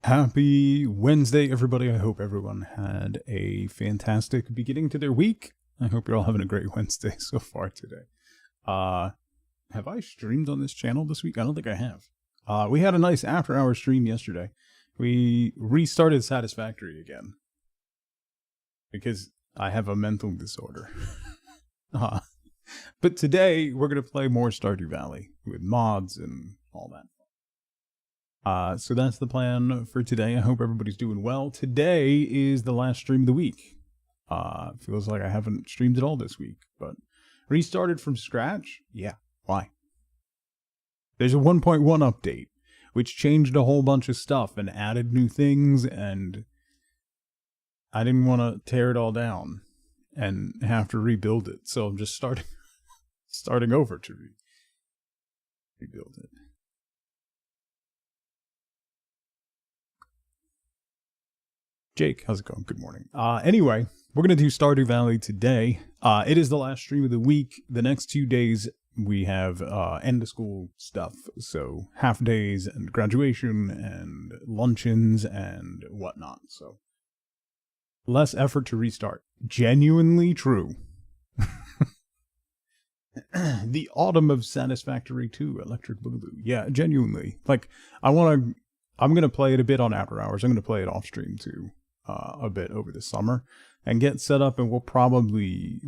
Happy Wednesday, everybody. I hope everyone had a fantastic beginning to their week. I hope you're all having a great Wednesday so far today. Have I streamed on this channel this week? I don't think I have. We had a nice after-hour stream yesterday. We restarted Satisfactory again. Because I have a mental disorder. But today, we're going to play more Stardew Valley with mods and all that. So that's the plan for today. I hope everybody's doing well. Today is the last stream of the week. Feels like I haven't streamed at all this week, but restarted from scratch? Yeah, why? There's a 1.1 update, which changed a whole bunch of stuff and added new things, and I didn't want to tear it all down and have to rebuild it, so I'm just starting over to rebuild it. Jake, how's it going? Good morning. Anyway, we're going to do Stardew Valley today. It is the last stream of the week. The next 2 days, we have end of school stuff. So half days and graduation and luncheons and whatnot. So less effort to restart. Genuinely true. The autumn of Satisfactory 2, Electric Boogaloo. Yeah, genuinely. Like, I'm going to play it a bit on after hours. I'm going to play it off stream too. A bit over the summer and get set up, and we'll probably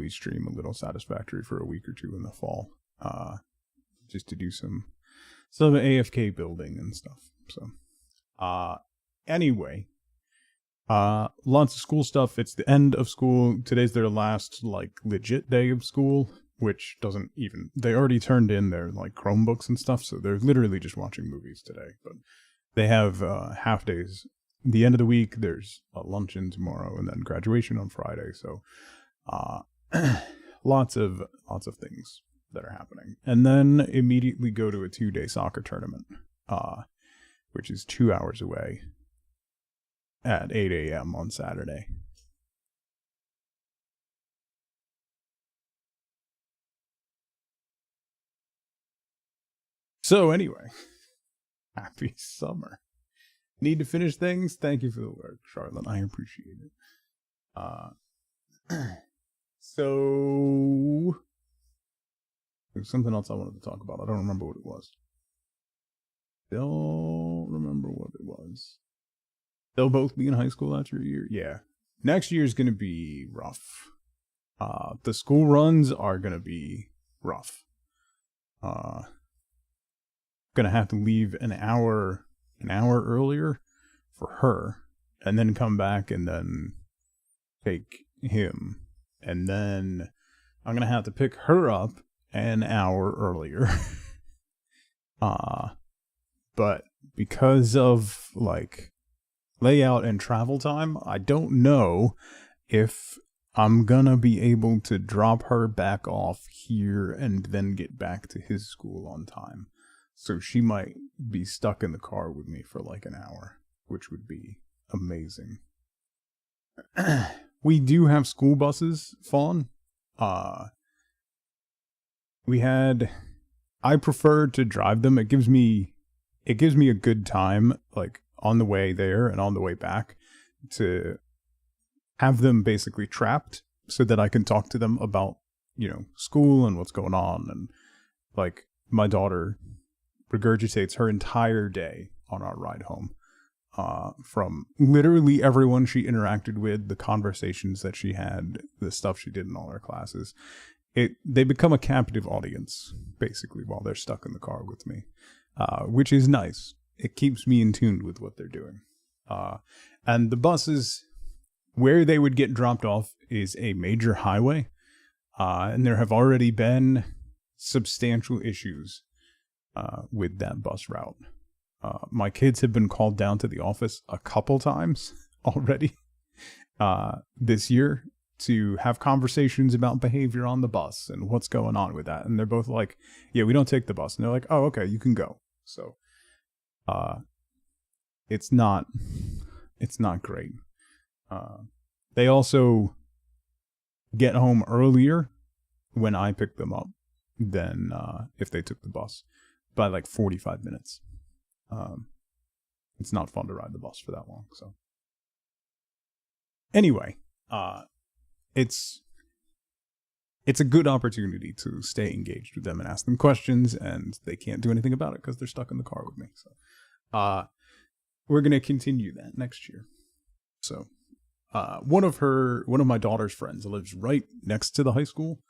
stream a little Satisfactory for a week or two in the fall, just to do some AFK building and stuff. So anyway, lots of school stuff. It's the end of school. Today's their last like legit day of school, which doesn't even, they already turned in their like Chromebooks and stuff, so they're literally just watching movies today. But they have half days. The end of the week, there's a luncheon tomorrow, and then graduation on Friday. So, lots of things that are happening, and then immediately go to a 2-day soccer tournament, which is 2 hours away, at 8 a.m. on Saturday. So anyway, happy summer. Need to finish things? Thank you for the work, Charlotte. I appreciate it. So there's something else I wanted to talk about. I don't remember what it was. Don't remember what it was. They'll both be in high school after a year? Yeah. Next year is going to be rough. The school runs are going to be rough. Going to have to leave an hour earlier for her, and then come back and then take him, and then I'm gonna have to pick her up an hour earlier. But because of like layout and travel time, I don't know if I'm gonna be able to drop her back off here and then get back to his school on time. So she might be stuck in the car with me for like an hour, which would be amazing. We do have school buses, Fawn. I prefer to drive them. It gives me a good time, like on the way there and on the way back, to have them basically trapped so that I can talk to them about, school and what's going on. And like my daughter regurgitates her entire day on our ride home, from literally everyone she interacted with, the conversations that she had, the stuff she did in all her classes. They become a captive audience, basically, while they're stuck in the car with me, which is nice. It keeps me in tune with what they're doing. And the buses, where they would get dropped off is a major highway, and there have already been substantial issues with that bus route. My kids have been called down to the office a couple times already this year to have conversations about behavior on the bus and what's going on with that. And they're both like, yeah, we don't take the bus. And they're like, oh, okay, you can go. So it's not great. They also get home earlier when I pick them up than if they took the bus, by like 45 minutes. it's not fun to ride the bus for that long. So anyway, it's a good opportunity to stay engaged with them and ask them questions, and they can't do anything about it because they're stuck in the car with me. So we're gonna continue that next year. So one of my daughter's friends lives right next to the high school,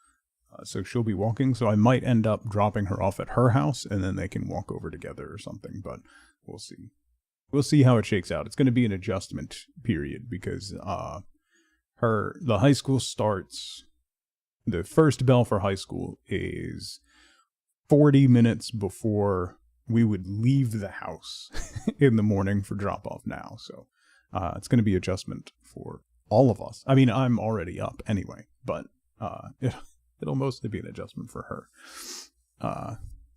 so she'll be walking. So I might end up dropping her off at her house, and then they can walk over together or something. But we'll see. We'll see how it shakes out. It's going to be an adjustment period because the high school starts. The first bell for high school is 40 minutes before we would leave the house in the morning for drop off now. So it's going to be adjustment for all of us. I mean, I'm already up anyway, but it'll mostly be an adjustment for her.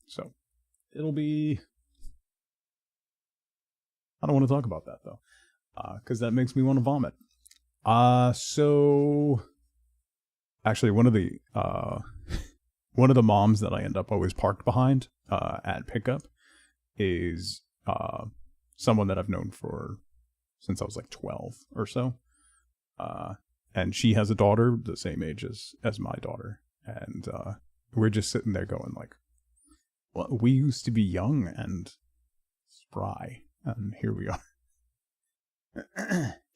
So it'll be... I don't want to talk about that though, because that makes me want to vomit. So actually one of the moms that I end up always parked behind at pickup is someone that I've known since I was like 12 or so. And she has a daughter the same age as my daughter. And we're just sitting there going like, well, we used to be young and spry, and here we are.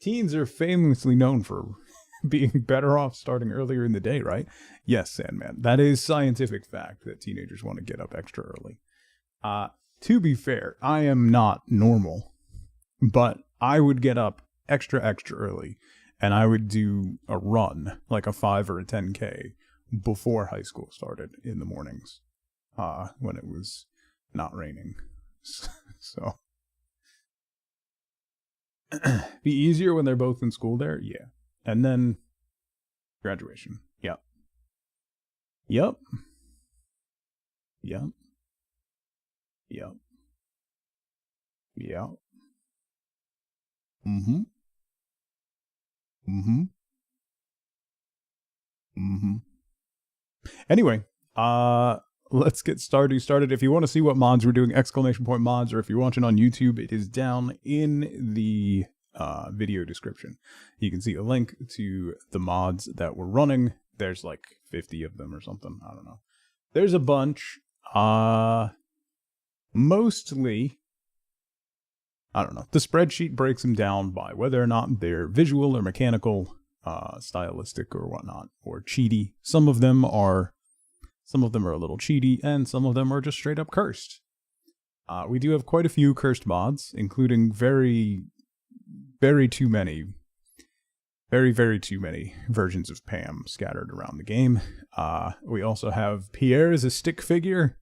Teens are famously known for being better off starting earlier in the day, right? Yes, Sandman. That is scientific fact that teenagers want to get up extra early. To be fair, I am not normal, but I would get up extra early, and I would do a run, like a 5 or a 10K, before high school started in the mornings, when it was not raining. So, be easier when they're both in school there? Yeah. And then graduation. Yep. Yep. Yep. Yep. Yep. Mm-hmm. Mm-hmm. Mm-hmm. Anyway, let's get Stardew started. If you want to see what mods we're doing, !mods, or if you're watching on YouTube, it is down in the video description. You can see a link to the mods that we're running. There's like 50 of them or something. I don't know. There's a bunch. Mostly, I don't know. The spreadsheet breaks them down by whether or not they're visual or mechanical, stylistic or whatnot, or cheaty. Some of them are a little cheaty, and some of them are just straight up cursed. We do have quite a few cursed mods, including very too many versions of Pam scattered around the game. We also have Pierre as a stick figure.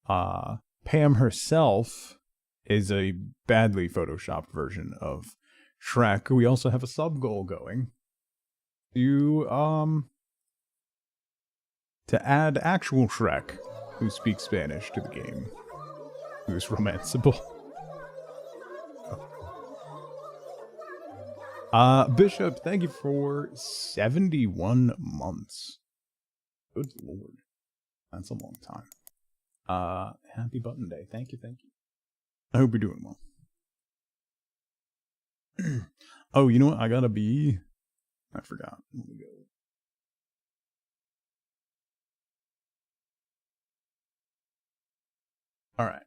Pam herself is a badly photoshopped version of Shrek. We also have a sub goal going to add actual Shrek, who speaks Spanish, to the game, who's romanceable. Bishop, thank you for 71 months. Good lord. That's a long time. Happy button day. Thank you. I hope you're doing well. Oh, you know what? I forgot. Let me go. Alright.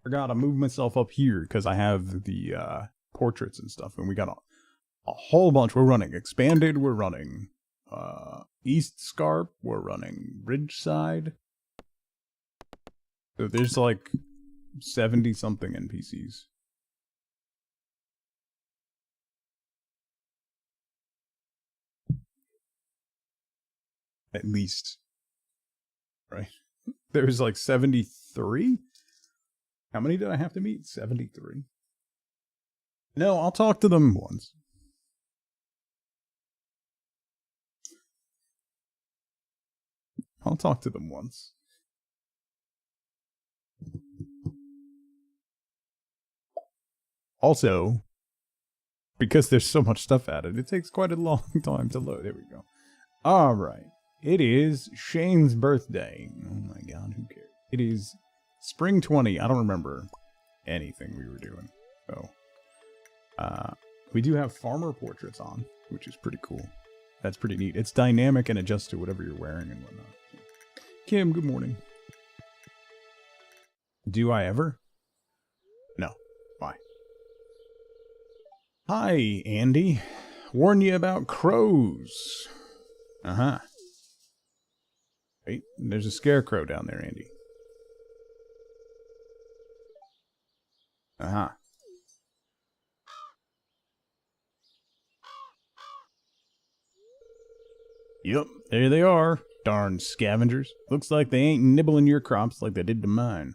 Forgot to move myself up here because I have the portraits and stuff, and we got a whole bunch. We're running Expanded, we're running East Scarp, we're running Ridgeside. So there's like 70 something NPCs. At least. Right? There was like 73? How many did I have to meet? 73? No, I'll talk to them once. I'll talk to them once. Also, because there's so much stuff added, it takes quite a long time to load. There we go. Alright. It is Shane's birthday. Oh my god, who cares? It is Spring 20. I don't remember anything we were doing. So, we do have farmer portraits on, which is pretty cool. That's pretty neat. It's dynamic and adjusts to whatever you're wearing and whatnot. Kim, good morning. Do I ever? No. Why? Hi, Andy. Warn you about crows. Uh-huh. Wait, there's a scarecrow down there, Andy. Uh-huh. Yep, there they are. Darn scavengers. Looks like they ain't nibbling your crops like they did to mine.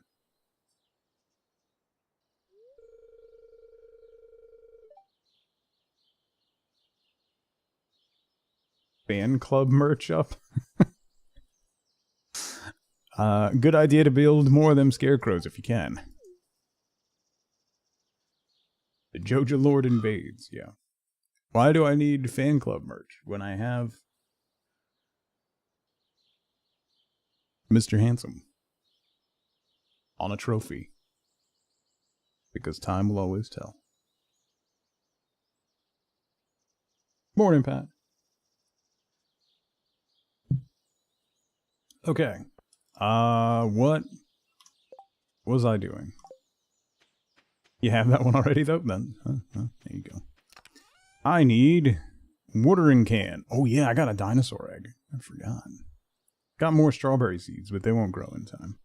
Fan club merch up. Good idea to build more of them scarecrows if you can. The Joja Lord invades, yeah. Why do I need fan club merch when I have Mr. Handsome on a trophy? Because time will always tell. Morning, Pat. Okay. What was I doing? You have that one already, though? Then, there you go. I need watering can. Oh, yeah, I got a dinosaur egg. I forgot. Got more strawberry seeds, but they won't grow in time.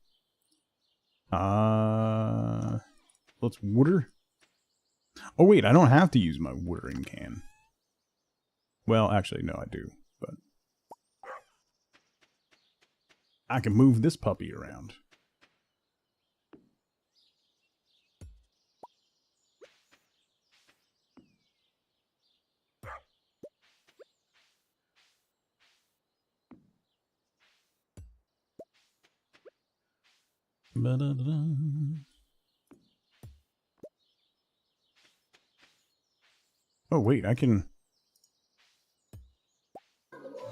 Let's water. Oh, wait, I don't have to use my watering can. Well, actually, no, I do, but I can move this puppy around. Oh, wait, I can...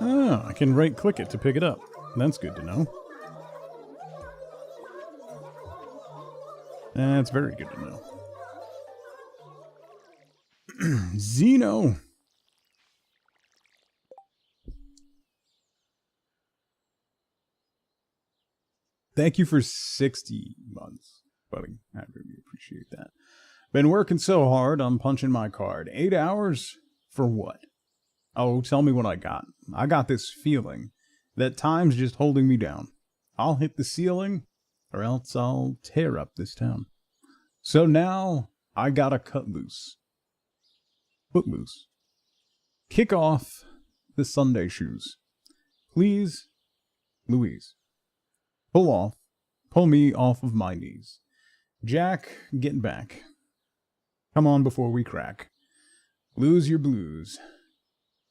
Oh, I can right-click it to pick it up. That's good to know. That's very good to know. Zeno! Thank you for 60 months, buddy. I really appreciate that. Been working so hard, I'm punching my card. 8 hours? For what? Oh, tell me what I got. I got this feeling that time's just holding me down. I'll hit the ceiling, or else I'll tear up this town. So now, I gotta cut loose. Footloose. Kick off the Sunday shoes. Please, Louise. Pull me off of my knees. Jack, get back. Come on before we crack. Lose your blues.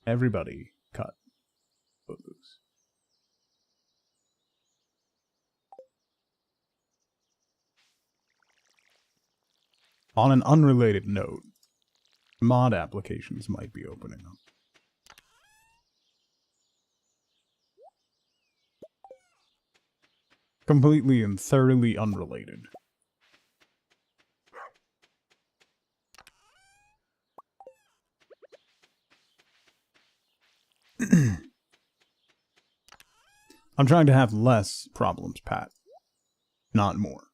Everybody, cut. Footloose. On an unrelated note, mod applications might be opening up. Completely and thoroughly unrelated. I'm trying to have less problems, Pat. Not more.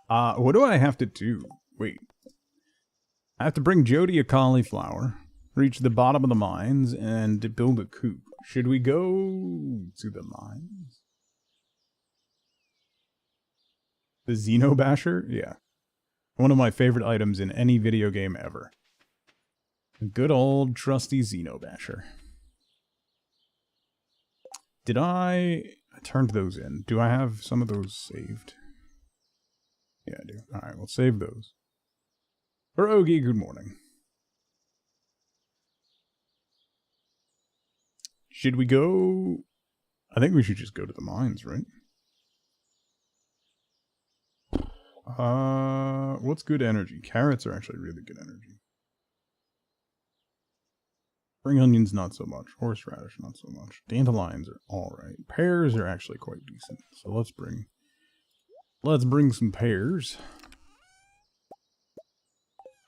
What do I have to do? Wait. I have to bring Jody a cauliflower, reach the bottom of the mines, and build a coop. Should we go to the mines? The Xenobasher? Yeah. One of my favorite items in any video game ever. Good old trusty Xenobasher. Did I turned those in. Do I have some of those saved? Yeah, I do. Alright, we'll save those. Pierogi, good morning. Should we go? I think we should just go to the mines, right? What's good energy? Carrots are actually really good energy. Spring onions, not so much. Horseradish, not so much. Dandelions are alright. Pears are actually quite decent. So let's bring Let's bring some pears.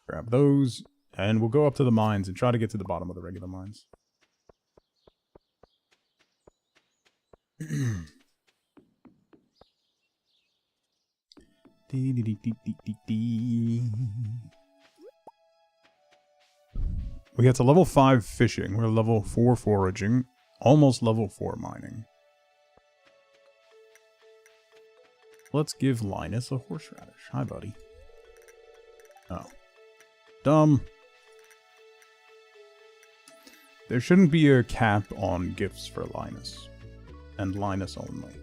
Grab those, and we'll go up to the mines and try to get to the bottom of the regular mines. We got to level 5 fishing. We're level 4 foraging. Almost level 4 mining. Let's give Linus a horseradish. Hi, buddy. Oh. Dumb. There shouldn't be a cap on gifts for Linus. And Linus only.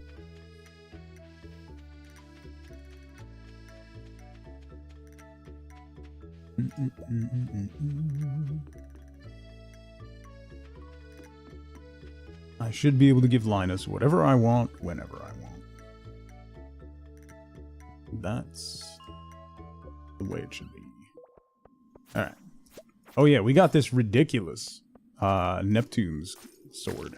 I should be able to give Linus whatever I want, whenever I want. That's the way it should be. Alright. Oh yeah, we got this ridiculous Neptune's sword.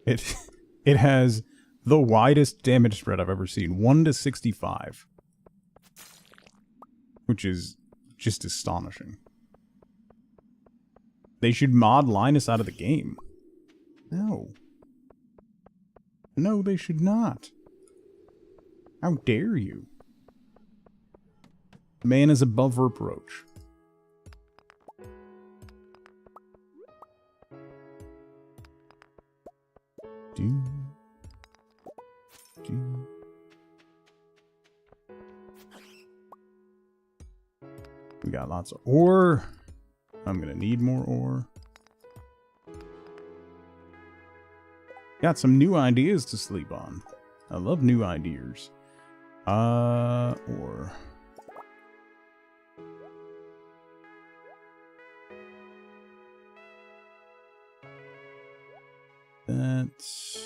It has the widest damage spread I've ever seen. 1 to 65. Which is just astonishing. They should mod Linus out of the game. No. No, they should not. How dare you? Man is above reproach. We got lots of ore. I'm gonna need more ore. Got some new ideas to sleep on. I love new ideas. Ore. That's...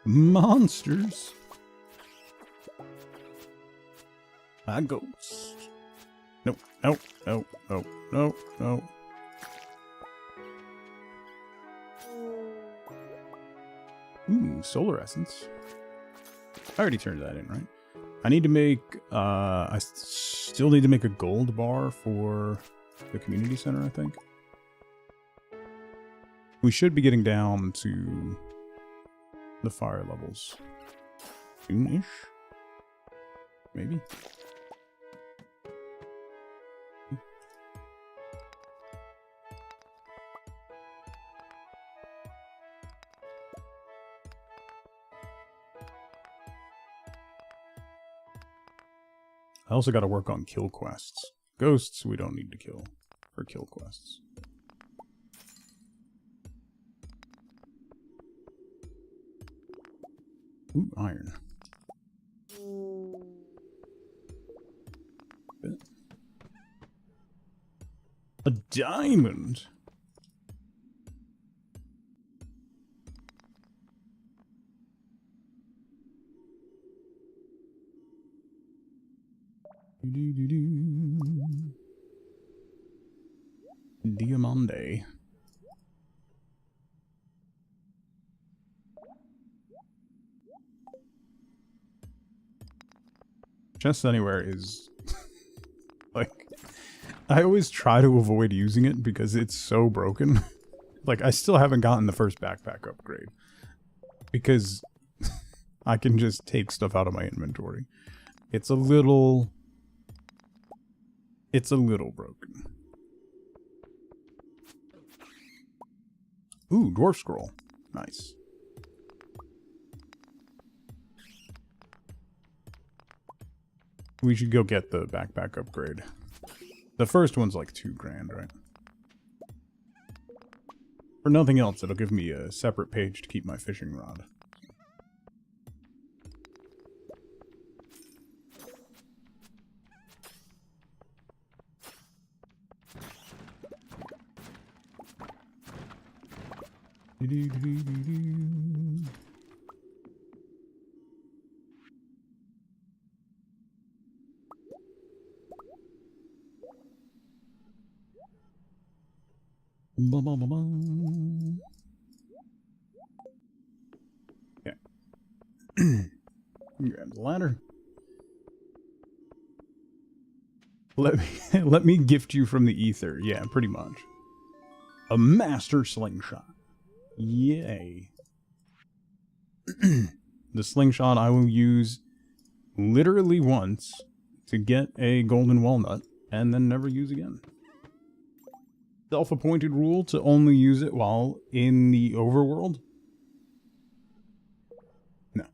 Monsters. My ghost. Nope, nope, nope, nope, nope, nope. Solar essence. I already turned that in, right? I need to make, I still need to make a gold bar for the community center, I think. We should be getting down to the fire levels soon-ish. Maybe. I also got to work on kill quests. Ghosts we don't need to kill for kill quests. Ooh, iron. A diamond? Diamande. Chest anywhere is like, I always try to avoid using it because it's so broken. Like, I still haven't gotten the first backpack upgrade because I can just take stuff out of my inventory. It's a little broken. Ooh, dwarf scroll. Nice. We should go get the backpack upgrade. The first one's like $2,000, right? For nothing else, it'll give me a separate page to keep my fishing rod. Okay. Grab the ladder. Let me gift you from the ether. Yeah, pretty much. A master slingshot. Yay. The slingshot I will use literally once to get a golden walnut and then never use again. Self-appointed rule to only use it while in the overworld? No.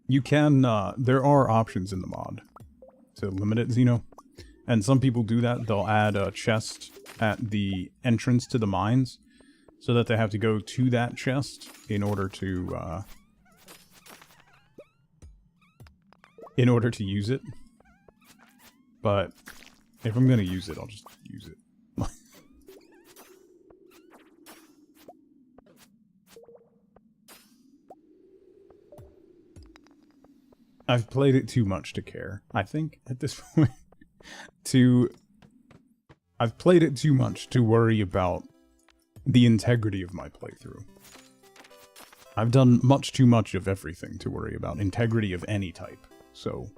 You can, there are options in the mod to limit it, Xeno. And some people do that. They'll add a chest at the entrance to the mines so that they have to go to that chest in order to use it. But if I'm gonna use it, I'll just use it. I've played it too much to care, I think, at this point. I've played it too much to worry about the integrity of my playthrough. I've done much too much of everything to worry about integrity of any type, so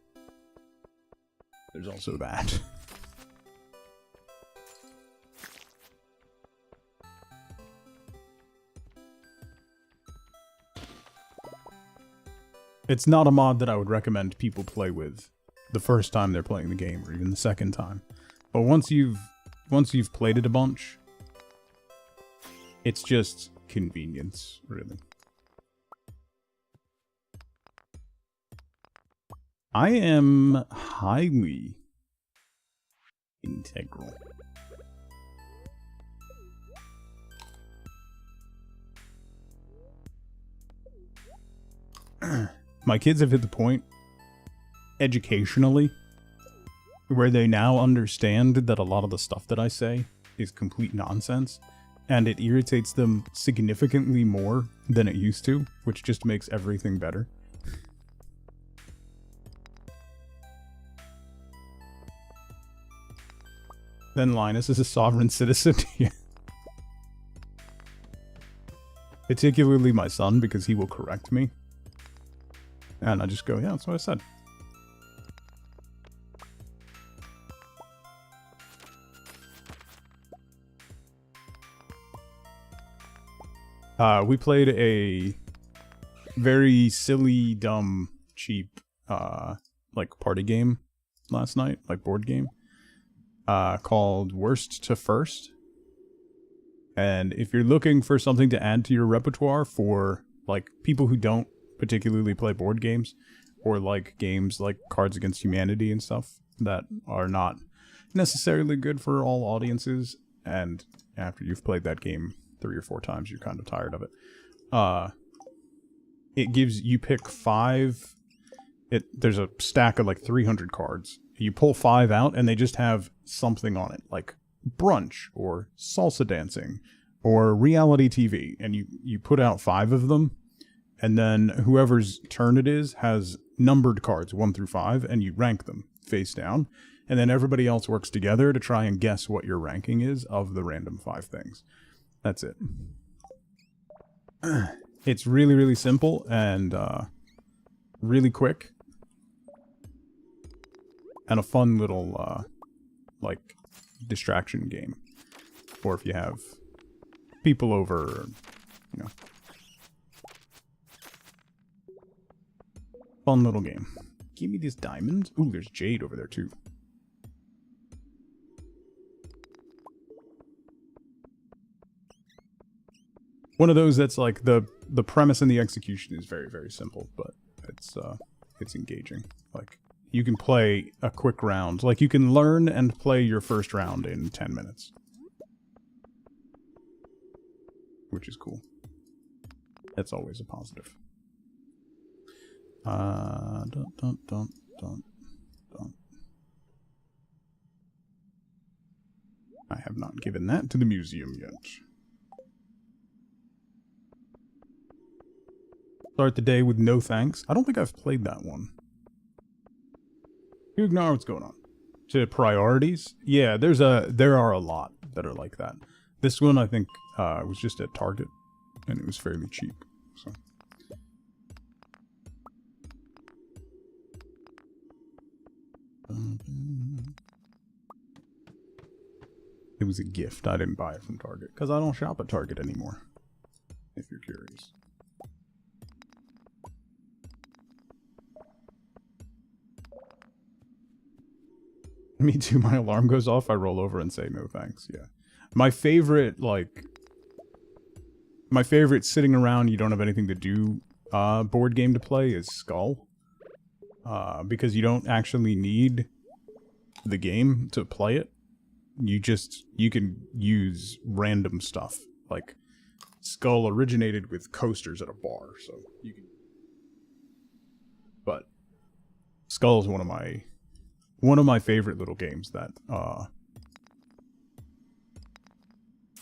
there's also that. It's not a mod that I would recommend people play with the first time they're playing the game, or even the second time. But once you've played it a bunch, it's just convenience, really. I am highly integral. My kids have hit the point, educationally, where they now understand that a lot of the stuff that I say is complete nonsense, and it irritates them significantly more than it used to, which just makes everything better. Then Linus is a sovereign citizen. Yeah. Particularly my son, because he will correct me. And I just go, yeah, that's what I said. We played a very silly, dumb, cheap, like party game last night, like board game, called Worst to First. And if you're looking for something to add to your repertoire for, like, people who don't particularly play board games, or like games like Cards Against Humanity and stuff that are not necessarily good for all audiences, and after you've played that game 3 or 4 times, you're kind of tired of it. It gives, you pick 5, there's a stack of like 300 cards. You pull 5 out, and they just have something on it, like brunch, or salsa dancing, or reality TV, and you put out 5 of them, and then whoever's turn it is has numbered cards 1 through 5, and you rank them face down, and then everybody else works together to try and guess what your ranking is of the random 5 things. That's it. It's really, really simple and really quick, and a fun little like distraction game, or if you have people over, you know. Fun little game. Give me this diamond. Ooh, there's jade over there too. One of those that's like the premise and the execution is very, very simple, but it's engaging. Like, you can play a quick round. Like, you can learn and play your first round in 10 minutes. Which is cool. That's always a positive. Don't. I have not given that to the museum yet. Start the day with no thanks. I don't think I've played that one. You ignore what's going on. to priorities. Yeah, there are a lot that are like that. This one I think was just at Target, and it was fairly cheap. So. It was a gift. I didn't buy it from Target because I don't shop at Target anymore. If you're curious. Me too. My alarm goes off. I roll over and say no thanks. Yeah. My favorite, like, my favorite sitting around, you don't have anything to do board game to play is Skull. Because you don't actually need the game to play it. You can use random stuff. Like, Skull originated with coasters at a bar, so you can... But Skull is one of my favorite little games that,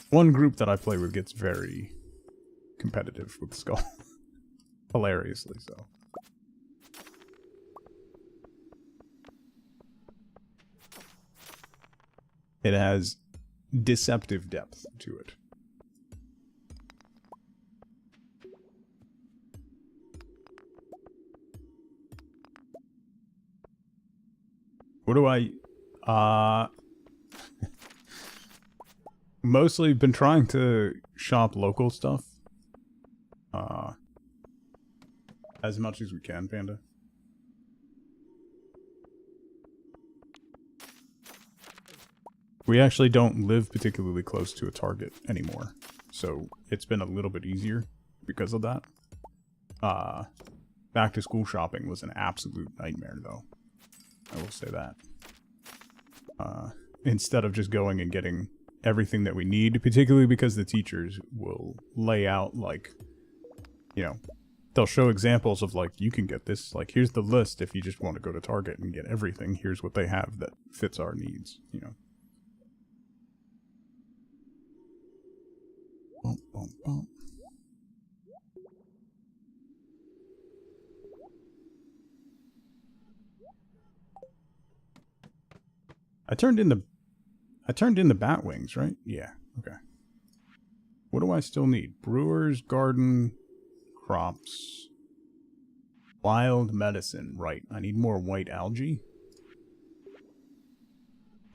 one group that I play with gets very competitive with Skull. Hilariously so. It has deceptive depth to it. What do I... mostly been trying to shop local stuff. As much as we can, Panda. We actually don't live particularly close to a Target anymore. So it's been a little bit easier because of that. Back to school shopping was an absolute nightmare though. I will say that. Instead of just going and getting everything that we need, particularly because the teachers will lay out, like, you know, they'll show examples of, like, you can get this, like, here's the list if you just want to go to Target and get everything. Here's what they have that fits our needs, you know. Bump, bump, bump. I turned in the bat wings, right? Yeah, okay. What do I still need? Brewer's garden, crops, wild medicine. Right, I need more white algae.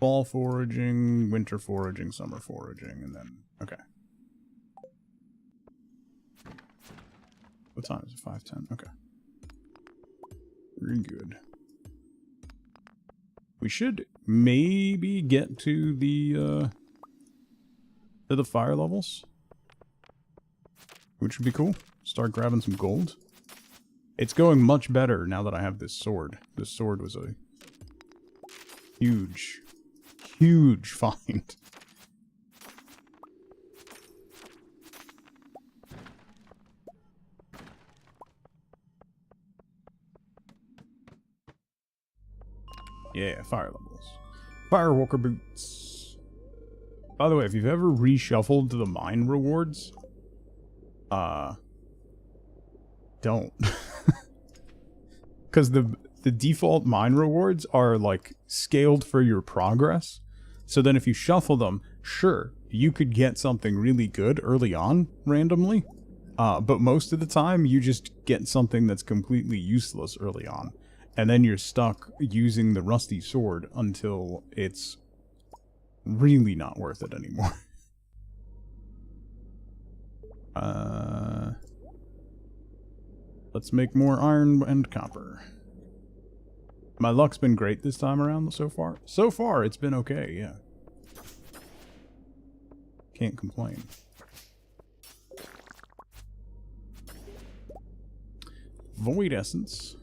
Fall foraging, winter foraging, summer foraging, and then... Okay. What time is it? 5:10? Okay. Very good. We should maybe get to the fire levels, which would be cool. Start grabbing some gold. It's going much better now that I have this sword. This sword was a huge, huge find. Yeah, fire levels. Firewalker boots. By the way, if you've ever reshuffled the mine rewards, don't. Because the default mine rewards are, like, scaled for your progress. So then if you shuffle them, sure, you could get something really good early on, randomly. But most of the time, you just get something that's completely useless early on. And then you're stuck using the rusty sword until it's really not worth it anymore. Let's make more iron and copper. My luck's been great this time around so far. So far, it's been okay, yeah. Can't complain. Void essence.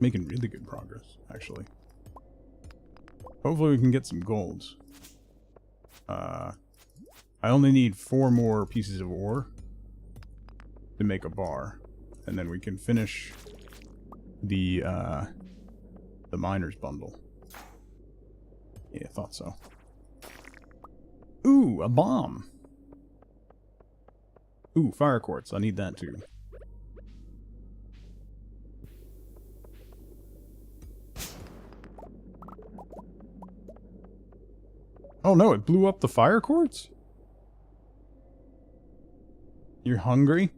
Making really good progress, actually. Hopefully we can get some gold. I only need 4 more pieces of ore to make a bar. And then we can finish the miner's bundle. Yeah, I thought so. Ooh, a bomb! Ooh, fire quartz. I need that too. Oh no, it blew up the fire quartz? You're hungry?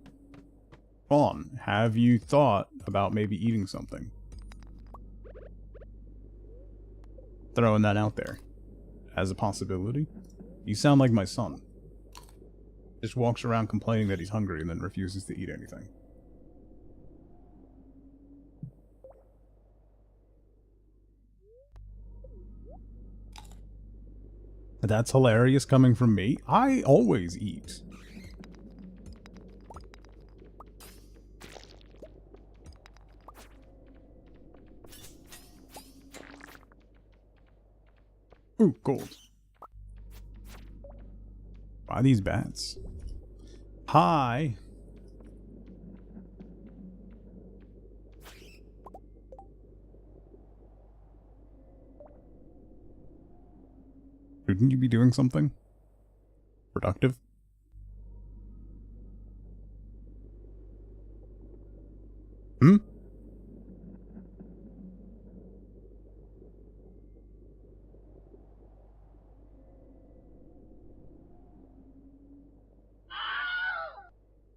On, have you thought about maybe eating something? Throwing that out there as a possibility. You sound like my son. Just walks around complaining that he's hungry and then refuses to eat anything. That's hilarious coming from me. I always eat. Ooh, gold. Why these bats? Hi. Shouldn't you be doing something productive? Hmm?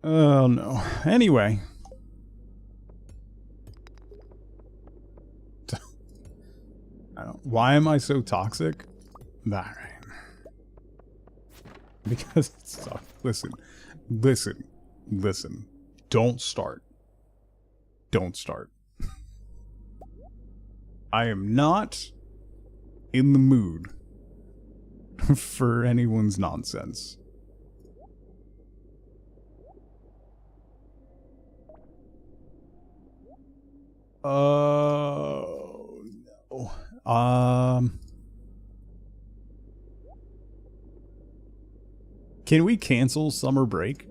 Oh no. Anyway. Why am I so toxic? Alright. Because it sucks. Listen. Listen. Listen. Don't start. Don't start. I am not in the mood for anyone's nonsense. Oh no. Can we cancel summer break?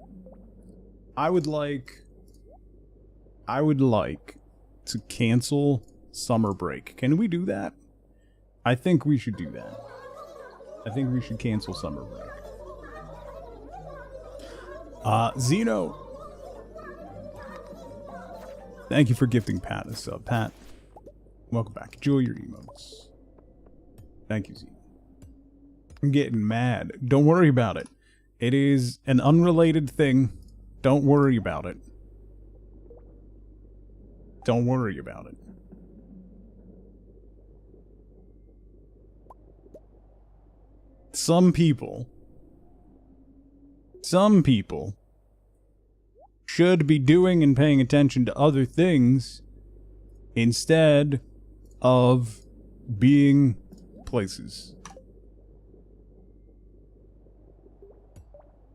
I would like to cancel summer break. Can we do that? I think we should do that. I think we should cancel summer break. Zeno. Thank you for gifting Pat a sub. Pat, welcome back. Enjoy your emotes. Thank you, Zeno. I'm getting mad. Don't worry about it. It is an unrelated thing. Don't worry about it. Don't worry about it. Some people should be doing and paying attention to other things instead of being places.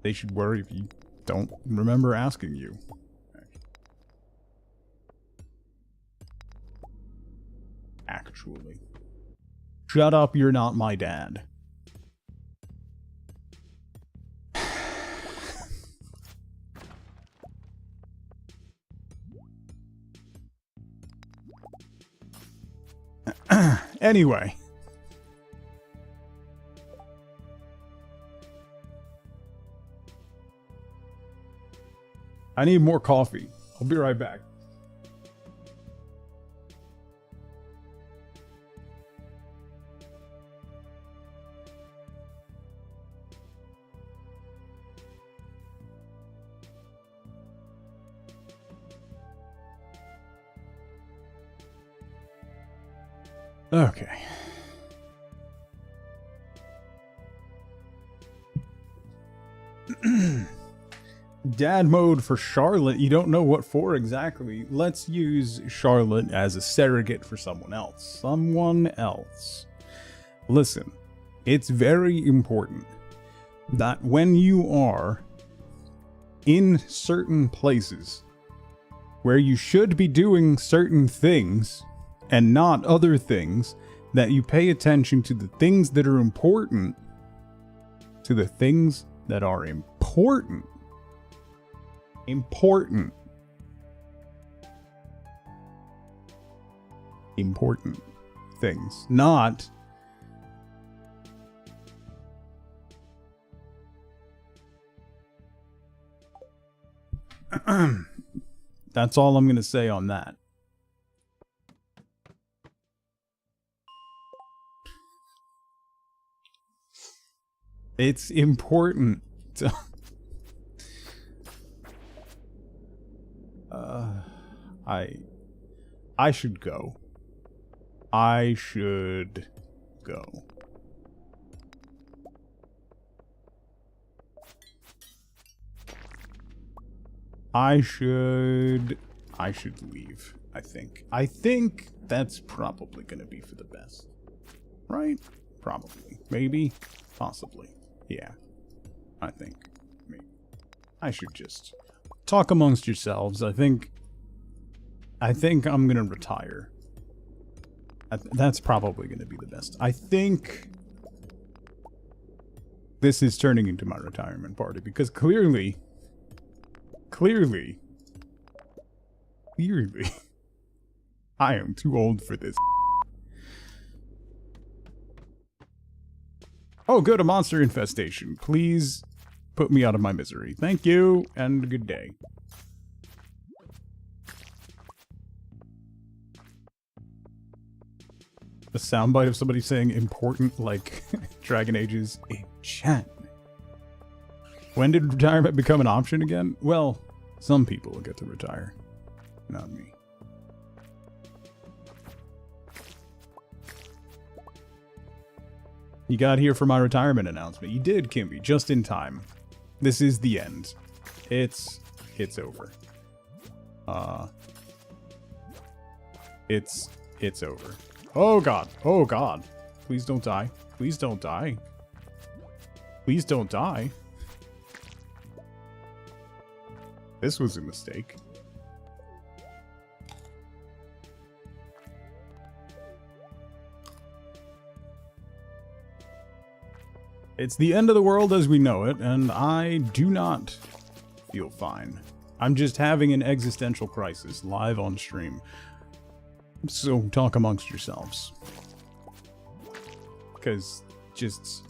They should worry if you don't remember asking you. Actually. Shut up, you're not my dad. Anyway. I need more coffee. I'll be right back. Okay. Dad mode for Charlotte. You don't know what for exactly. Let's use Charlotte as a surrogate for someone else. Someone else. Listen, it's very important that when you are in certain places where you should be doing certain things and not other things, that you pay attention to the things that are important, to the things that are important. Important things, not that's all I'm going to say on that. It's important to... I should go. I should go. I should leave, I think. I think that's probably gonna be for the best. Right? Probably. Maybe. Possibly. Yeah. I think. Maybe. I should just talk amongst yourselves. I think I'm gonna retire. That's probably gonna be the best. I think this is turning into my retirement party because clearly, I am too old for this. Oh, good, a monster infestation. Please put me out of my misery. Thank you, and good day. A soundbite of somebody saying important like Dragon Age's enchantment. When did retirement become an option again? Well, some people will get to retire. Not me. You got here for my retirement announcement. You did, Kimby, just in time. This is the end. It's over. It's over. Oh god. Oh god. Please don't die. Please don't die. Please don't die. This was a mistake. It's the end of the world as we know it, and I do not feel fine. I'm just having an existential crisis live on stream. So talk amongst yourselves. Because just...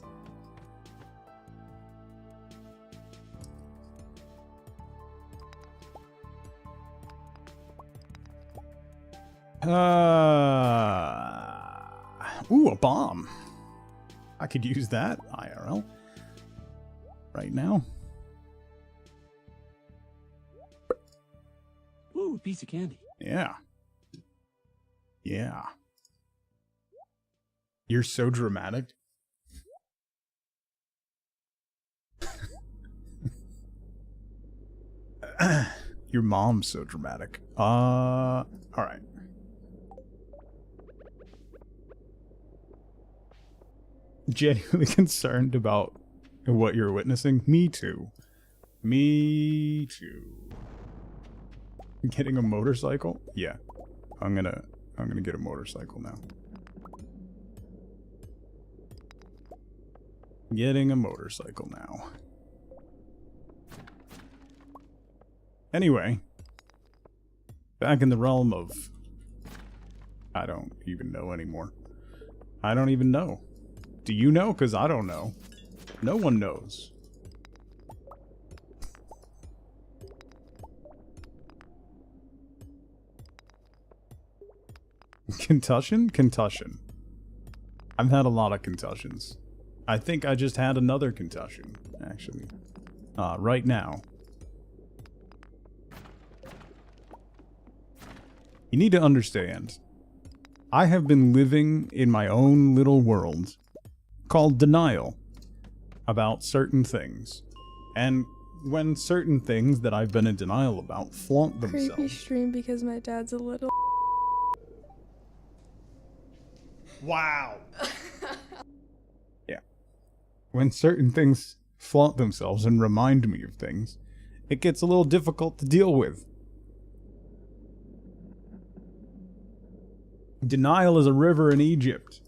Ooh, a bomb. I could use that IRL right now. Ooh, a piece of candy. Yeah. Yeah. You're so dramatic. Your mom's so dramatic. All right. Genuinely concerned about what you're witnessing? Me too. Me too. Getting a motorcycle? Yeah. I'm gonna get a motorcycle now. Getting a motorcycle now. Anyway. Back in the realm of... I don't even know anymore. I don't even know. Do you know? Because I don't know. No one knows. Concussion? Concussion. I've had a lot of concussions. I think I just had another concussion, actually. Right now. You need to understand. I have been living in my own little world called denial about certain things. And when certain things that I've been in denial about flaunt themselves... Creepy stream because my dad's a little... Wow! Yeah. When certain things flaunt themselves and remind me of things, it gets a little difficult to deal with. Denial is a river in Egypt.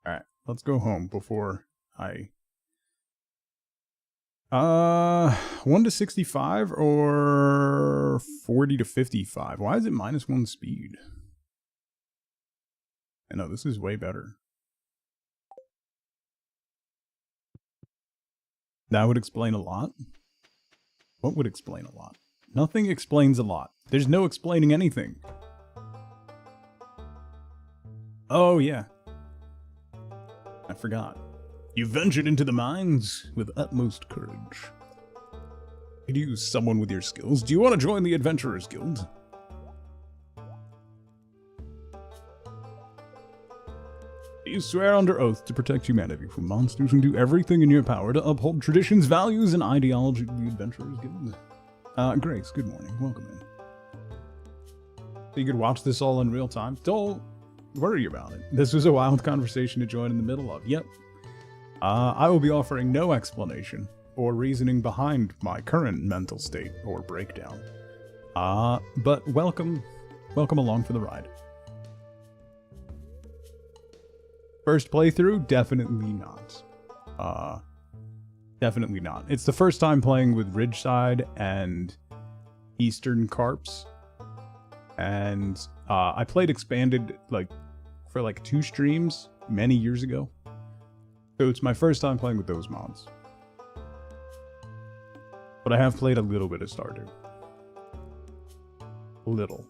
Alright, let's go home before I... 1 to 65 or 40 to 55? Why is it -1 speed? I know, this is way better. That would explain a lot. What would explain a lot? Nothing explains a lot. There's no explaining anything. Oh, yeah. forgot. You ventured into the mines with utmost courage. Could use someone with your skills. Do you want to join the Adventurers Guild? You swear under oath to protect humanity from monsters and do everything in your power to uphold traditions, values, and ideology of the Adventurers Guild. Grace, good morning. Welcome in. So you could watch this all in real time. Don't worry about it. This was a wild conversation to join in the middle of. Yep. I will be offering no explanation or reasoning behind my current mental state or breakdown. But welcome along for the ride. First playthrough? Definitely not. Definitely not. It's the first time playing with Ridgeside and Eastern Carps. And I played Expanded for 2 streams many years ago. So it's my first time playing with those mods. But I have played a little bit of Stardew. A little.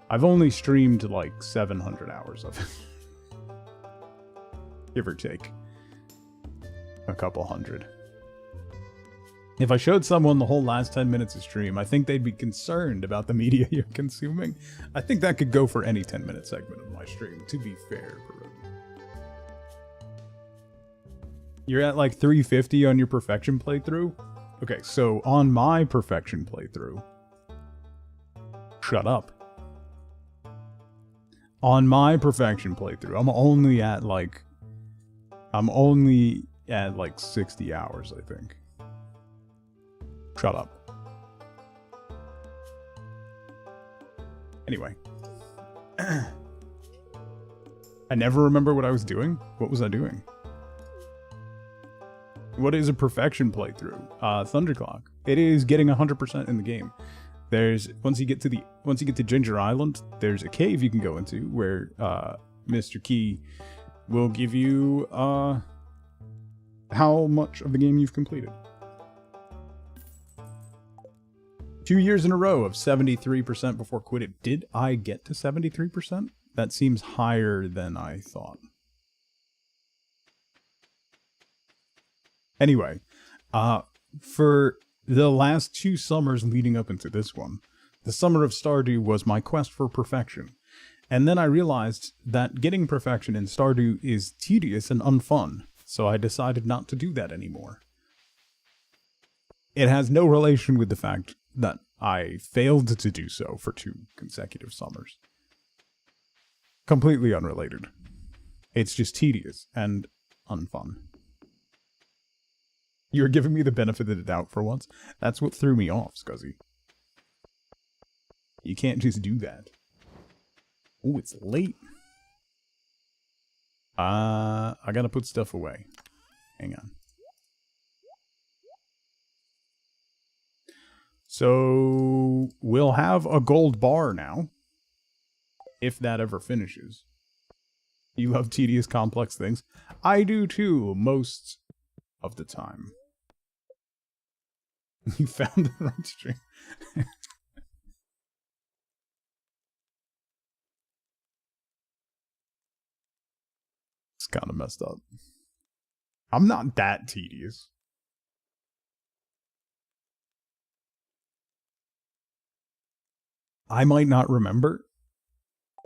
I've only streamed 700 hours of it. Give or take. A couple hundred. If I showed someone the whole last 10 minutes of stream, I think they'd be concerned about the media you're consuming. I think that could go for any 10-minute segment of my stream, to be fair, Baroon. You're at 350 on your perfection playthrough? Okay, so on my perfection playthrough... Shut up. On my perfection playthrough, I'm only at 60 hours, I think. Shut up. Anyway. I never remember what I was doing. What was I doing? What is a perfection playthrough? Thunderclock. It is getting 100% in the game. There's once you get to Ginger Island, there's a cave you can go into where Mr. Key will give you how much of the game you've completed. 2 years in a row of 73% before quitting. Did I get to 73%? That seems higher than I thought. Anyway, for the last 2 summers leading up into this one, the summer of Stardew was my quest for perfection. And then I realized that getting perfection in Stardew is tedious and unfun, so I decided not to do that anymore. It has no relation with the fact that I failed to do so for 2 consecutive summers. Completely unrelated. It's just tedious and unfun. You're giving me the benefit of the doubt for once? That's what threw me off, Scuzzy. You can't just do that. Oh, it's late. I gotta put stuff away. Hang on. So, we'll have a gold bar now. If that ever finishes. You love tedious, complex things. I do too, most of the time. You found the right stream. It's kind of messed up. I'm not that tedious. I might not remember.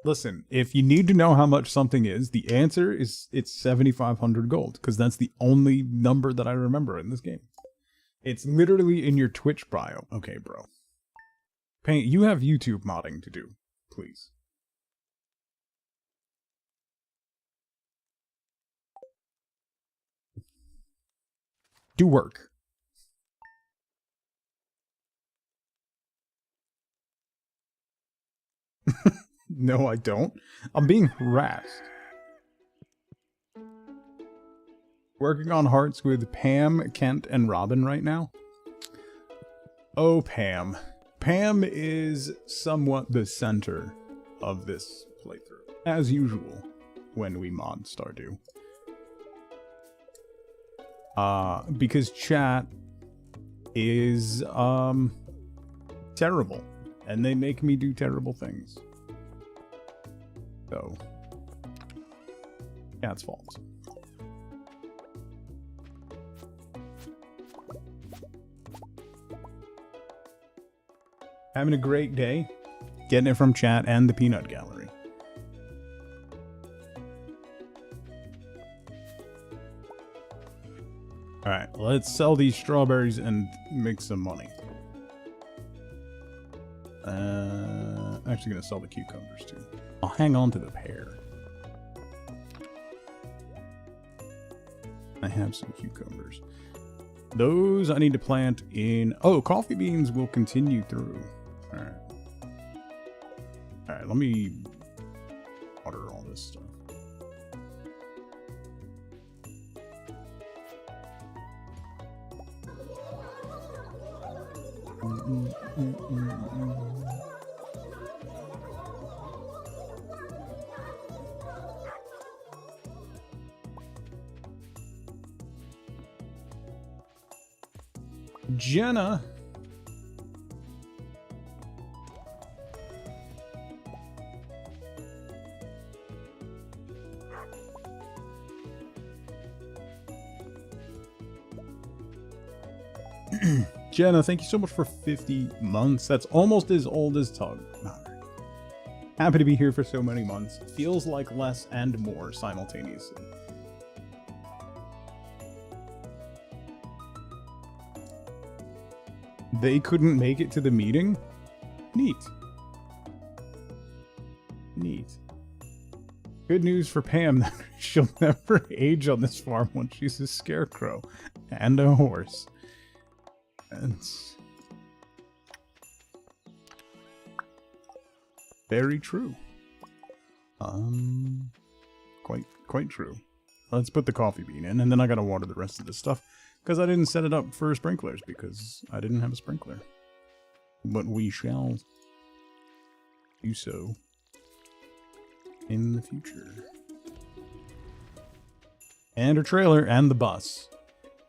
Listen, if you need to know how much something is, the answer is it's 7,500 gold, because that's the only number that I remember in this game. It's literally in your Twitch bio. Okay, bro. Paint, you have YouTube modding to do, please. Do work. No, I don't. I'm being harassed. Working on hearts with Pam, Kent, and Robin right now. Oh, Pam. Pam is somewhat the center of this playthrough, as usual, when we mod Stardew. Because chat is, terrible, and they make me do terrible things. So, Cat's fault. Having a great day. Getting it from chat and the peanut gallery. Alright, let's sell these strawberries and make some money. Actually gonna sell the cucumbers too. I'll hang on to the pear. I have some cucumbers. Those I need to plant in... Oh, coffee beans will continue through. Alright. Alright, let me water all this stuff. Jenna. Jenna, thank you so much for 50 months. That's almost as old as Tug. Happy to be here for so many months. Feels like less and more simultaneously. They couldn't make it to the meeting? Neat. Neat. Good news for Pam that she'll never age on this farm once she's a scarecrow and a horse. That's very true. Quite true. Let's put the coffee bean in, and then I gotta water the rest of this stuff because I didn't set it up for sprinklers because I didn't have a sprinkler. But we shall do so in the future. And her trailer and the bus.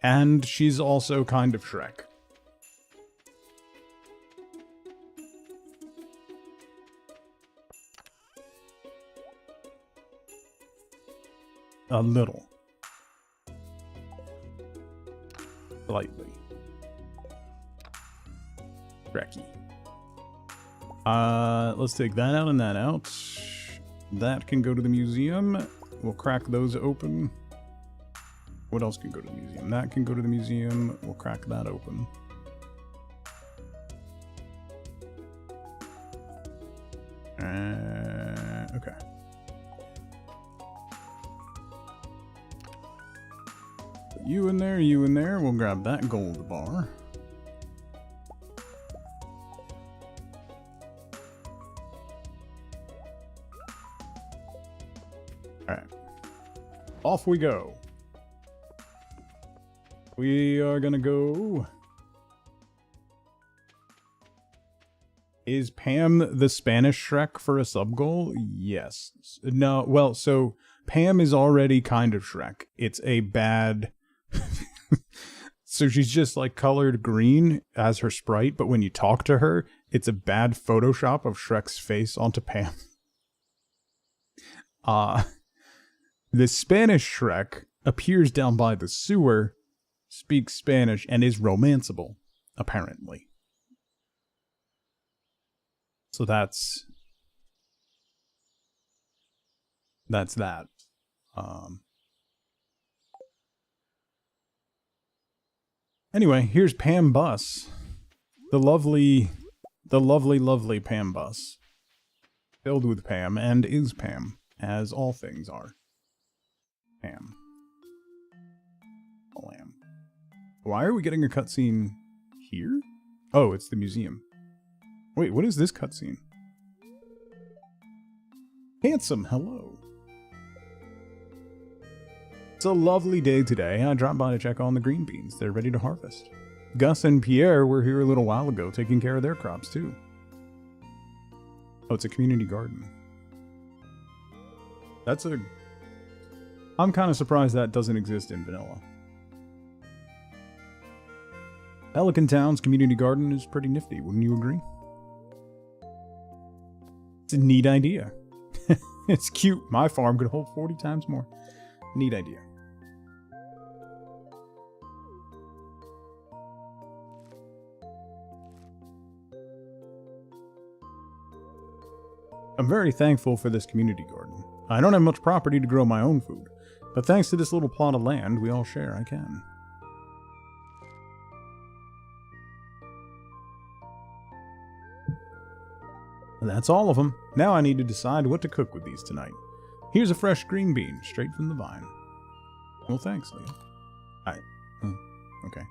And she's also kind of Shrek. A little. Slightly. Shreky. Let's take that out and that out. That can go to the museum. We'll crack those open. What else can go to the museum? That can go to the museum. We'll crack that open. Okay. Put you in there, you in there. We'll grab that gold bar. Alright. Off we go. We are gonna go... Is Pam the Spanish Shrek for a sub-goal? Yes. No, well, so Pam is already kind of Shrek. It's a bad... So she's just like colored green as her sprite, but when you talk to her, it's a bad Photoshop of Shrek's face onto Pam. The Spanish Shrek appears down by the sewer, speaks Spanish, and is romanceable, apparently. So that's that. Anyway, here's Pam Bus. The lovely Pam Bus. Filled with Pam, and is Pam, as all things are. Pam. Lamb. Why are we getting a cutscene here? Oh, it's the museum. Wait, what is this cutscene? Handsome, hello. It's a lovely day today. I dropped by to check on the green beans. They're ready to harvest. Gus and Pierre were here a little while ago taking care of their crops too. Oh, it's a community garden. I'm kind of surprised that doesn't exist in vanilla. Pelican Town's community garden is pretty nifty, wouldn't you agree? It's a neat idea. It's cute. My farm could hold 40 times more. Neat idea. I'm very thankful for this community garden. I don't have much property to grow my own food, but thanks to this little plot of land we all share, I can. That's all of them. Now I need to decide what to cook with these tonight. Here's a fresh green bean, straight from the vine. Well, thanks, Leah. Okay.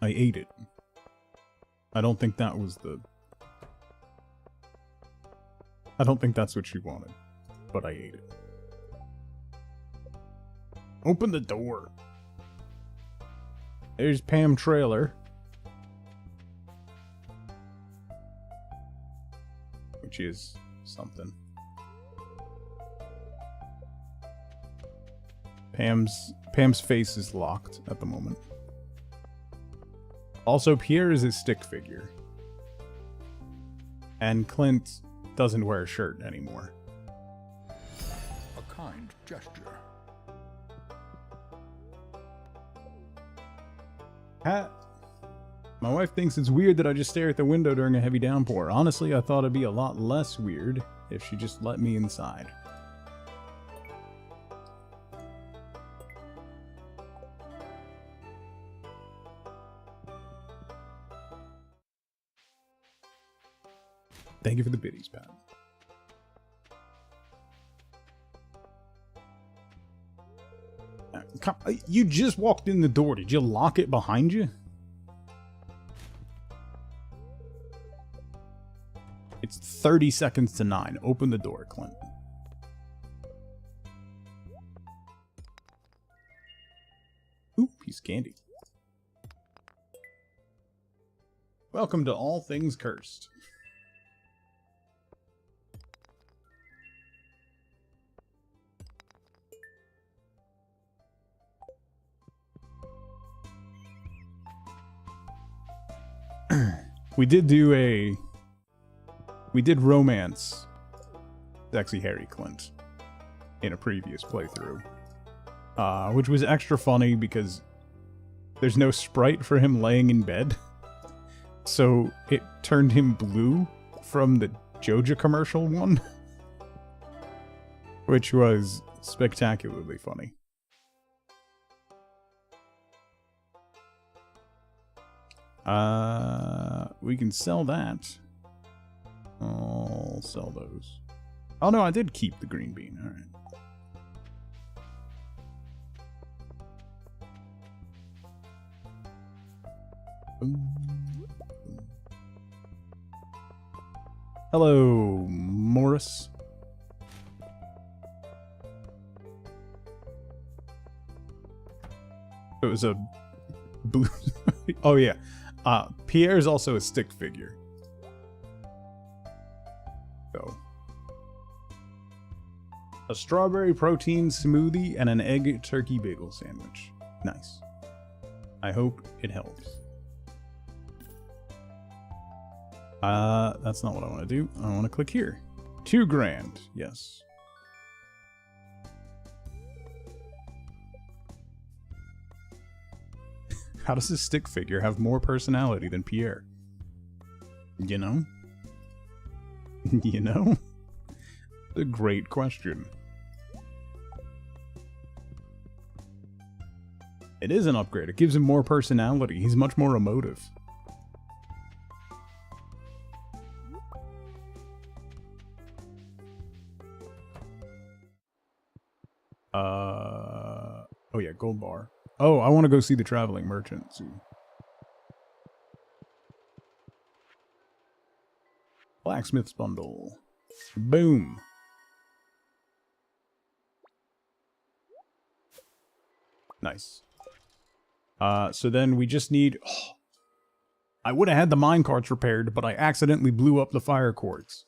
I ate it. I don't think that was the... I don't think that's what she wanted, but I ate it. Open the door. There's Pam Trailer. Which is something. Pam's face is locked at the moment. Also, Pierre is a stick figure. And Clint doesn't wear a shirt anymore. A kind gesture. My wife thinks it's weird that I just stare at the window during a heavy downpour. Honestly, I thought it'd be a lot less weird if she just let me inside. Thank you for the biddies, Pat. You just walked in the door. Did you lock it behind you? It's 30 seconds to 9. Open the door, Clint. Ooh, piece of candy. Welcome to All Things Cursed. We did romance Sexy Harry Clint in a previous playthrough, which was extra funny because there's no sprite for him laying in bed, so it turned him blue from the Joja commercial one, which was spectacularly funny. We can sell that. I'll sell those. Oh no, I did keep the green bean. Alright. Hello, Morris. It was a blue... Oh yeah. Pierre's also a stick figure. So. A strawberry protein smoothie and an egg turkey bagel sandwich. Nice. I hope it helps. That's not what I want to do. I want to click here. $2 grand. Yes. How does this stick figure have more personality than Pierre? You know? You know? A great question. It is an upgrade. It gives him more personality. He's much more emotive. Oh yeah, gold bar. Oh, I want to go see the traveling merchant soon. Blacksmith's bundle. Boom. Nice. So then we just need... Oh, I would have had the mine carts repaired, but I accidentally blew up the fire quartz.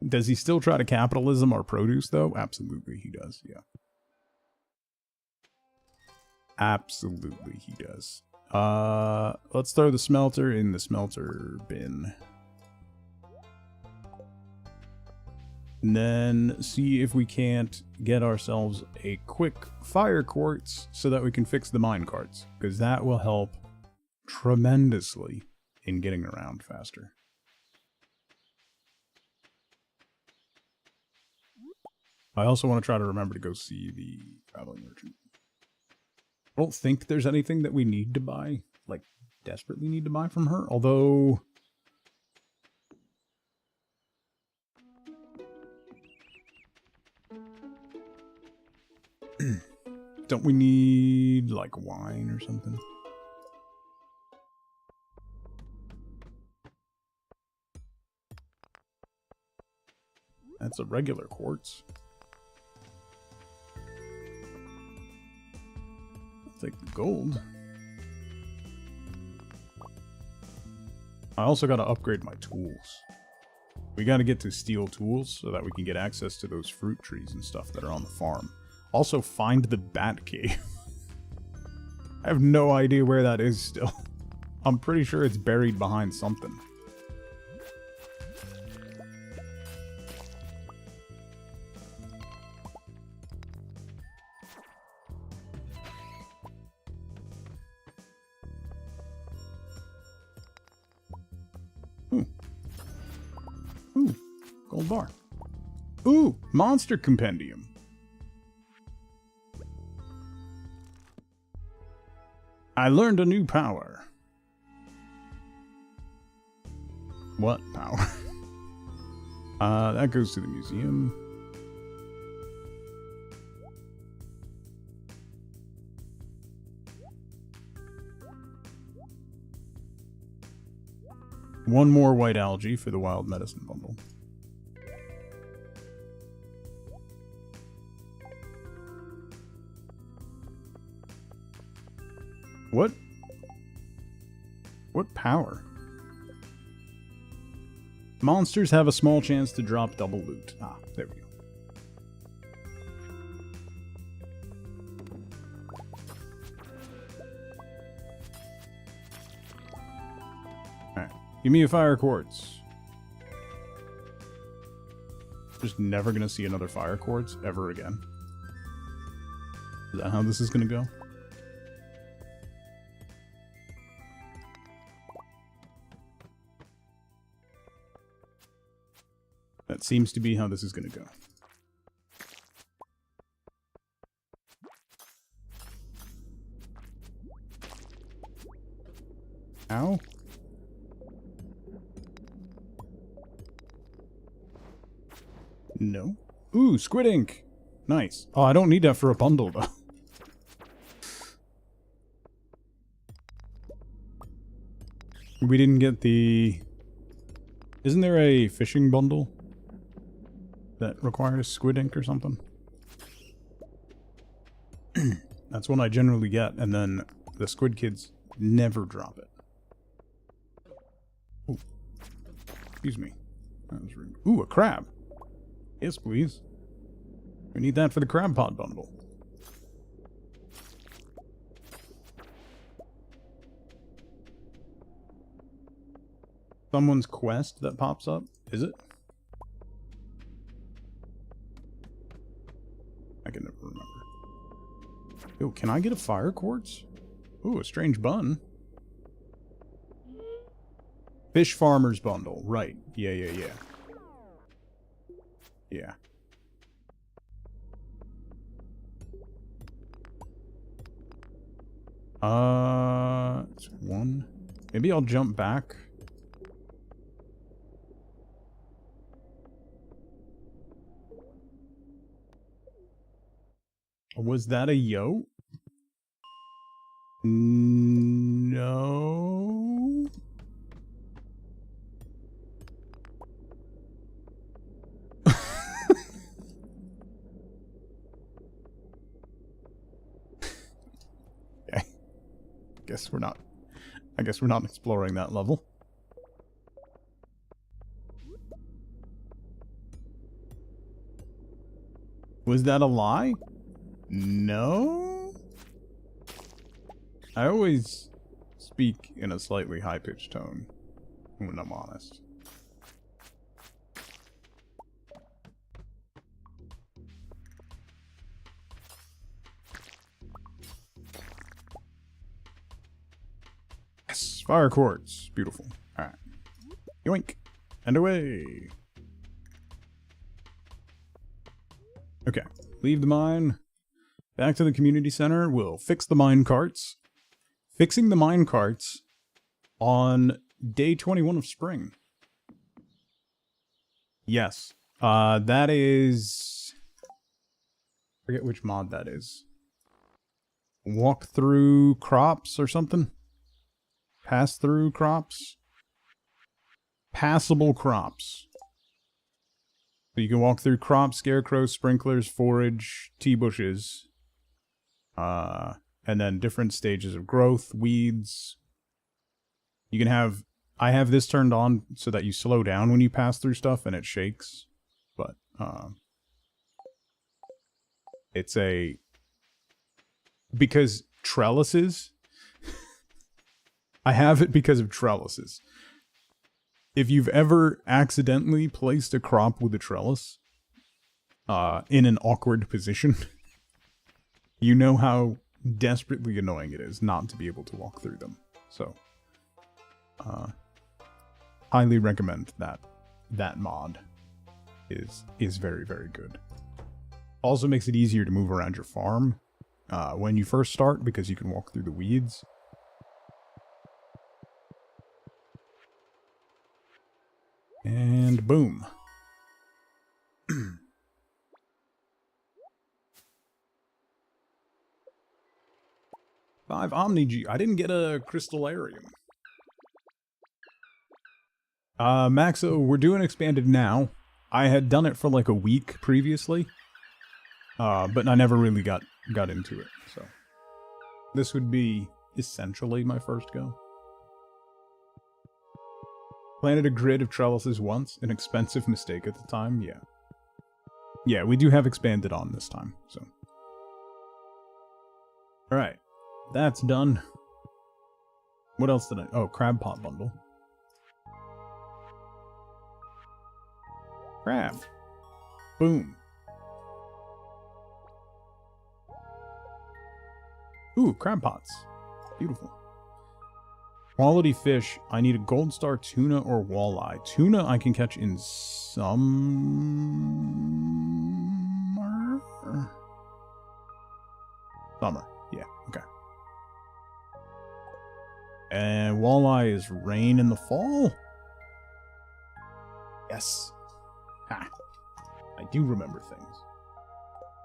Does he still try to capitalism our produce, though? Absolutely, he does, yeah. Absolutely he does. Let's throw the smelter in the smelter bin. And then see if we can't get ourselves a quick fire quartz so that we can fix the mine carts, because that will help tremendously in getting around faster. I also want to try to remember to go see the traveling merchant. I don't think there's anything that we need to buy, like desperately need to buy from her, although don't we need like wine or something? That's a regular quartz. Take the gold. I also got to upgrade my tools. We got to get to steel tools so that we can get access to those fruit trees and stuff that are on the farm. Also, find the bat cave. I have no idea where that is still. I'm pretty sure it's buried behind something. Ooh, gold bar. Ooh, monster compendium. I learned a new power. What power? That goes to the museum. One more white algae for the wild medicine bundle. What? What power? Monsters have a small chance to drop double loot. Ah, there we go. Alright. Give me a fire quartz. Just never gonna see another fire quartz ever again. Is that how this is gonna go? That seems to be how this is gonna go. Ow. No. Ooh, squid ink. Nice. Oh, I don't need that for a bundle, though. We didn't get the... Isn't there a fishing bundle that requires squid ink or something? That's one I generally get, and then the squid kids never drop it. Ooh. Excuse me. That was rude. Ooh, a crab. Yes, please. We need that for the crab pot bundle. Someone's quest that pops up? Is it? I can never remember. Yo, can I get a fire quartz? Ooh, a strange bun. Fish farmer's bundle. Right. Yeah. Yeah. It's one. Maybe I'll jump back. Was that a yo? No. Okay. I guess we're not exploring that level. Was that a lie? No. I always speak in a slightly high-pitched tone when I'm honest. Yes, fire quartz. Beautiful. Alright. Yoink. And away. Okay. Leave the mine. Back to the community center. We'll fix the mine carts. Fixing the mine carts on day 21 of spring. Yes. That is... I forget which mod that is. Walk through crops or something? Pass through crops? Passable crops. So you can walk through crops, scarecrows, sprinklers, forage, tea bushes. And then different stages of growth, weeds. You can have... I have this turned on so that you slow down when you pass through stuff and it shakes. But, it's a... Because trellises... I have it because of trellises. If you've ever accidentally placed a crop with a trellis, in an awkward position, you know how desperately annoying it is not to be able to walk through them. So, highly recommend that mod is very, very good. Also makes it easier to move around your farm when you first start because you can walk through the weeds. And boom. 5 Omni-G. I didn't get a Crystallarium. Maxo, we're doing expanded now. I had done it for like a week previously. But I never really got into it, so. This would be essentially my first go. Planted a grid of trellises once, an expensive mistake at the time, yeah. Yeah, we do have expanded on this time, so. Alright, that's done. What else did I... Oh, crab pot bundle. Crab. Boom. Ooh, crab pots. Beautiful. Quality fish. I need a gold star tuna or walleye. Tuna I can catch in summer? Summer. Yeah, okay. And walleye is rain in the fall? Yes. Ha. I do remember things.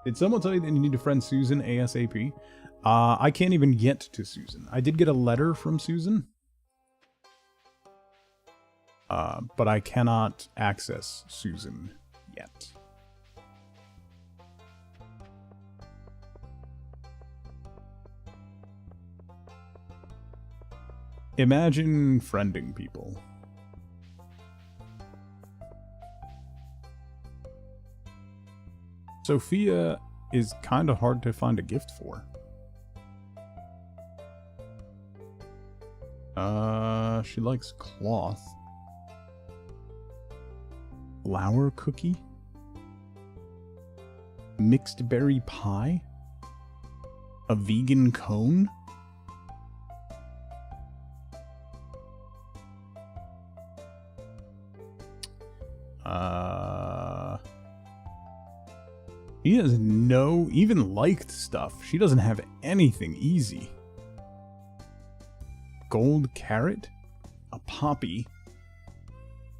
Did someone tell you that you need to friend Susan ASAP? I can't even get to Susan. I did get a letter from Susan. But I cannot access Susan yet. Imagine friending people. Sophia is kind of hard to find a gift for. She likes cloth. Flour cookie? Mixed berry pie? A vegan cone? She has no, even liked stuff. She doesn't have anything easy. Gold carrot? A poppy?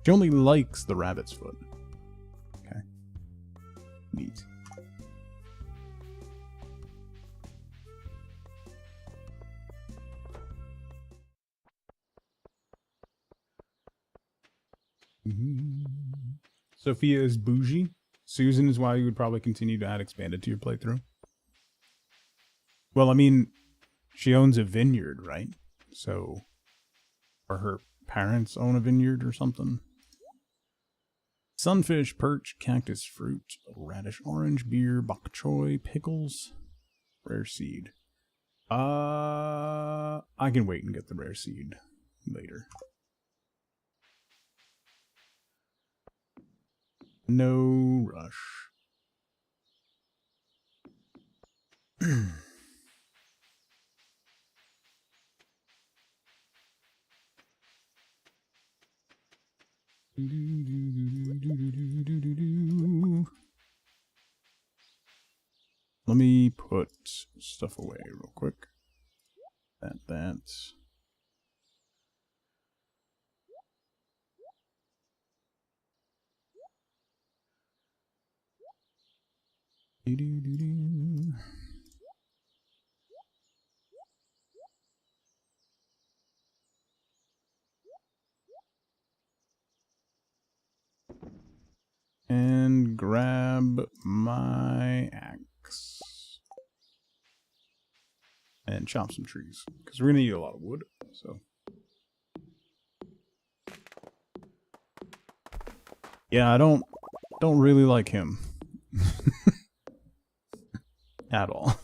She only likes the rabbit's foot. Okay. Neat. Sophia is bougie. Susan is why you would probably continue to add expanded to your playthrough. Well, I mean, she owns a vineyard, right? So, or her parents own a vineyard or something. Sunfish, perch, cactus fruit, radish orange, beer, bok choy, pickles, rare seed. I can wait and get the rare seed later. No rush. Let me put stuff away real quick. That. And grab my axe. And chop some trees. Because we're going to need a lot of wood, so. Yeah, I don't really like him. At all.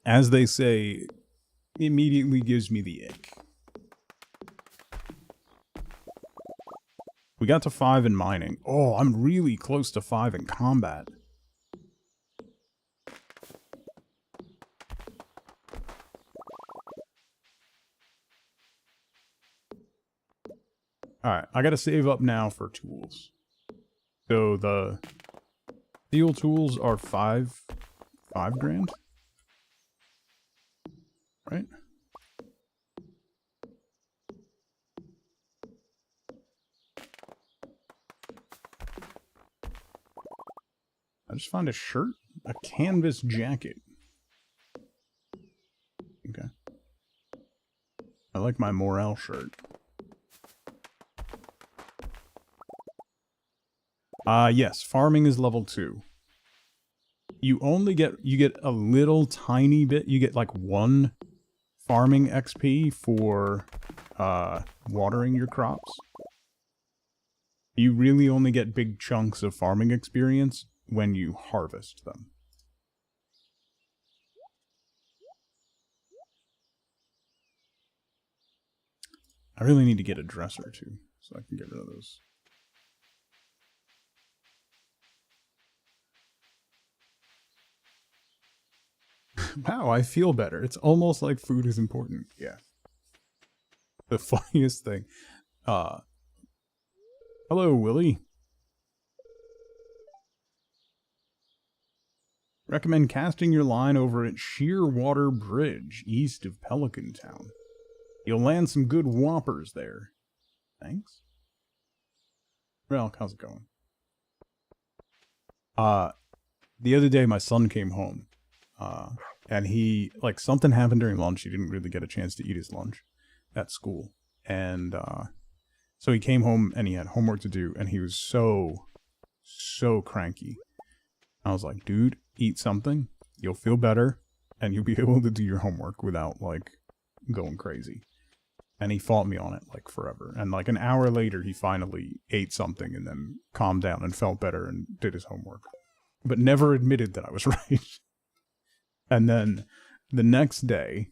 As they say, immediately gives me the ick. We got to 5 in mining. Oh, I'm really close to 5 in combat. Alright, I gotta save up now for tools. So the steel tools are 5 grand? Right? I just found a shirt, a canvas jacket. Okay. I like my morale shirt. Yes, farming is level 2. You get a little tiny bit, you get like 1 farming XP for watering your crops. You really only get big chunks of farming experience when you harvest them. I really need to get a dresser too, so I can get rid of those. Wow, I feel better. It's almost like food is important. Yeah. The funniest thing. Hello, Willie. Recommend casting your line over at Shearwater Bridge, east of Pelican Town. You'll land some good whoppers there. Thanks. Well, how's it going? The other day my son came home. And he, like, something happened during lunch. He didn't really get a chance to eat his lunch at school. And, so he came home and he had homework to do, and he was so cranky. I was like, dude, eat something. You'll feel better, and you'll be able to do your homework without, like, going crazy. And he fought me on it, like, forever. And, like, an hour later, he finally ate something and then calmed down and felt better and did his homework. But never admitted that I was right. And then the next day,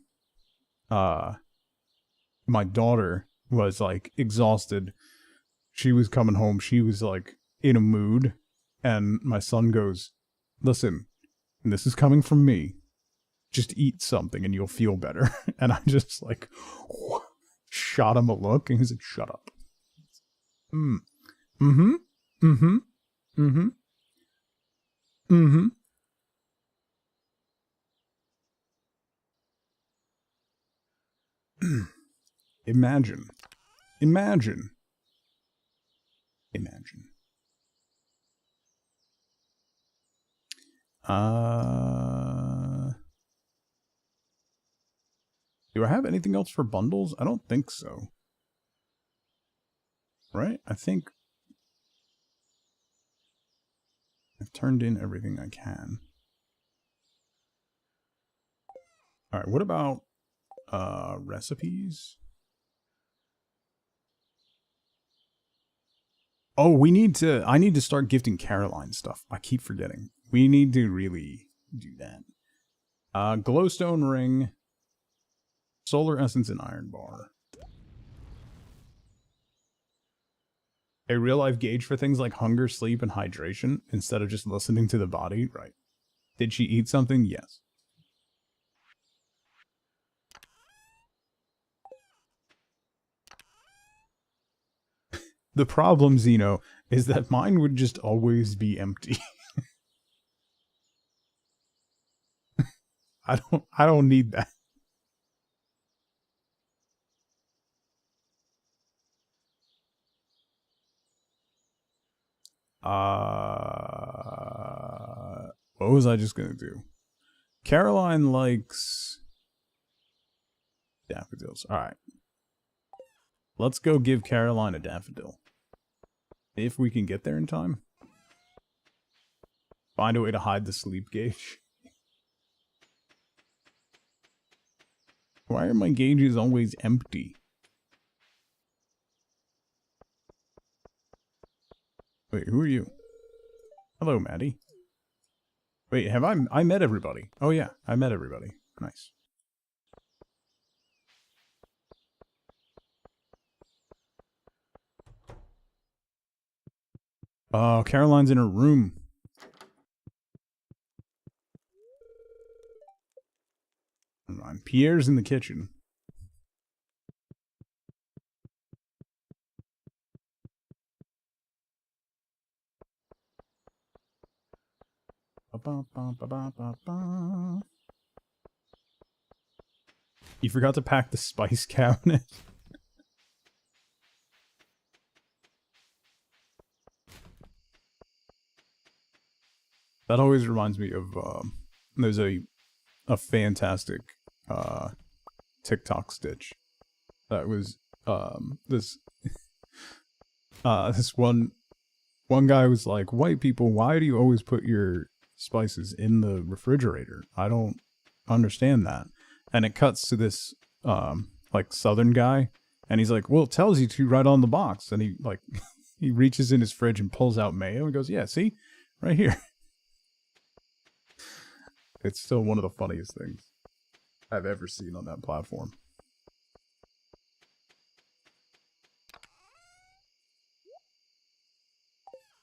my daughter was, like, exhausted. She was coming home. She was, like, in a mood. And my son goes, listen, this is coming from me. Just eat something and you'll feel better. And I just, like, shot him a look, and he said, shut up. Mm-hmm. Mm-hmm. Mm-hmm. Mm-hmm. Imagine. Imagine. Imagine. Do I have anything else for bundles? I don't think so. Right? I think I've turned in everything I can. Alright, what about recipes? Oh, I need to start gifting Caroline stuff. I keep forgetting. We need to really do that. Glowstone ring, solar essence, and iron bar. A real life gauge for things like hunger, sleep, and hydration instead of just listening to the body. Right. Did she eat something? Yes. The problem, Zeno, is that mine would just always be empty. I don't need that. What was I just gonna do? Caroline likes daffodils. Alright. Let's go give Caroline a daffodil. If we can get there in time. Find a way to hide the sleep gauge. Why are my gauges always empty? Wait, who are you? Hello, Maddie. Wait, have I met everybody? Oh yeah, I met everybody. Nice. Oh, Caroline's in her room. Never mind. Pierre's in the kitchen. You forgot to pack the spice cabinet. That always reminds me of there's a fantastic TikTok stitch that was this this one guy was like, white people, why do you always put your spices in the refrigerator? I don't understand that. And it cuts to this like southern guy, and he's like, well, it tells you to right on the box. And he like he reaches in his fridge and pulls out mayo and goes, yeah, see, right here. It's still one of the funniest things I've ever seen on that platform.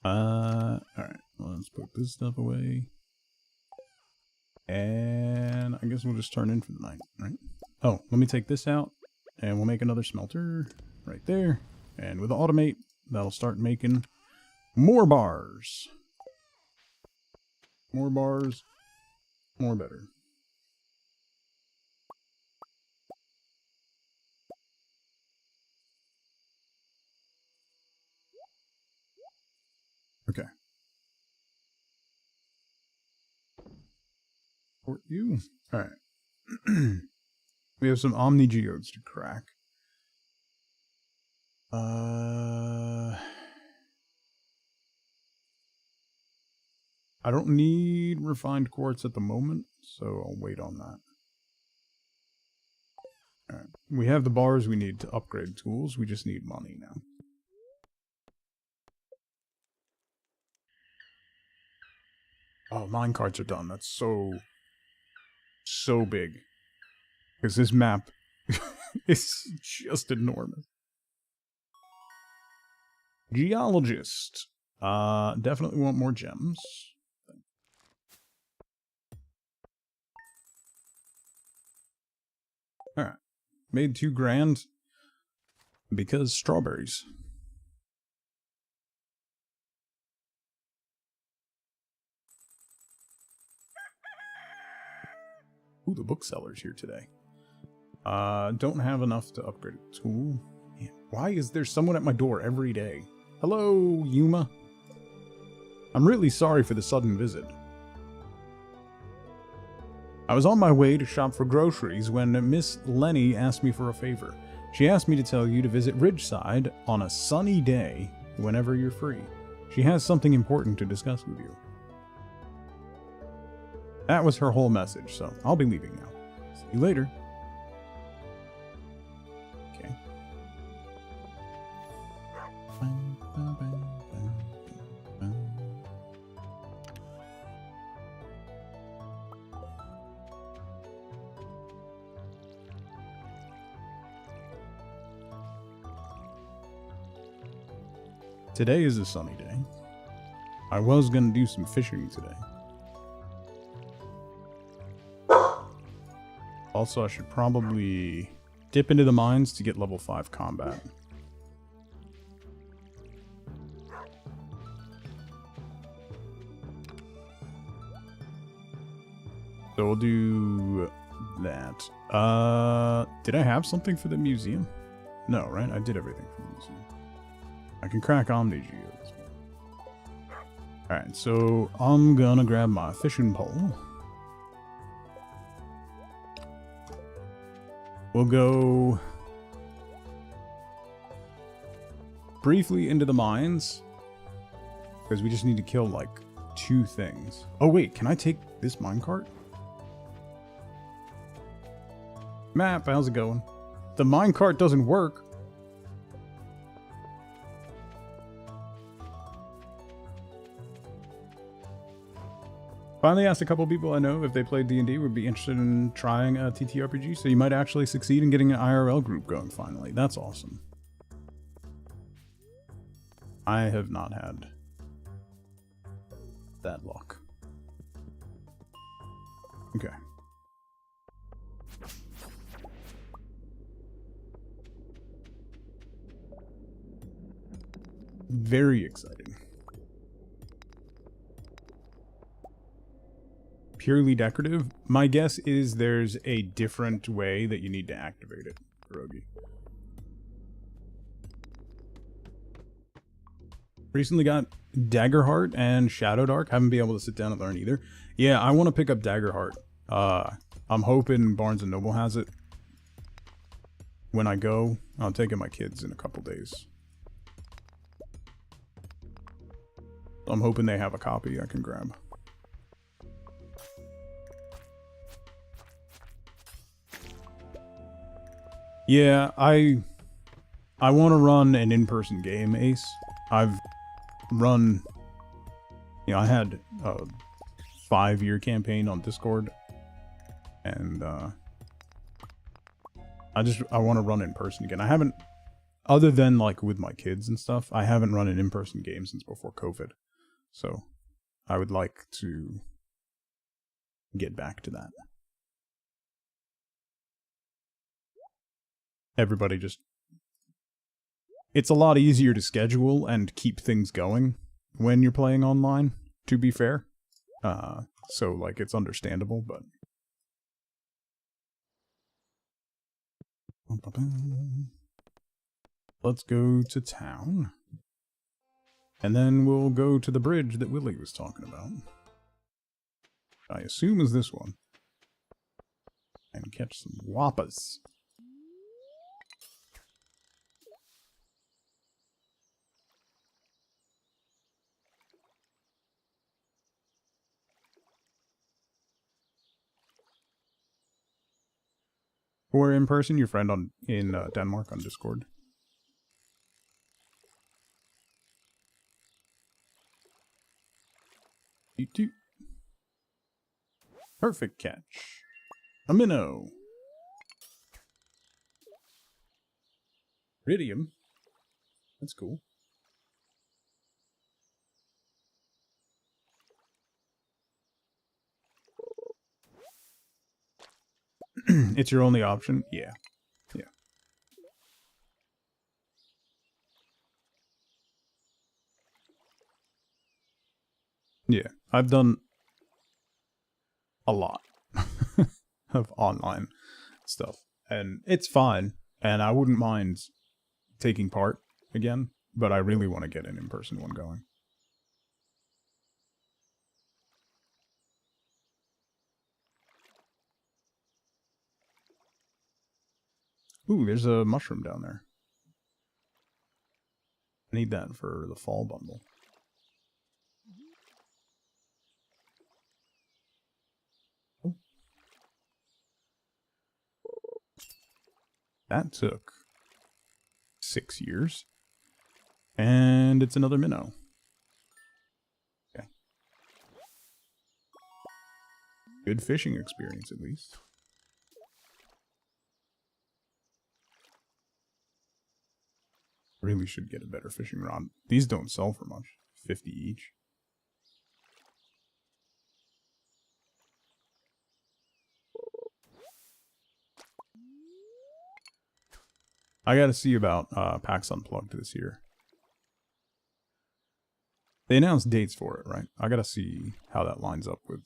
Alright, well, let's put this stuff away. And I guess we'll just turn in for the night, right? Oh, let me take this out, and we'll make another smelter right there. And with the automate, that'll start making more bars. More bars, more better. Okay. For you. Alright. We have some Omni Geodes to crack. I don't need refined quartz at the moment, so I'll wait on that. Alright. We have the bars we need to upgrade tools. We just need money now. Oh, minecarts are done. That's so big. Because this map is just enormous. Geologist. Definitely want more gems. Alright. Made 2 grand because strawberries. Ooh, the bookseller's here today. Don't have enough to upgrade a tool. Man, why is there someone at my door every day? Hello, Yuma. I'm really sorry for the sudden visit. I was on my way to shop for groceries when Miss Lenny asked me for a favor. She asked me to tell you to visit Ridgeside on a sunny day whenever you're free. She has something important to discuss with you. That was her whole message, so I'll be leaving now. See you later. Okay. Today is a sunny day. I was gonna do some fishing today. Also, I should probably dip into the mines to get level 5 combat. So we'll do that. Did I have something for the museum? No, right? I did everything for the museum. I can crack Omnigeos. Alright, so I'm gonna grab my fishing pole. We'll go briefly into the mines, because we just need to kill like 2 things. Oh wait, can I take this minecart? Map, how's it going? The minecart doesn't work. Finally asked a couple people I know if they played D&D would be interested in trying a TTRPG, so you might actually succeed in getting an IRL group going finally. That's awesome. I have not had that luck. Okay. Very exciting. Purely decorative? My guess is there's a different way that you need to activate it, Pierogi. Recently got Daggerheart and Shadow Dark. Haven't been able to sit down and learn either. Yeah, I want to pick up Daggerheart. I'm hoping Barnes & Noble has it. When I go, I'm taking my kids in a couple days. I'm hoping they have a copy I can grab. Yeah, I want to run an in-person game, Ace. I've run, I had a 5-year campaign on Discord, and I want to run in person again. I haven't, other than like with my kids and stuff, I haven't run an in-person game since before COVID. So I would like to get back to that. Everybody just... It's a lot easier to schedule and keep things going when you're playing online, to be fair. So, like, it's understandable, but... Let's go to town. And then we'll go to the bridge that Willie was talking about. I assume is this one. And catch some wappas. Or in person, your friend in Denmark on Discord. Doot. Perfect catch. A minnow. Iridium. That's cool. It's your only option? Yeah. Yeah. Yeah. I've done a lot of online stuff. And it's fine. And I wouldn't mind taking part again. But I really want to get an in-person one going. Ooh, there's a mushroom down there. I need that for the fall bundle. Oh. That took 6 years. And it's another minnow. Okay. Good fishing experience, at least. Really should get a better fishing rod. These don't sell for much. 50 each. I gotta see about PAX Unplugged this year. They announced dates for it, right? I gotta see how that lines up with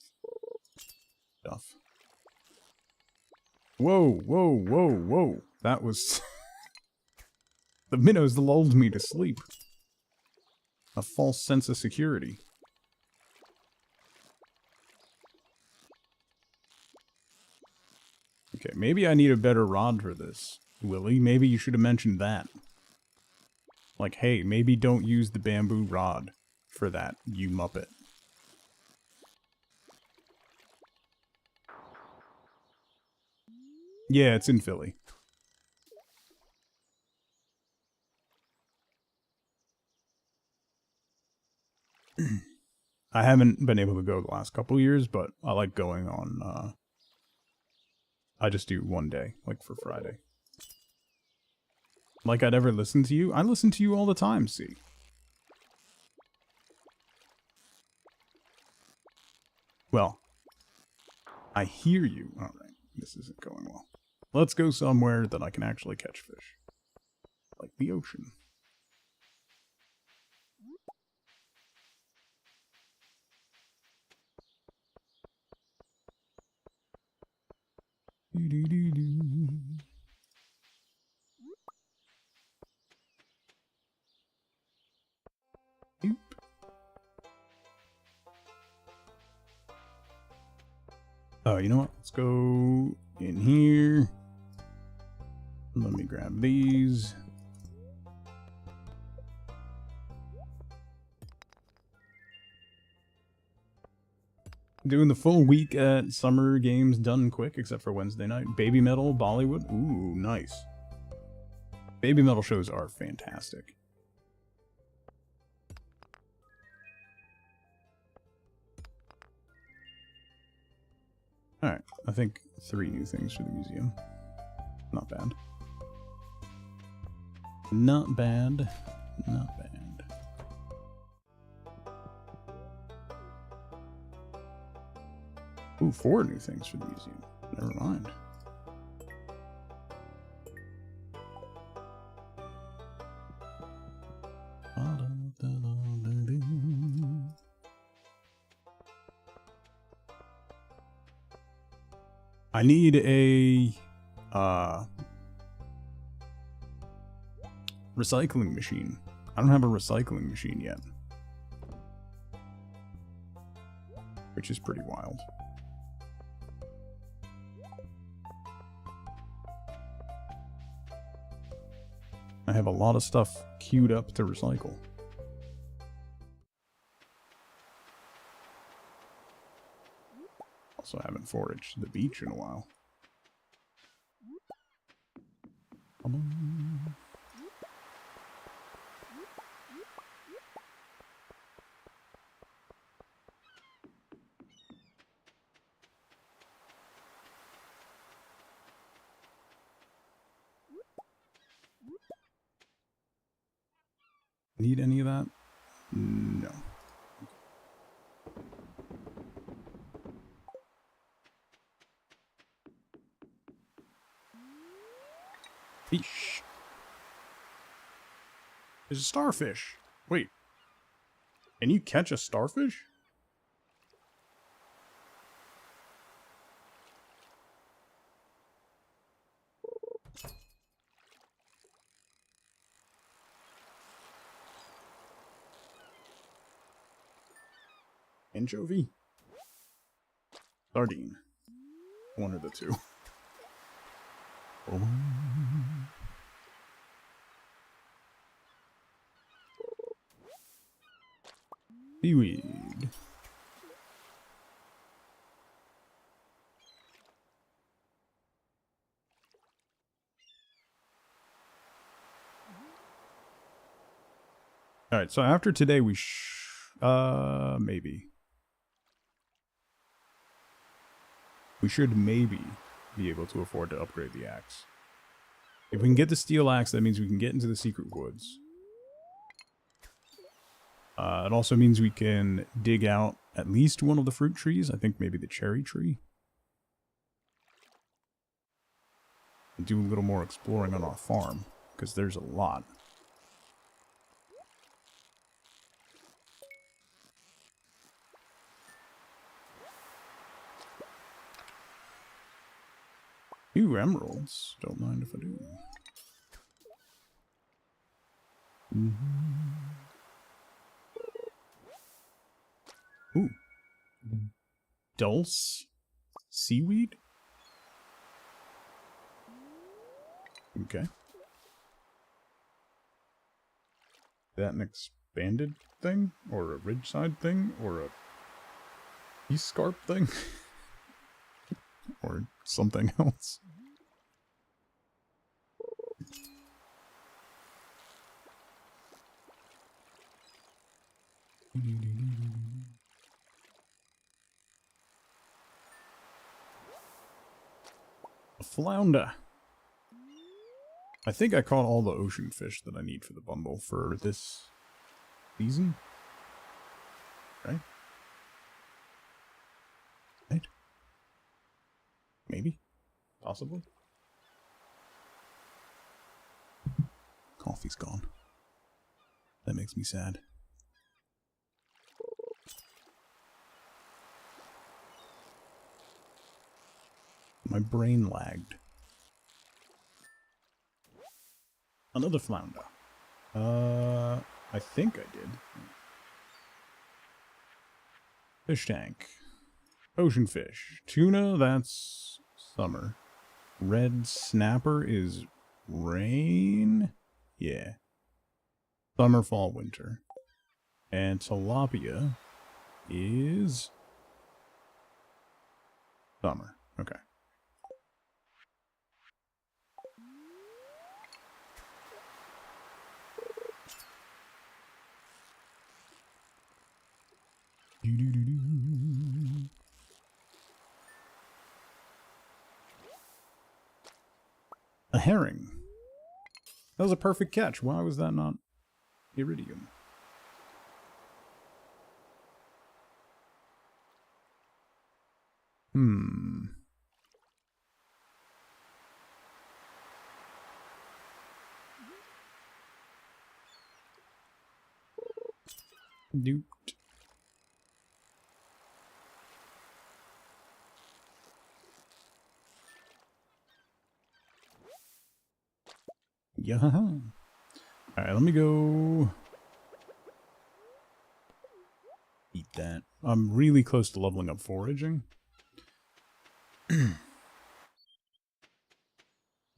stuff. Whoa, whoa, whoa, whoa. That was... The minnows lulled me to sleep. A false sense of security. Okay, maybe I need a better rod for this, Willie. Maybe you should have mentioned that. Like, hey, maybe don't use the bamboo rod for that, you muppet. Yeah, it's in Philly. I haven't been able to go the last couple years, but I like going on, I just do one day, like for Friday. Like I'd ever listen to you? I listen to you all the time, see? Well, I hear you. Alright, this isn't going well. Let's go somewhere that I can actually catch fish. Like the ocean. Doop. Oh, you know what? Let's go in here. Let me grab these. Doing the full week at Summer Games done quick, except for Wednesday night. Baby Metal, Bollywood. Ooh, nice. Baby Metal shows are fantastic. Alright, I think 3 new things for the museum. Not bad. Not bad. Not bad. Ooh, 4 new things for the museum. Never mind. I need a recycling machine. I don't have a recycling machine yet, which is pretty wild. I have a lot of stuff queued up to recycle. Also haven't foraged the beach in a while. Come on. Need any of that? No. Fish. There's a starfish. Wait. Can you catch a starfish? Anchovy? Sardine. One of the two. Oh. Seaweed. Alright, so after today we maybe. We should maybe be able to afford to upgrade the axe. If we can get the steel axe, that means we can get into the secret woods. It also means we can dig out at least one of the fruit trees. I think maybe the cherry tree. And do a little more exploring on our farm, because there's a lot. Ooh, emeralds. Don't mind if I do. Ooh. Dulse? Seaweed? Okay. That an expanded thing? Or a ridgeside thing? Or a peace scarp thing? Or something else? A flounder. I think I caught all the ocean fish that I need for the bundle for this season. Right? Right? Maybe? Possibly? Coffee's gone. That makes me sad. My brain lagged. Another flounder. I think I did. Fish tank. Ocean fish. Tuna, that's summer. Red snapper is rain? Yeah. Summer, fall, winter. And tilapia is summer. Okay. A herring. That was a perfect catch. Why was that not iridium? Duped. Yeah. Alright, let me go eat that. I'm really close to leveling up foraging. But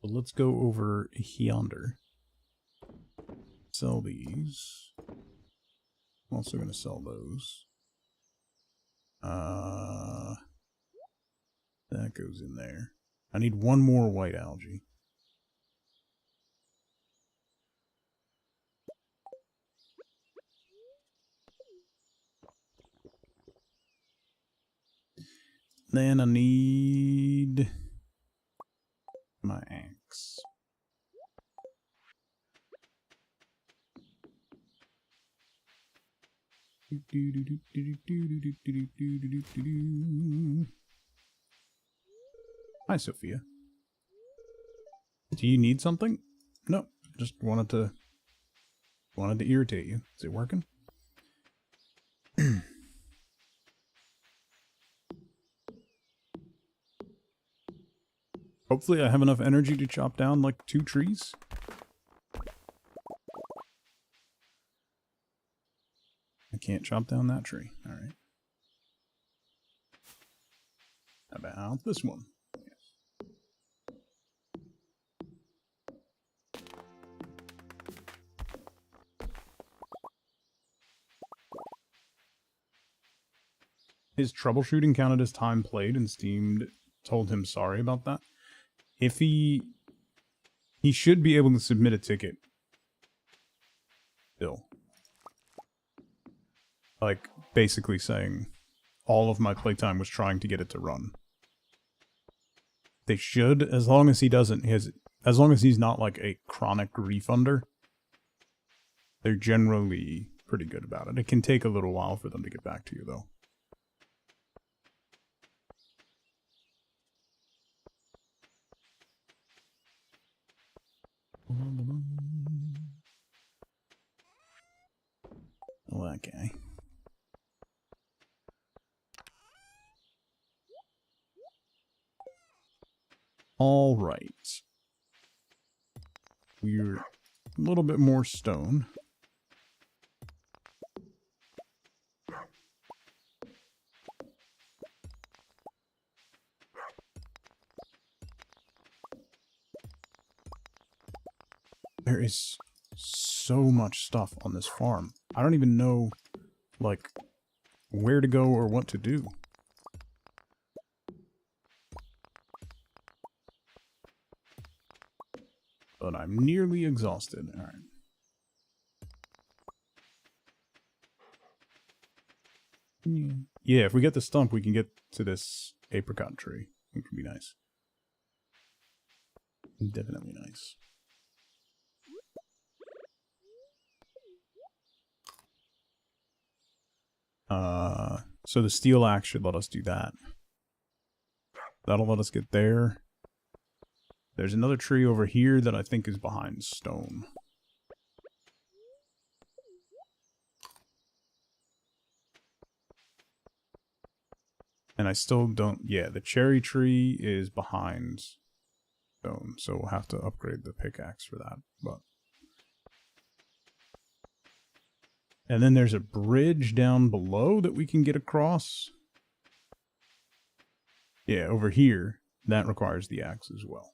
let's go over yonder. Sell these. I'm also going to sell those. That goes in there. I need one more white algae. Then I need my axe. Hi, Sophia. Do you need something? No, just wanted to irritate you. Is it working? Hopefully I have enough energy to chop down like 2 trees. I can't chop down that tree. Alright. How about this one? Yes. His troubleshooting counted as time played, and Steam told him sorry about that. If he should be able to submit a ticket. Bill. Like, basically saying all of my playtime was trying to get it to run. They should, as long as he doesn't, as long as he's not like a chronic refunder, they're generally pretty good about it. It can take a little while for them to get back to you, though. Okay. All right. We're a little bit more stone. There is so much stuff on this farm. I don't even know, like, where to go or what to do. But I'm nearly exhausted. All right. Yeah, if we get the stump, we can get to this apricot tree. It could be nice. Definitely nice. So the steel axe should let us do that. That'll let us get there. There's another tree over here that I think is behind stone. And I still don't... Yeah, the cherry tree is behind stone, so we'll have to upgrade the pickaxe for that. But and then there's a bridge down below that we can get across. Yeah, over here. That requires the axe as well.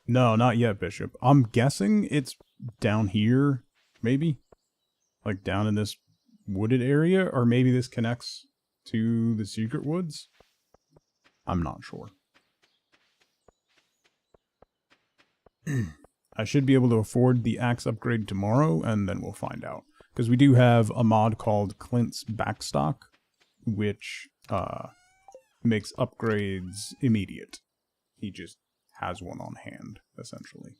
No, not yet, Bishop. I'm guessing it's down here, maybe? Like down in this wooded area? Or maybe this connects to the secret woods? I'm not sure. I should be able to afford the axe upgrade tomorrow, and then we'll find out. Because we do have a mod called Clint's Backstock, which makes upgrades immediate. He just has one on hand, essentially.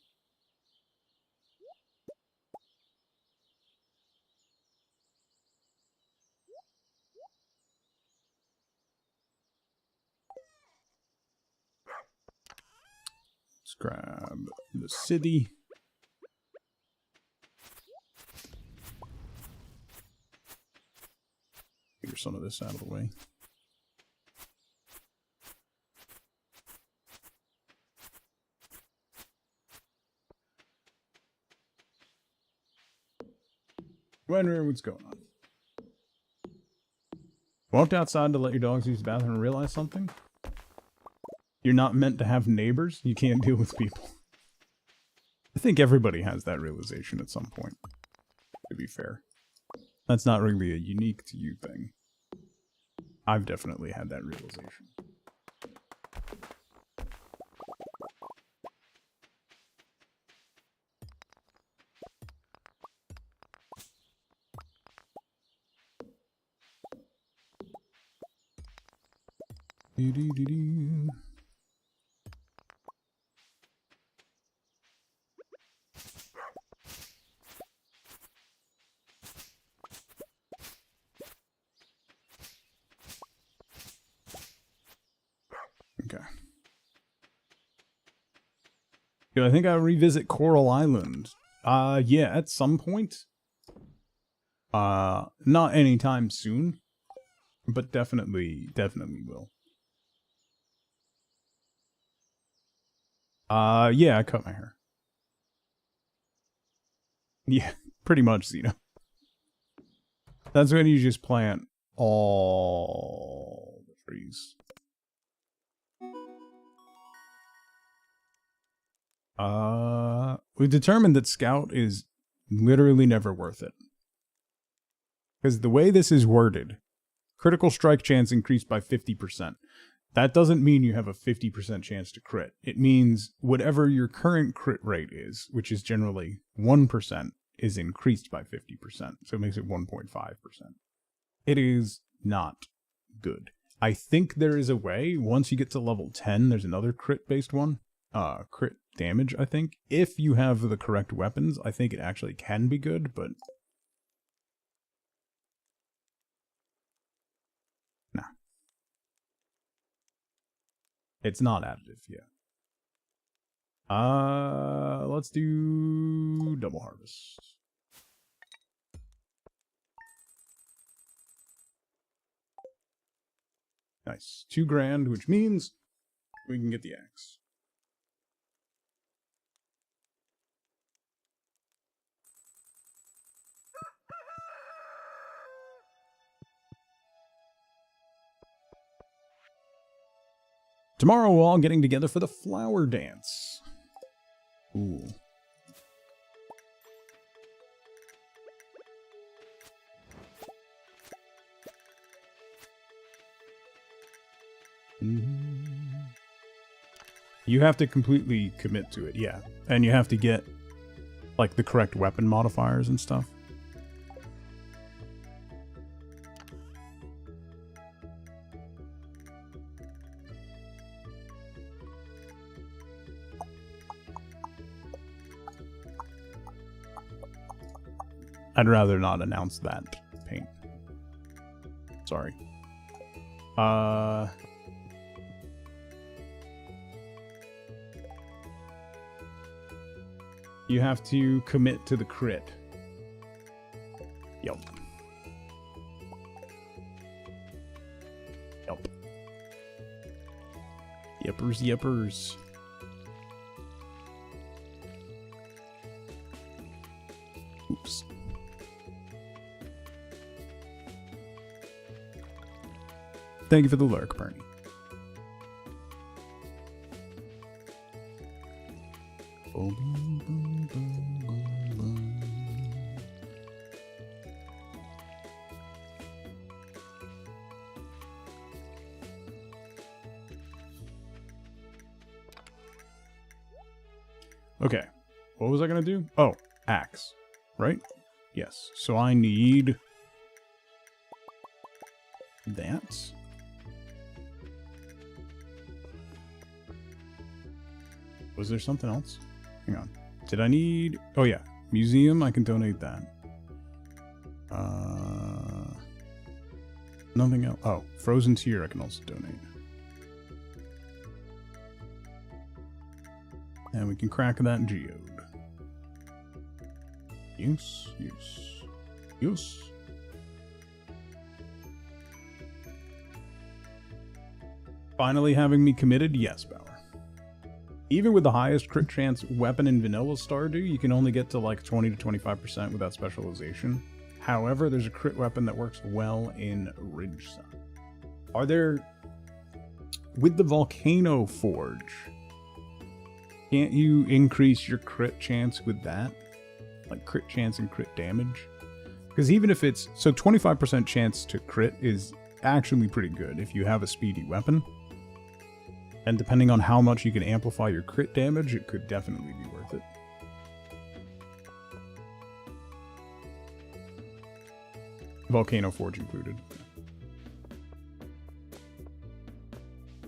Let's grab the city. Figure some of this out of the way. Wondering what's going on. Walked outside to let your dogs use the bathroom and realize something? You're not meant to have neighbors. You can't deal with people. I think everybody has that realization at some point, to be fair. That's not really a unique to you thing. I've definitely had that realization. Do-do-do-do. Okay. Yeah, I think I'll revisit Coral Island. Yeah, at some point. Not anytime soon, but definitely will. Yeah, I cut my hair. Yeah, pretty much, Zeno. That's when you just plant all the trees. We determined that Scout is literally never worth it. Because the way this is worded, critical strike chance increased by 50%. That doesn't mean you have a 50% chance to crit. It means whatever your current crit rate is, which is generally 1%, is increased by 50%. So it makes it 1.5%. It is not good. I think there is a way, once you get to level 10, there's another crit-based one. Crit damage, I think. If you have the correct weapons, I think it actually can be good, but... Nah. It's not additive, yeah. Let's do double harvest. Nice. 2 grand, which means we can get the axe. Tomorrow we're all getting together for the flower dance. Ooh. You have to completely commit to it, yeah. And you have to get, like, the correct weapon modifiers and stuff. I'd rather not announce that paint. Sorry. You have to commit to the crit. Yup. Yup. Yippers, yippers. Oops. Thank you for the lurk, Bernie. Okay, what was I gonna do? Oh, axe, right? Yes, so I need that. Was there something else? Hang on. Did I need... Oh yeah, museum, I can donate that. Nothing else. Oh, frozen tier I can also donate. And we can crack that geode. Use. Finally having me committed? Yes, Bauer. Even with the highest crit chance weapon in vanilla Stardew, you can only get to like 20 to 25% without specialization. However, there's a crit weapon that works well in Ridgeside. Are there... With the Volcano Forge, can't you increase your crit chance with that? Like crit chance and crit damage? Because even if it's... So 25% chance to crit is actually pretty good if you have a speedy weapon. And depending on how much you can amplify your crit damage, it could definitely be worth it. Volcano Forge included.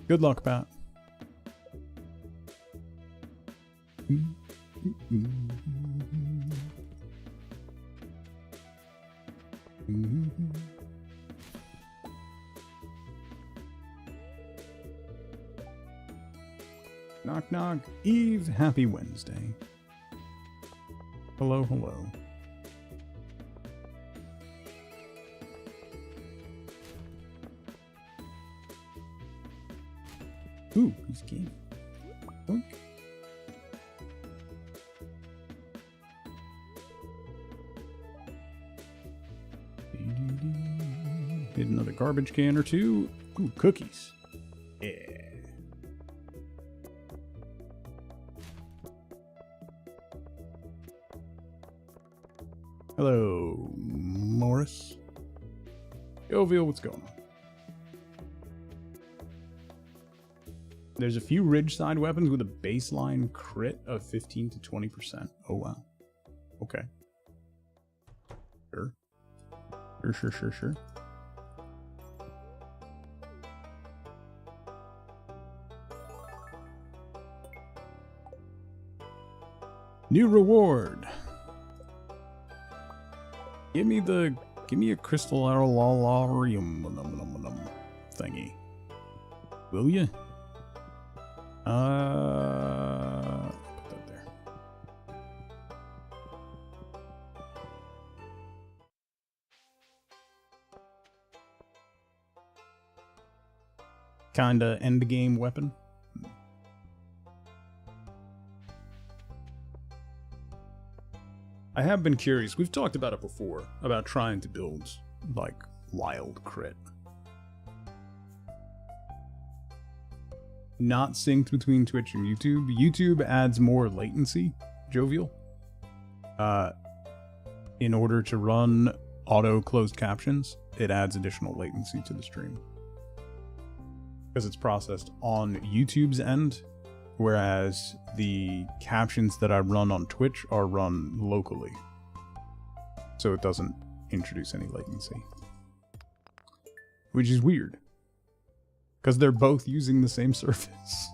Good luck, Pat. Knock knock. Eve, happy Wednesday. Hello, hello. Ooh, he's game. Boink. Hit another garbage can or two. Ooh, cookies. Yeah. Hello, Morris. Jovial, what's going on? There's a few Ridgeside weapons with a baseline crit of 15 to 20%. Oh, wow. Okay. Sure. Sure. New reward. Give me a crystallarium thingy. Will you? Put that there. Kinda end game weapon. I have been curious. We've talked about it before, about trying to build, like, wild crit. Not synced between Twitch and YouTube. YouTube adds more latency, Jovial. In order to run auto closed captions, it adds additional latency to the stream. Because it's processed on YouTube's end, whereas the captions that I run on Twitch are run locally. So it doesn't introduce any latency. Which is weird. Because they're both using the same service.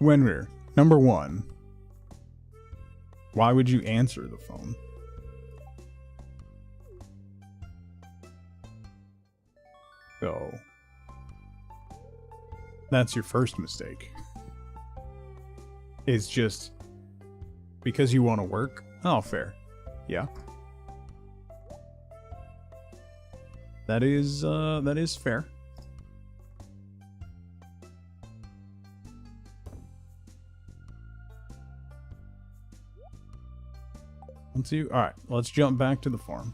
Wenrir, number one. Why would you answer the phone? So, that's your first mistake. It's just because you want to work? Oh, fair. Yeah. That is fair. Alright, let's jump back to the farm.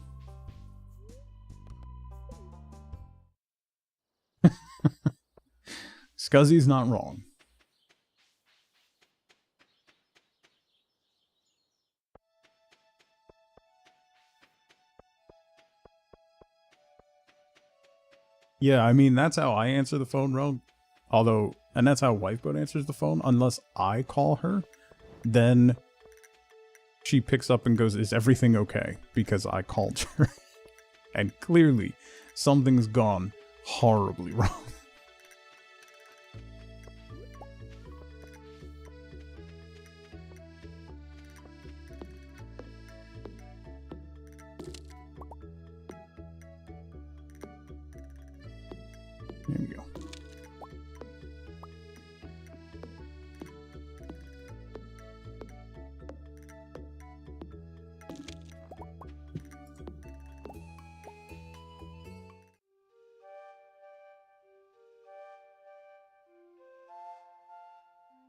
Scuzzy's not wrong. Yeah, I mean, that's how I answer the phone, Rogue. Although, and that's how Wifeboat answers the phone. Unless I call her, then she picks up and goes, "Is everything okay?" Because I called her. And clearly, something's gone horribly wrong. There we go.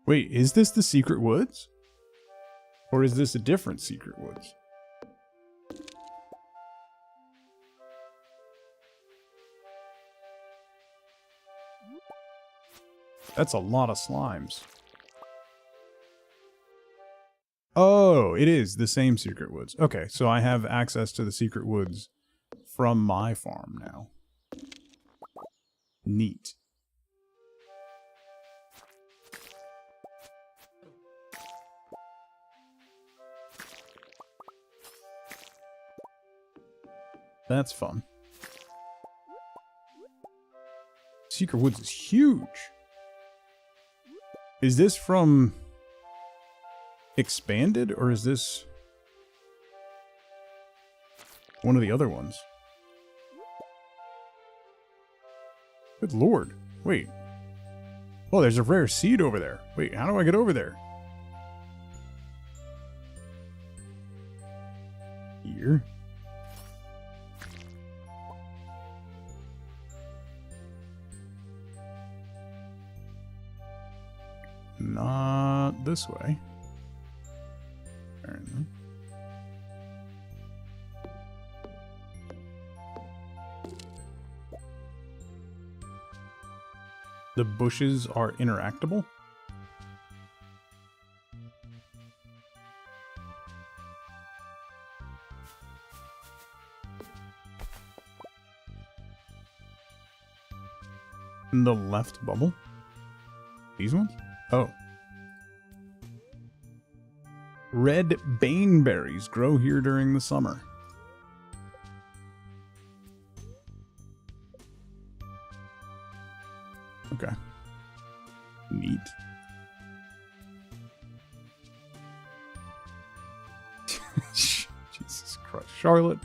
Wait, is this the Secret Woods? Or is this a different Secret Woods? That's a lot of slimes. Oh, it is the same Secret Woods. Okay, so I have access to the Secret Woods from my farm now. Neat. That's fun. Secret Woods is huge. Is this from Expanded, or is this one of the other ones? Good lord. Wait. Oh, there's a rare seed over there. Wait, how do I get over there? Here. Not this way. Apparently. The bushes are interactable? In the left bubble? These ones? Oh. Red baneberries grow here during the summer. Okay. Neat. Jesus Christ. Charlotte.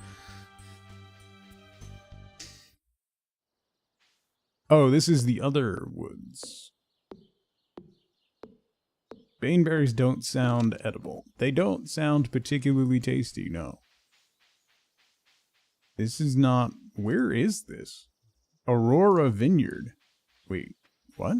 Oh, this is the other woods. Baneberries don't sound edible. They don't sound particularly tasty, no. This is not... Where is this? Aurora Vineyard. Wait, what?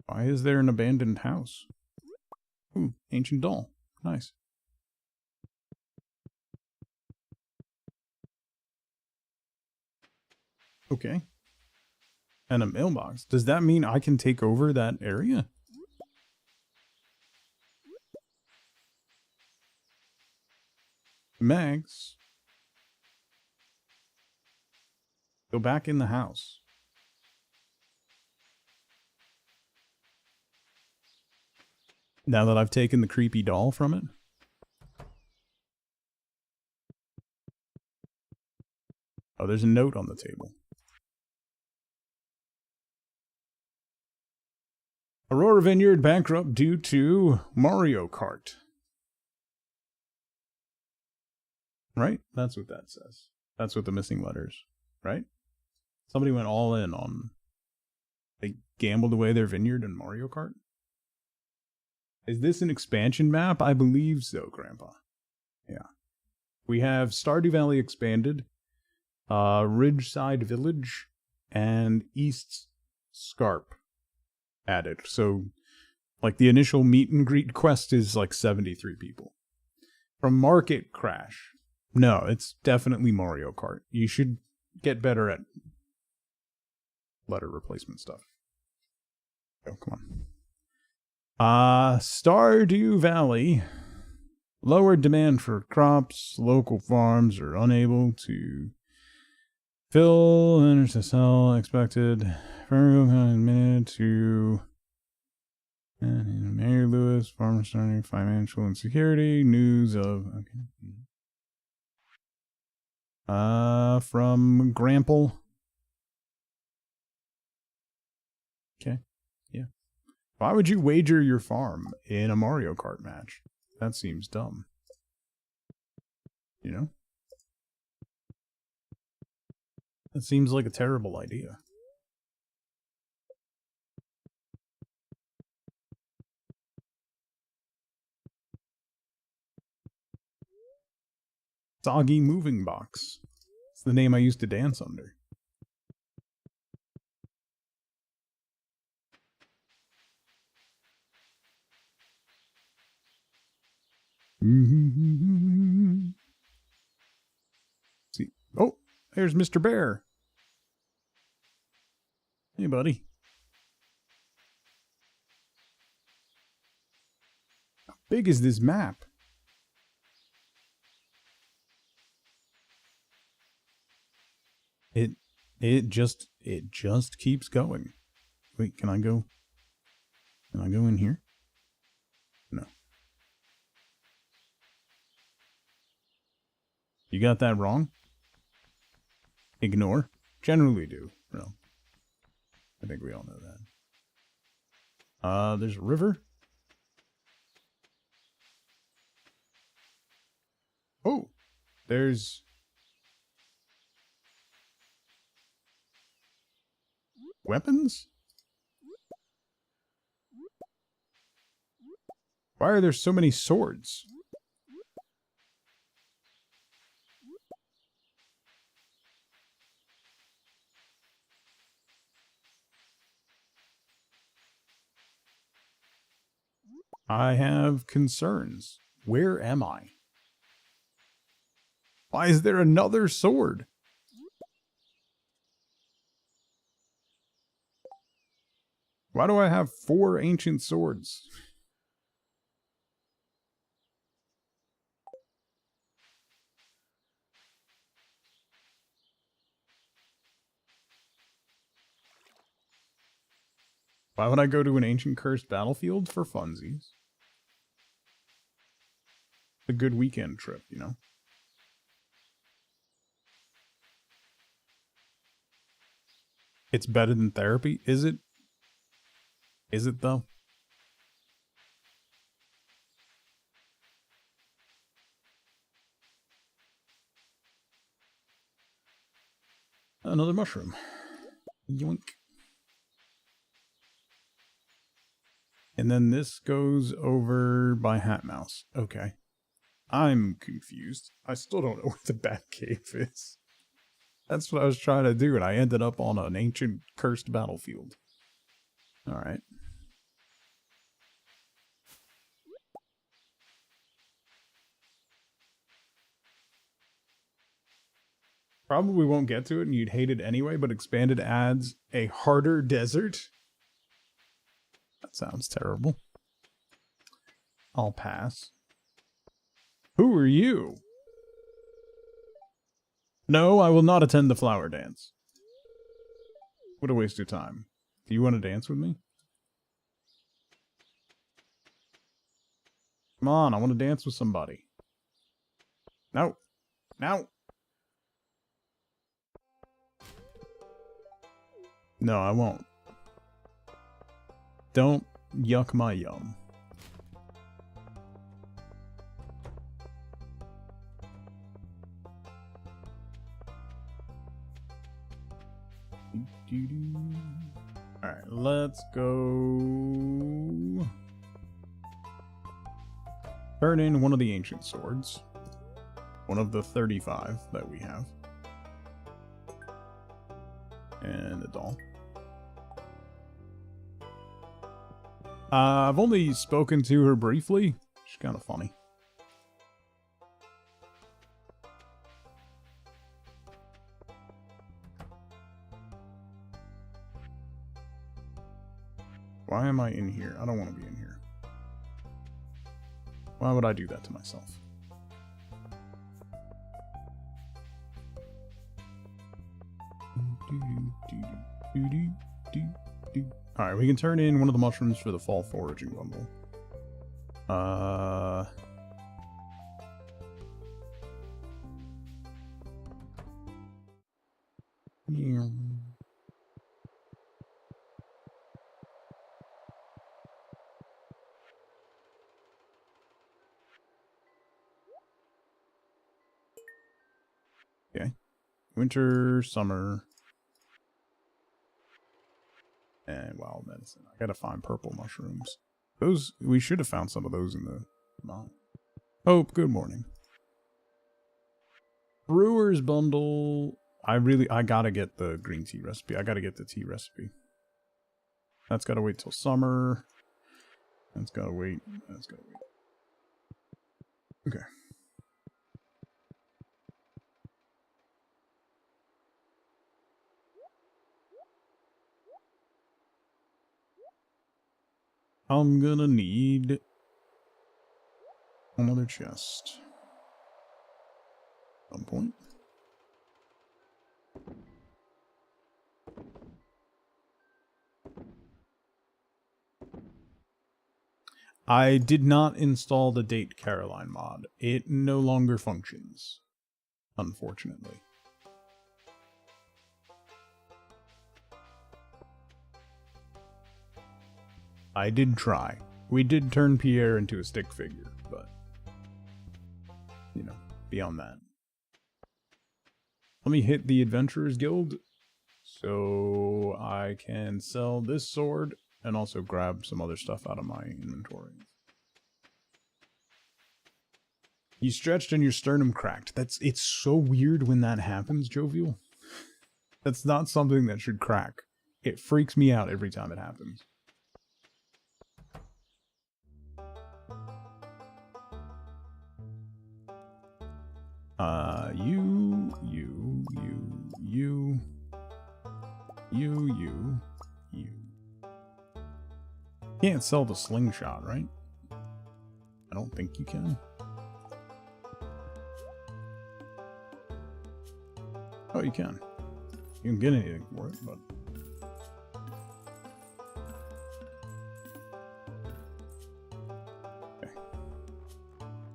Why is there an abandoned house? Ooh, ancient doll. Nice. Okay. And a mailbox. Does that mean I can take over that area? Max. Go back in the house. Now that I've taken the creepy doll from it. Oh, there's a note on the table. Aurora Vineyard bankrupt due to Mario Kart. Right? That's what that says. That's what the missing letters, right? Somebody went all in on... They gambled away their vineyard in Mario Kart? Is this an expansion map? I believe so, Grandpa. Yeah. We have Stardew Valley expanded, Ridgeside Village, and East Scarp added. So, like, the initial meet and greet quest is like 73 people. From Market Crash. No, it's definitely Mario Kart. You should get better at letter replacement stuff. Oh, come on. Stardew Valley. Lowered demand for crops. Local farms are unable to fill and to sell expected. Admitted to Mary Lewis, farmer starting financial insecurity. News of from Grample. Okay. Yeah. Why would you wager your farm in a Mario Kart match? That seems dumb. You know? That seems like a terrible idea. Soggy Moving Box. It's the name I used to dance under. See. Oh, there's Mr. Bear. Hey, buddy. How big is this map? It just keeps going. Wait, can I go? Can I go in here? No. You got that wrong? Ignore. Generally do. No. I think we all know that. There's a river. Oh, there's... weapons? Why are there so many swords? I have concerns. Where am I? Why is there another sword? Why do I have 4 ancient swords? Why would I go to an ancient cursed battlefield for funsies? A good weekend trip, you know? It's better than therapy? Is it? Is it though? Another mushroom. Yoink. And then this goes over by Hat Mouse. Okay. I'm confused. I still don't know where the Bat Cave is. That's what I was trying to do, and I ended up on an ancient cursed battlefield. Alright. Probably won't get to it, and you'd hate it anyway, but expanded adds a harder desert. That sounds terrible. I'll pass. Who are you? No, I will not attend the flower dance. What a waste of time. Do you want to dance with me? Come on, I want to dance with somebody. No. No. No, I won't. Don't yuck my yum. Alright, let's go. Turn in one of the ancient swords. One of the 35 that we have. And a doll. I've only spoken to her briefly. She's kind of funny. Why am I in here? I don't want to be in here. Why would I do that to myself? Alright, we can turn in one of the mushrooms for the fall foraging bundle. Yeah. Okay. Winter, summer. And wild medicine. I gotta find purple mushrooms. Those, we should have found some of those in the mine. Hope, good morning. Brewer's bundle. I gotta get the green tea recipe. I gotta get the tea recipe. That's gotta wait till summer. That's gotta wait. That's gotta wait. Okay. I'm gonna need another chest. At some point. I did not install the Date Caroline mod. It no longer functions, unfortunately. I did try. We did turn Pierre into a stick figure, but, you know, beyond that. Let me hit the Adventurers Guild so I can sell this sword and also grab some other stuff out of my inventory. You stretched and your sternum cracked. It's so weird when that happens, Jovial. That's not something that should crack. It freaks me out every time it happens. You. Can't sell the slingshot, right? I don't think you can. Oh, you can. You can get anything for it, but...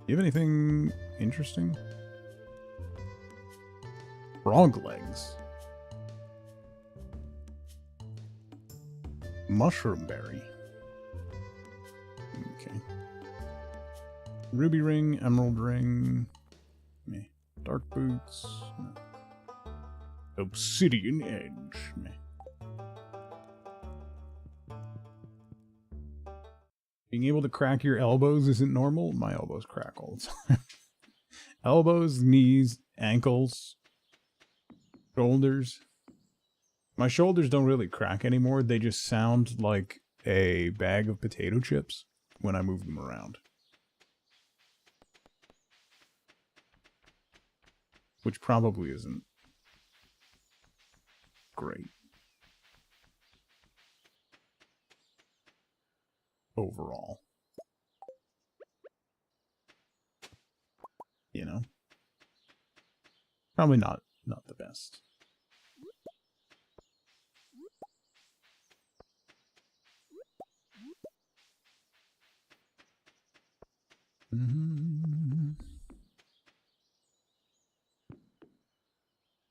You have anything interesting? Frog legs. Mushroom berry. Okay. Ruby ring, emerald ring. Meh. Dark boots. No. Obsidian edge. Meh. Being able to crack your elbows isn't normal. My elbows crack all the time. Elbows, knees, ankles, shoulders. My shoulders don't really crack anymore. They just sound like a bag of potato chips when I move them around. Which probably isn't great. Overall. You know? Probably not the best.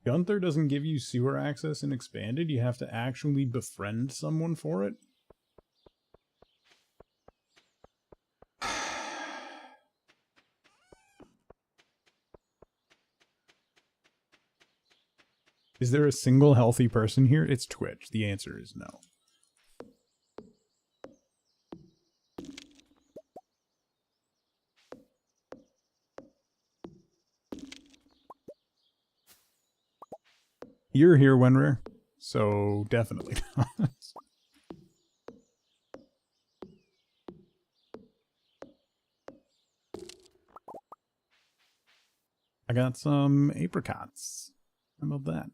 Gunther doesn't give you sewer access in Expanded. You have to actually befriend someone for it. Is there a single healthy person here? It's Twitch. The answer is no. You're here, Wenrer, so definitely not. I got some apricots. How about that?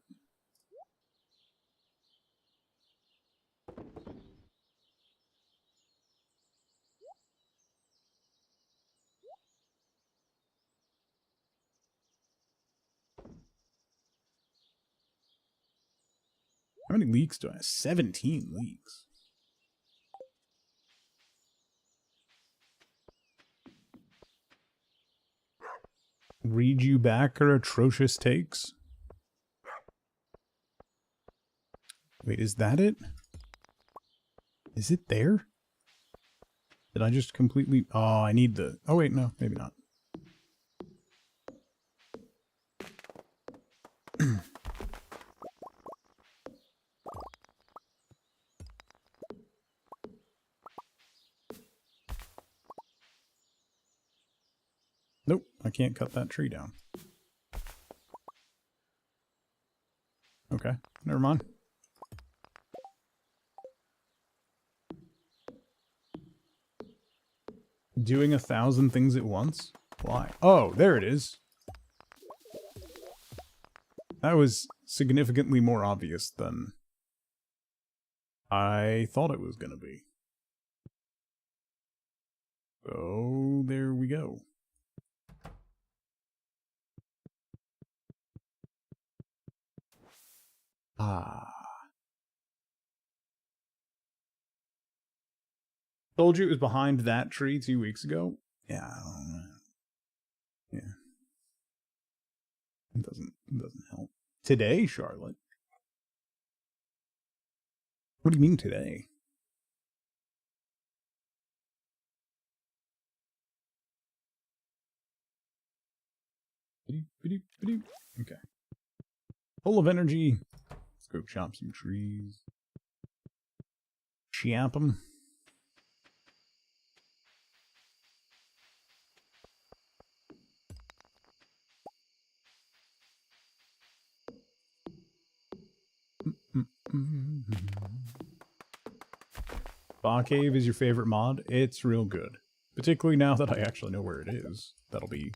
How many leaks do I have? 17 leaks. Read you back or atrocious takes? Wait, is that it? Is it there? Did I just completely... Oh, I need the... Oh, wait, no, maybe not. Nope, I can't cut that tree down. Okay, never mind. Doing 1,000 things at once? Why? Oh, there it is. That was significantly more obvious than I thought it was gonna be. So, there we go. Ah. Told you it was behind that tree 2 weeks ago? Yeah, I don't know. Yeah. It doesn't help. Today, Charlotte? What do you mean today? Okay. Full of energy. Let's go chop some trees. Chop them. Ba Cave is your favorite mod? It's real good. Particularly now that I actually know where it is. That'll be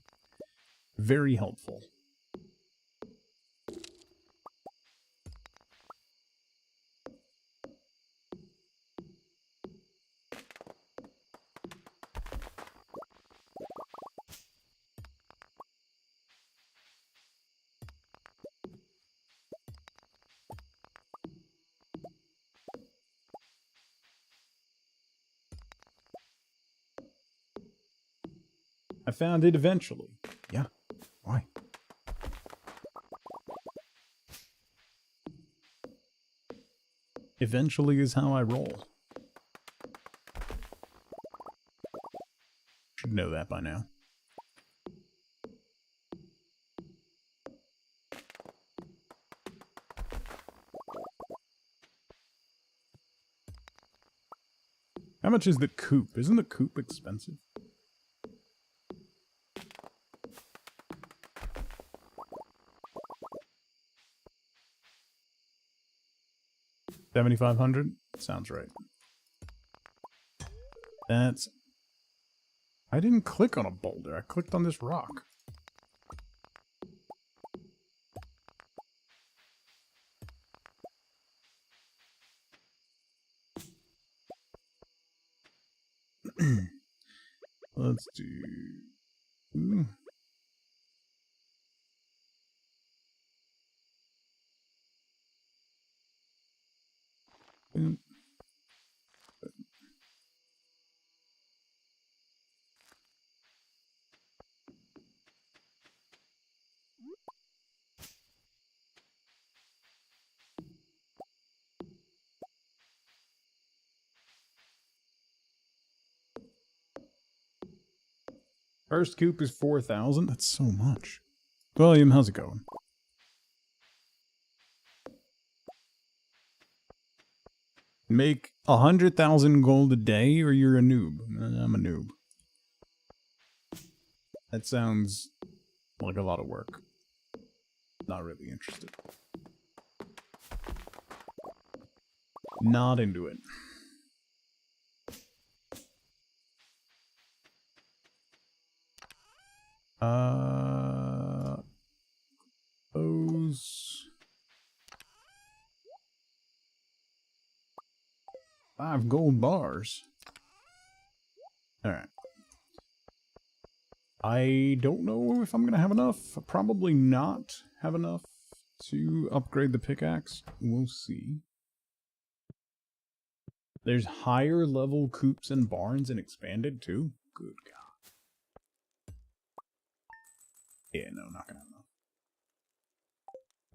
very helpful. I found it eventually. Yeah. Why? Eventually is how I roll. Should know that by now. How much is the coop? Isn't the coop expensive? $7,500? Sounds right. That's... I didn't click on a boulder. I clicked on this rock. Let's do... First coop is 4,000? That's so much. William, how's it going? Make 100,000 gold a day or you're a noob? I'm a noob. That sounds like a lot of work. Not really interested. Not into it. Those 5 gold bars. Alright. I don't know if I'm gonna have enough. Probably not have enough to upgrade the pickaxe. We'll see. There's higher level coops and barns and expanded too? Good God. Yeah, no, not gonna have enough.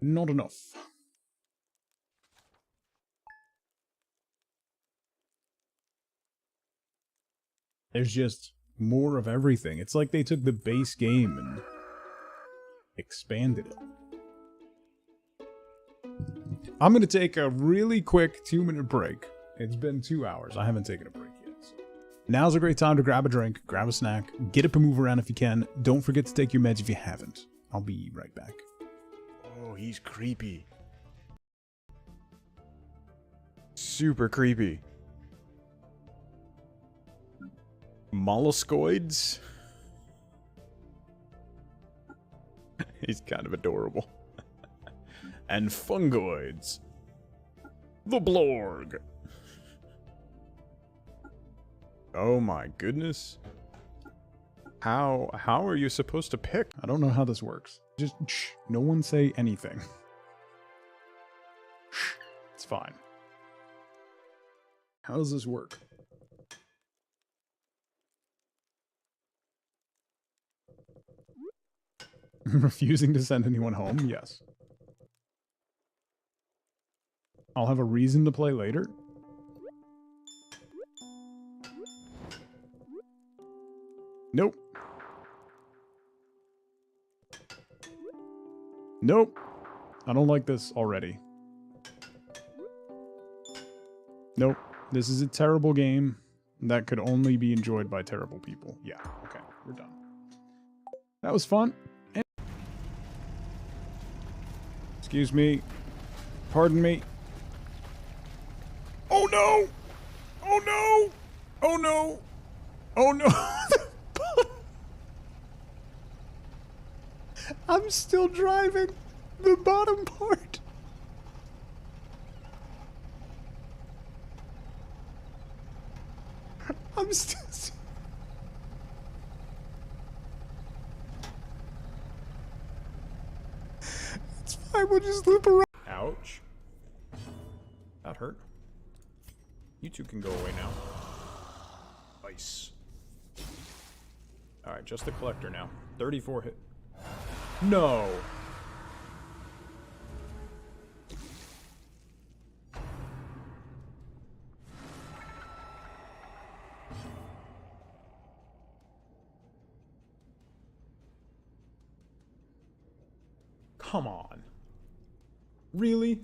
Not enough. There's just more of everything. It's like they took the base game and expanded it. I'm gonna take a really quick 2-minute break. It's been 2 hours. I haven't taken a break yet. So. Now's a great time to grab a drink, grab a snack, get up and move around if you can. Don't forget to take your meds if you haven't. I'll be right back. Oh, he's creepy. Super creepy. Molluscoids? He's kind of adorable. And fungoids. The Blorg. Oh my goodness. How are you supposed to pick? I don't know how this works. Just shh, no one say anything. Shh, it's fine. How does this work? Refusing to send anyone home? Yes. I'll have a reason to play later. Nope. Nope. I don't like this already. Nope. This is a terrible game that could only be enjoyed by terrible people. Yeah, okay. We're done. That was fun. Excuse me. Pardon me. Oh no! Oh no! Oh no! Oh no! I'm still driving the bottom part. I'm still... It's fine, we'll just loop around. Ouch. That hurt. You two can go away now. Nice. Alright, just the collector now. 34 hit. No! Come on. Really?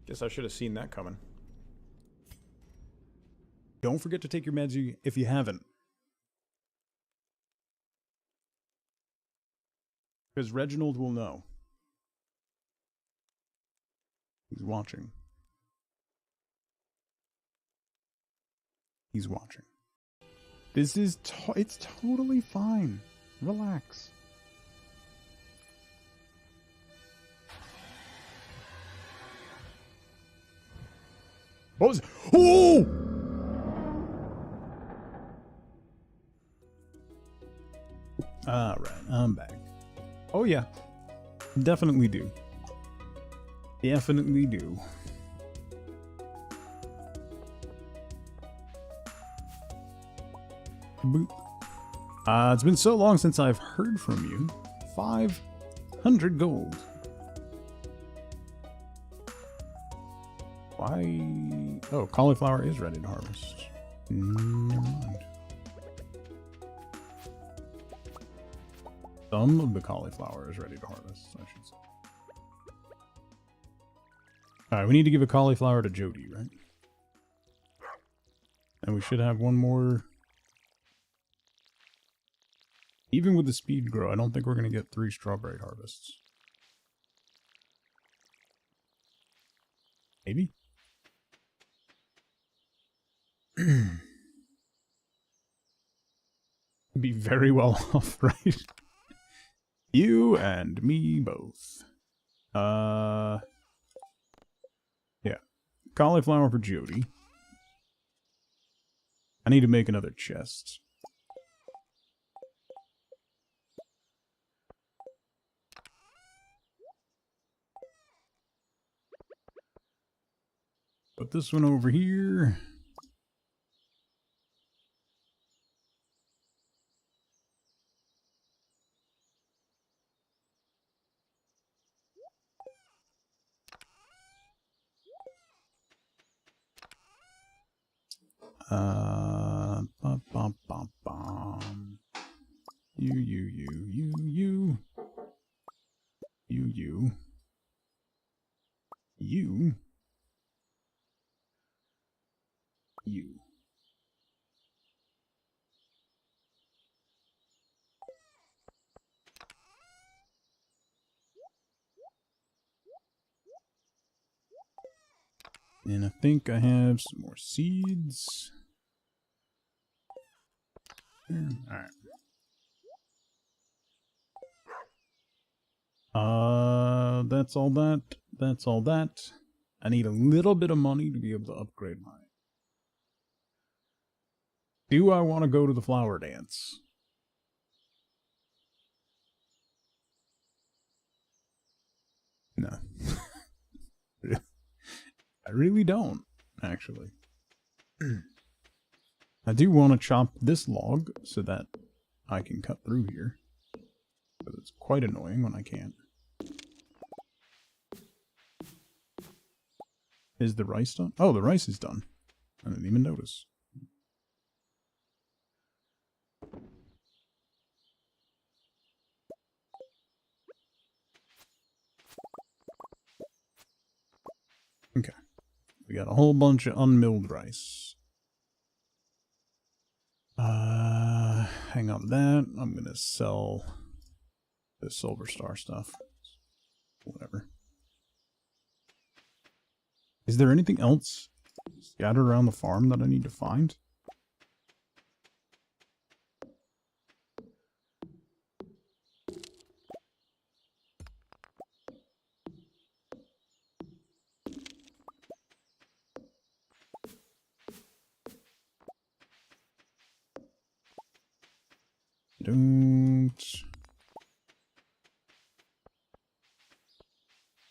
Guess I should have seen that coming. Don't forget to take your meds if you haven't. Because Reginald will know. He's watching. He's watching. This is it's totally fine. Relax. What was... Oh! Alright, I'm back. Oh yeah. Definitely do. Definitely do. Boop. It's been so long since I've heard from you. 500 gold. Why? Oh, cauliflower is ready to harvest. Never mind. Some of the cauliflower is ready to harvest, I should say. Alright, we need to give a cauliflower to Jody, right? And we should have one more. Even with the speed grow, I don't think we're going to get 3 strawberry harvests. Maybe? Be very well off, right? You and me both. Yeah. Cauliflower for Jody. I need to make another chest. Put this one over here. Bum, bum, bum, bum. You. You. And I think I have some more seeds. Alright. That's all that. That's all that. I need a little bit of money to be able to upgrade mine. Do I want to go to the flower dance? No. I really don't, actually. I do want to chop this log so that I can cut through here. But it's quite annoying when I can't. Is the rice done? Oh, the rice is done. I didn't even notice. Okay. We got a whole bunch of unmilled rice. Hang on to that. I'm gonna sell the silver star stuff. Whatever. Is there anything else scattered around the farm that I need to find? Don't.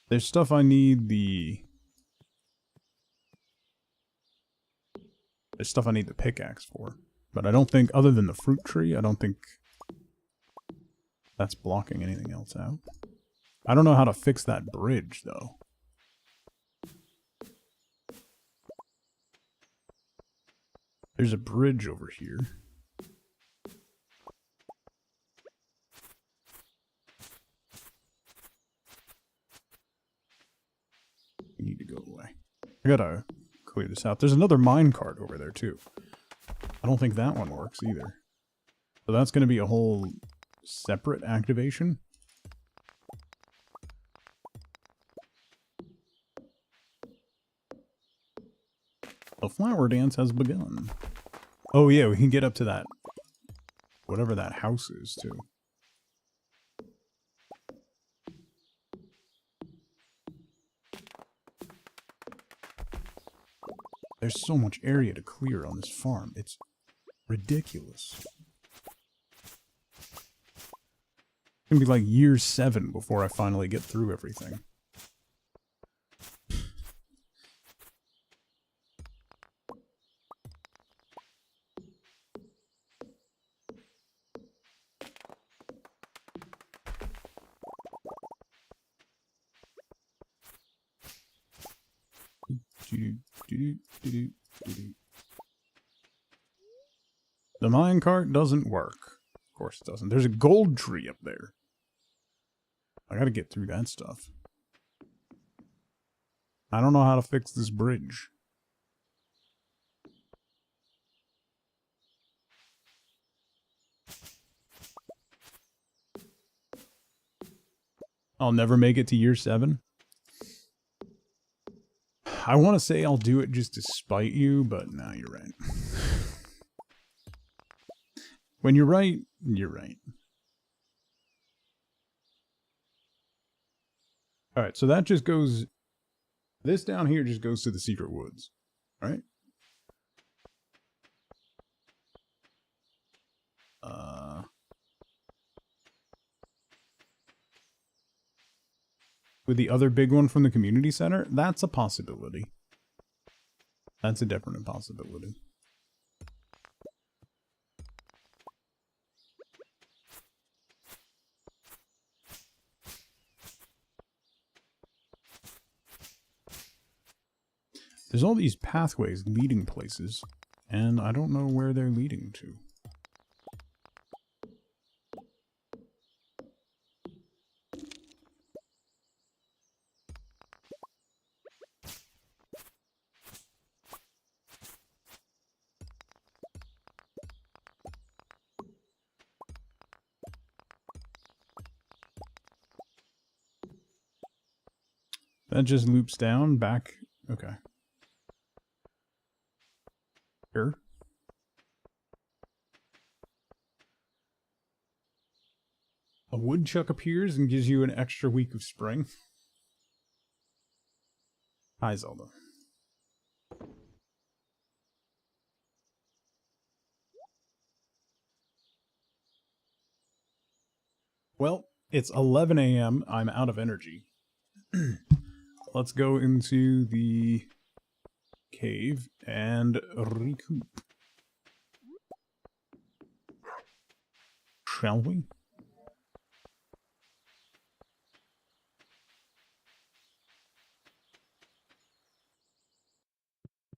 There's stuff I need the There's stuff I need the pickaxe for. But I don't think, other than the fruit tree, I don't think that's blocking anything else out. I don't know how to fix that bridge, though. There's a bridge over here. You need to go away. I gotta clear this out. There's another minecart over there, too. I don't think that one works either. So that's gonna be a whole separate activation. The flower dance has begun. Oh yeah, we can get up to that, whatever that house is, too. There's so much area to clear on this farm. It's ridiculous. It's gonna be like year 7 before I finally get through everything. The minecart doesn't work. Of course it doesn't. There's a gold tree up there. I gotta get through that stuff. I don't know how to fix this bridge. I'll never make it to year 7. I want to say I'll do it just to spite you, but no, you're right. When you're right, you're right. Alright, so that just goes... This down here just goes to the secret woods. Alright? With the other big one from the community center, that's a possibility. That's a definite possibility. There's all these pathways leading places, and I don't know where they're leading to. That just loops down, back. Okay. Sure. A woodchuck appears and gives you an extra week of spring. Hi, Zelda. Well, it's 11 a.m. I'm out of energy. Let's go into the cave and recoup. Shall we?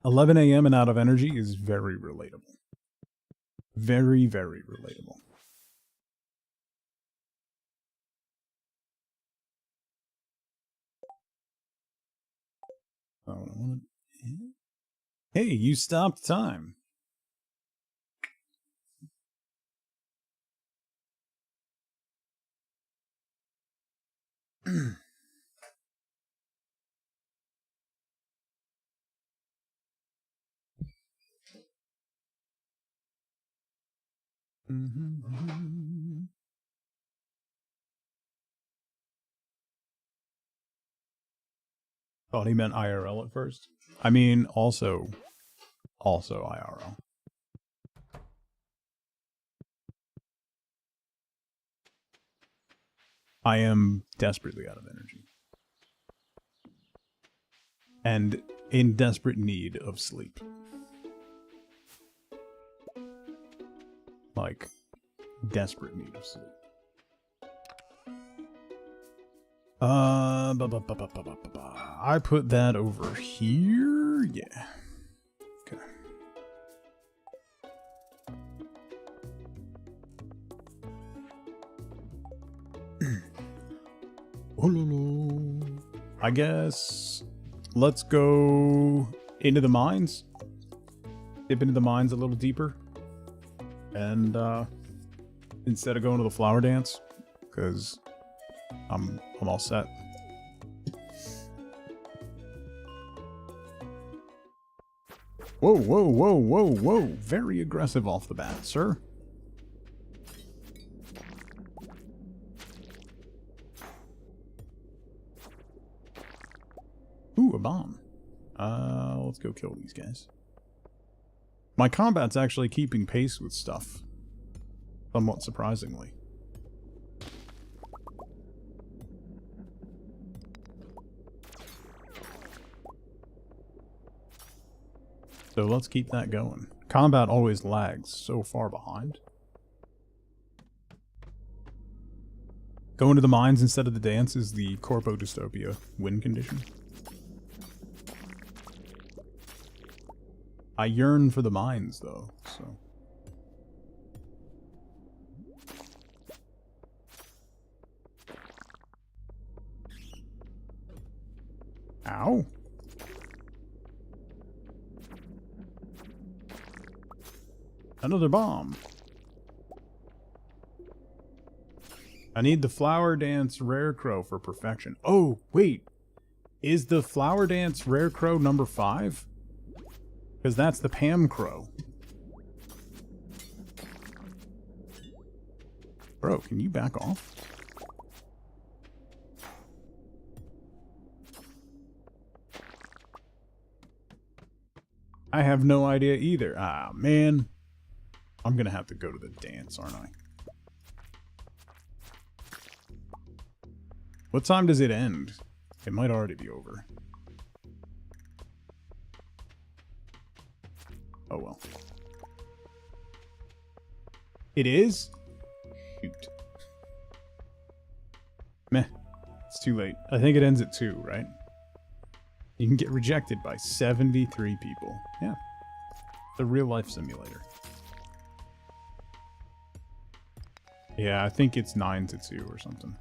$11 a.m. and out of energy is very relatable. Very, very relatable. Oh, I want to... Hey, you stopped time. Thought he meant IRL at first. I mean, also IRL. I am desperately out of energy. And in desperate need of sleep. like, desperate need of sleep. I put that over here. Yeah. Okay. I guess let's go into the mines. Dip into the mines a little deeper. And instead of going to the flower dance, because I'm all set. Whoa, whoa, whoa, whoa, whoa. Very aggressive off the bat, sir. Ooh, a bomb. Let's go kill these guys. My combat's actually keeping pace with stuff. Somewhat surprisingly. So let's keep that going. Combat always lags so far behind. Going to the mines instead of the dance is the Corpo Dystopia win condition. I yearn for the mines, though, so... Ow! Another bomb. I need the Flower Dance Rare Crow for perfection. Oh, wait. Is the Flower Dance Rare Crow number 5? Because that's the Pam Crow. Bro, can you back off? I have no idea either. Ah, man. I'm gonna have to go to the dance, aren't I? What time does it end? It might already be over. Oh well. It is? Shoot. Meh. It's too late. I think it ends at 2, right? You can get rejected by 73 people. Yeah. It's a real life simulator. Yeah, I think it's 9 to 2 or something.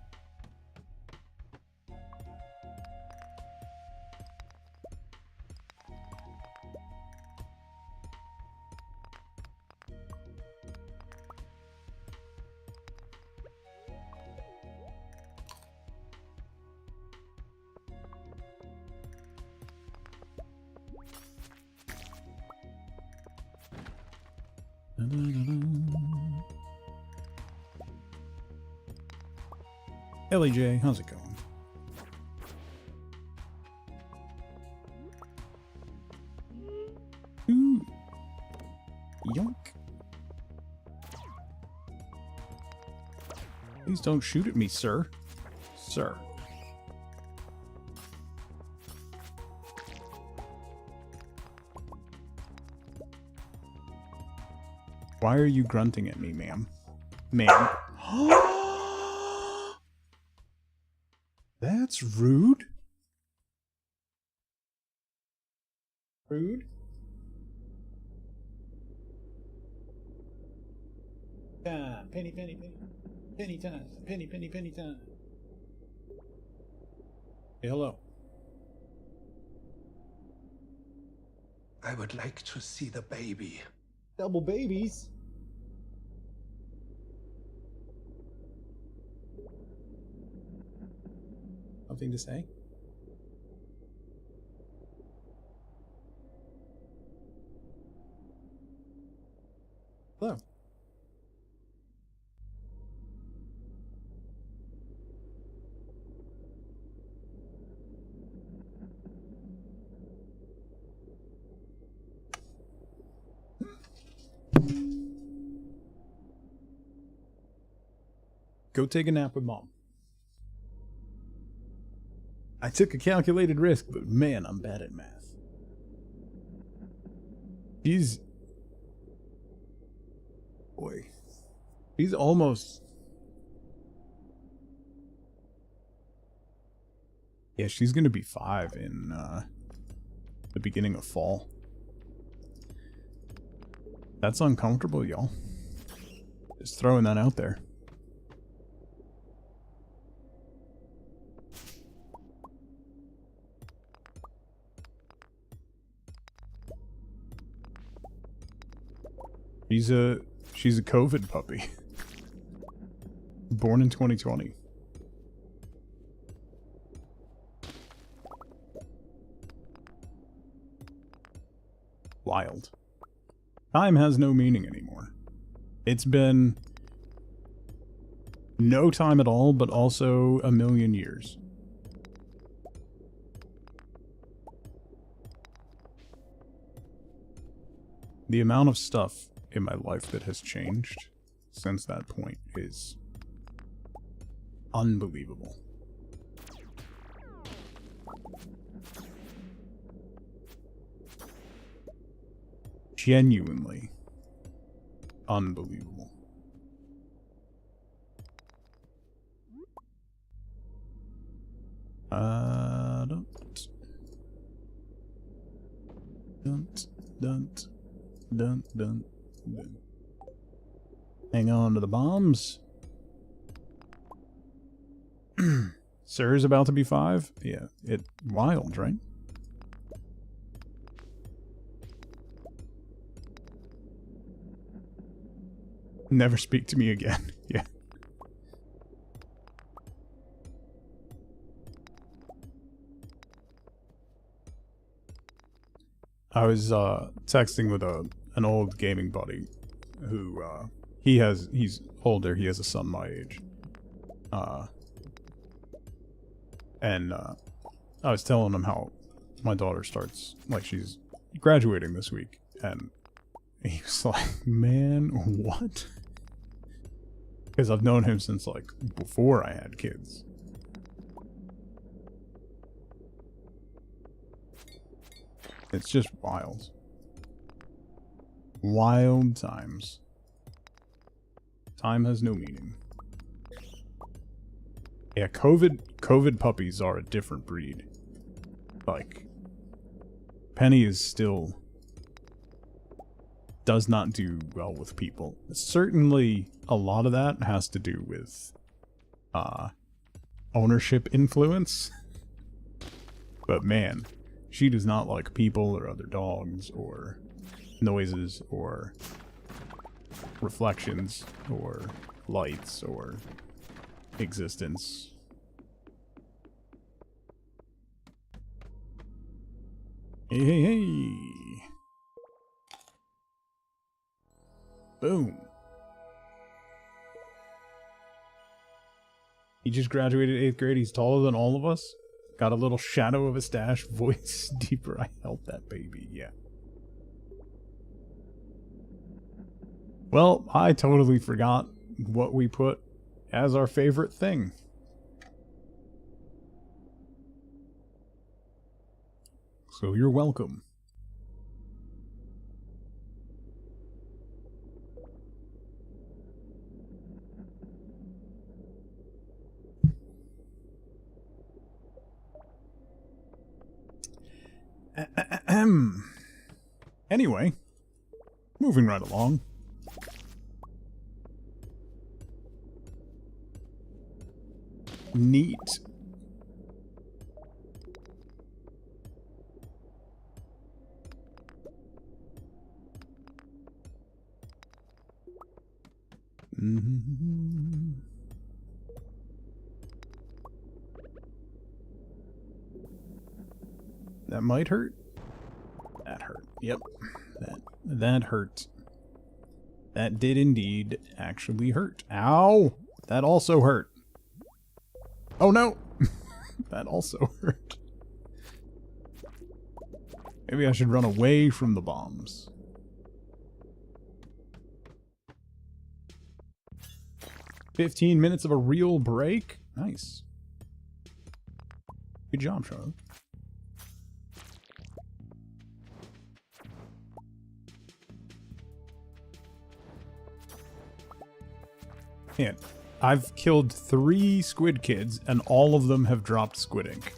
Ellie J, how's it going? Ooh. Yoink. Please don't shoot at me, sir. Sir. Why are you grunting at me, ma'am? Ma'am. That's rude. Rude? Time. Penny, penny, penny. Penny time. Penny, penny, penny time. Hey, hello. I would like to see the baby. Double babies? Something to say? Hello. Go take a nap with mom. I took a calculated risk, but man, I'm bad at math. Boy, He's almost... Yeah, she's gonna be 5 in the beginning of fall. That's uncomfortable, y'all. Just throwing that out there. She's a COVID puppy. Born in 2020. Wild. Time has no meaning anymore. It's been no time at all, but also a million years. The amount of stuff in my life that has changed since that point is unbelievable. Genuinely unbelievable. Dun. Hang on to the bombs. Sir's about to be 5? Yeah, wild, right? Never speak to me again. Yeah. I was texting with an old gaming buddy who he's older, he has a son my age. And I was telling him how my daughter starts, like, she's graduating this week, and he was like, man, what? Because I've known him since, like, before I had kids. It's just wild. Wild times. Time has no meaning. Yeah, COVID puppies are a different breed. Like, Penny is still... does not do well with people. Certainly, a lot of that has to do with ownership influence. But man, she does not like people or other dogs or noises or reflections or lights or existence. Hey. Boom. He just graduated 8th grade. He's taller than all of us. Got a little shadow of a stash. Voice deeper. I helped that baby. Yeah. Well, I totally forgot what we put as our favorite thing. So you're welcome. Anyway, moving right along. Neat. That might hurt. That hurt. Yep. That hurt. That did indeed actually hurt. Ow! That also hurt. Oh no! That also hurt. Maybe I should run away from the bombs. "15 minutes of a real break? Nice. Good job, Charlotte. Man, I've killed 3 squid kids, and all of them have dropped squid ink.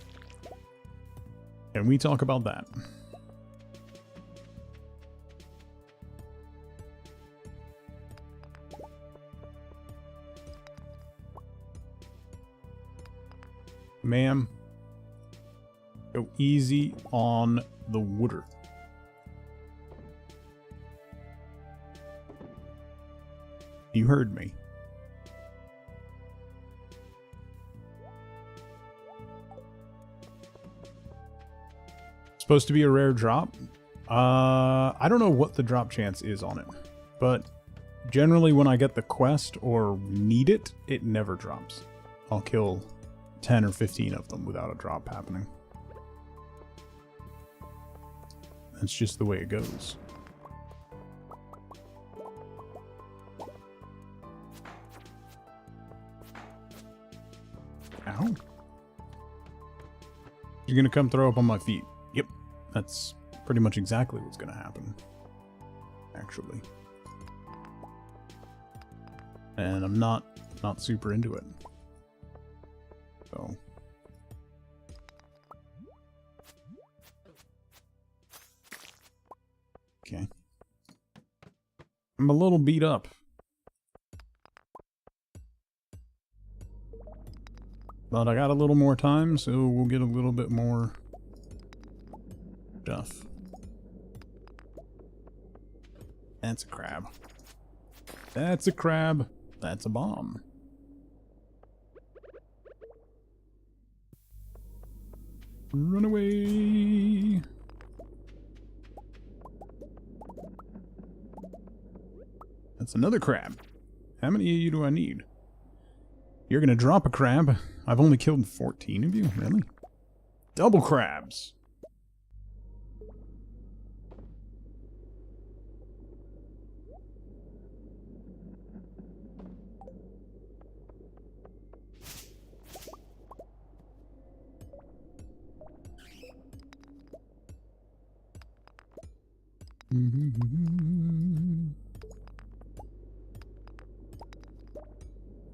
Can we talk about that? Ma'am, go easy on the water. You heard me. Supposed to be a rare drop. I don't know what the drop chance is on it, but generally when I get the quest or need it, it never drops. I'll kill 10 or 15 of them without a drop happening. That's just the way it goes. Ow. You're gonna come throw up on my feet. Yep, that's pretty much exactly what's gonna happen, actually. And I'm not super into it. So okay. I'm a little beat up. But I got a little more time, so we'll get a little bit more stuff. That's a crab. That's a crab. That's a bomb. Run away. That's another crab. How many of you do I need? You're gonna drop a crab. I've only killed 14 of you? Really? Double crabs.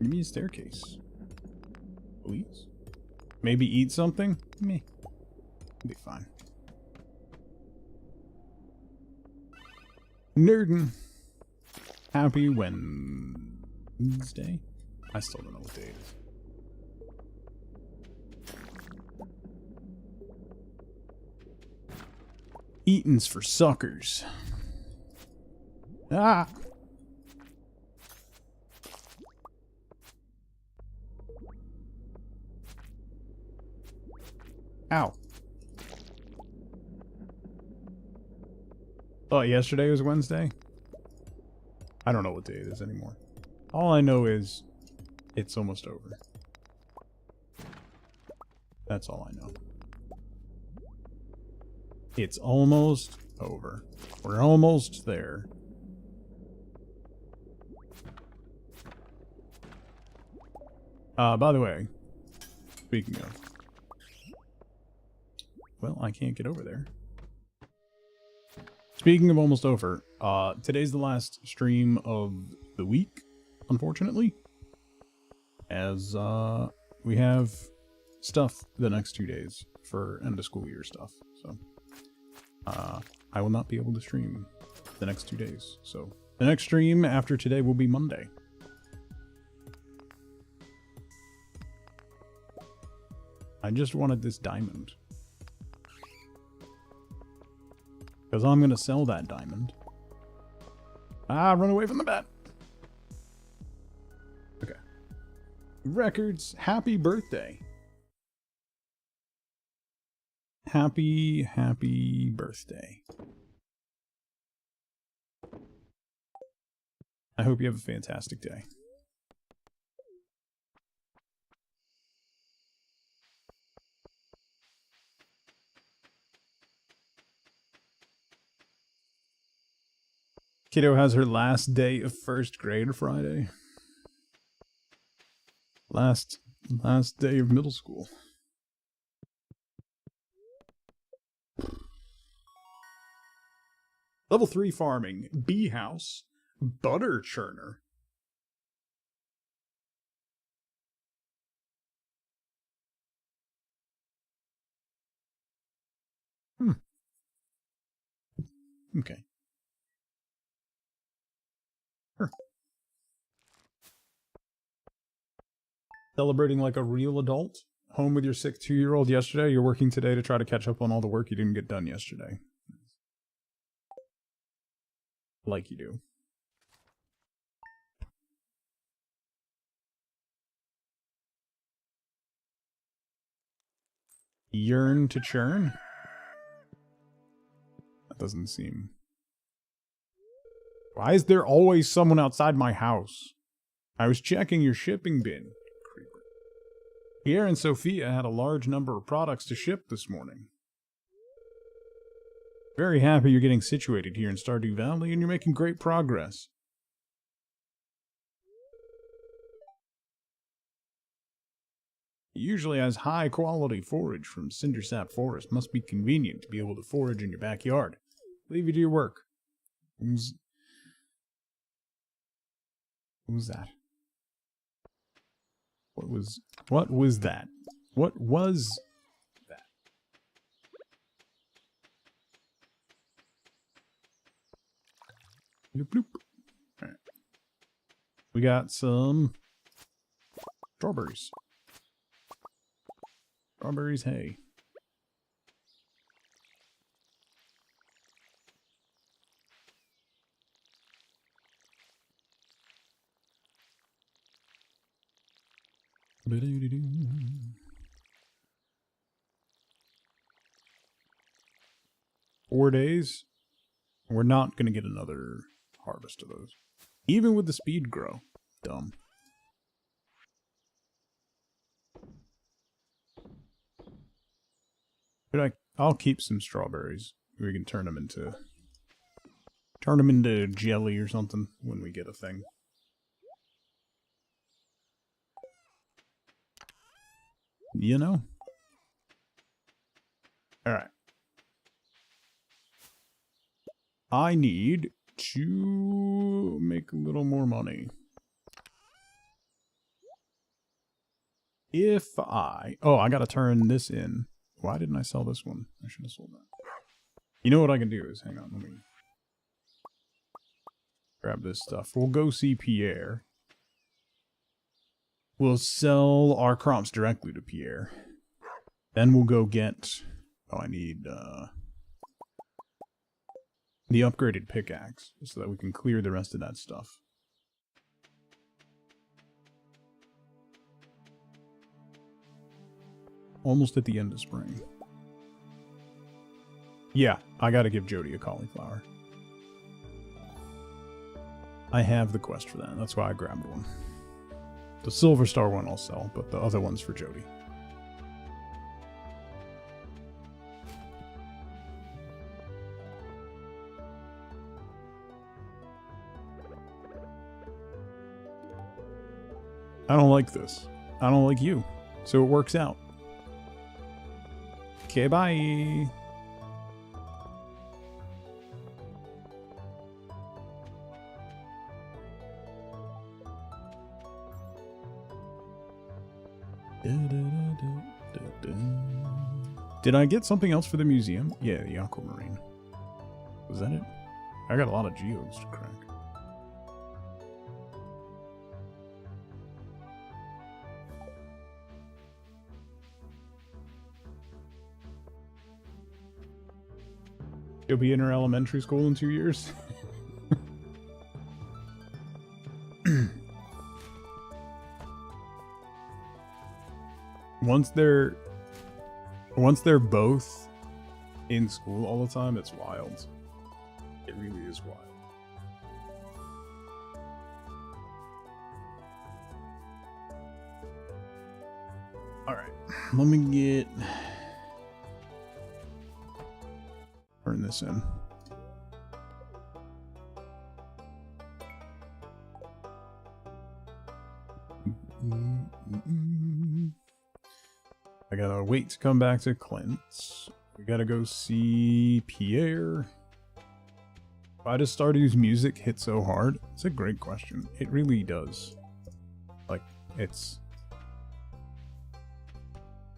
Give me a staircase. Please? Maybe eat something? Meh. It'll be fine. Nerdin. Happy Wednesday? I still don't know what day it is. Eatin's for suckers. Ah! Ow. Thought yesterday was Wednesday? I don't know what day it is anymore. All I know is it's almost over. That's all I know. It's almost over. We're almost there. By the way, speaking of... Well, I can't get over there. Speaking of almost over, today's the last stream of the week, unfortunately. As, we have stuff the next 2 days for end of school year stuff, so... I will not be able to stream the next 2 days. So the next stream after today will be Monday. I just wanted this diamond. Because I'm going to sell that diamond. Ah, run away from the bat. Okay. Records, happy birthday. Happy birthday. I hope you have a fantastic day. Kiddo has her last day of first grade Friday. Last day of middle school. Level 3 farming, bee house, butter churner. Okay. Sure. Celebrating like a real adult? Home with your sick 2-year-old yesterday? You're working today to try to catch up on all the work you didn't get done yesterday. Like you do. Yearn to churn? That doesn't seem... Why is there always someone outside my house? I was checking your shipping bin. Pierre and Sophia had a large number of products to ship this morning. Very happy you're getting situated here in Stardew Valley and you're making great progress. It usually has high quality forage from Cindersap Forest. Must be convenient to be able to forage in your backyard. Leave you to your work. Who's that? What was that? What was that? Bloop, bloop. All right. We got some strawberries. Strawberries, hey. Ba-do-do-do. 4 days. We're not going to get another harvest of those. Even with the speed grow. Dumb. But I'll keep some strawberries. We can turn them into jelly or something when we get a thing. You know? Alright. I need to make a little more money. Oh, I gotta turn this in. Why didn't I sell this one? I should have sold that. You know what I can do is, hang on, let me grab this stuff. We'll go see Pierre. We'll sell our crops directly to Pierre. Then we'll go get... Oh, I need the upgraded pickaxe so that we can clear the rest of that stuff. Almost at the end of spring. Yeah, I gotta give Jody a cauliflower. I have the quest for that. That's why I grabbed one. The Silver Star one I'll sell, but the other one's for Jody. I don't like this. I don't like you. So it works out. Okay, bye. Did I get something else for the museum? Yeah, the aquamarine. Was that it? I got a lot of geodes to crack. She'll be in her elementary school in 2 years. Once they're both in school all the time, it's wild. It really is wild. Alright, let me get... turn this in. I gotta wait to come back to Clint's. We gotta go see Pierre. Why does Stardew's music hit so hard? It's a great question. It really does. Like, it's...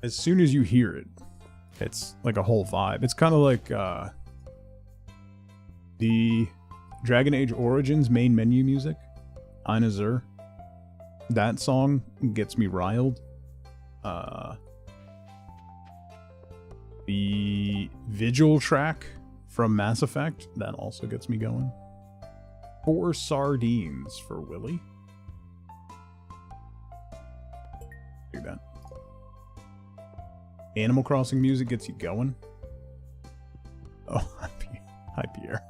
as soon as you hear it, it's like a whole vibe. It's kind of like, The Dragon Age Origins main menu music, Eine Zur, that song gets me riled. The Vigil track from Mass Effect, that also gets me going. 4 sardines for Willy. Do that. Animal Crossing music gets you going. Oh, hi Pierre.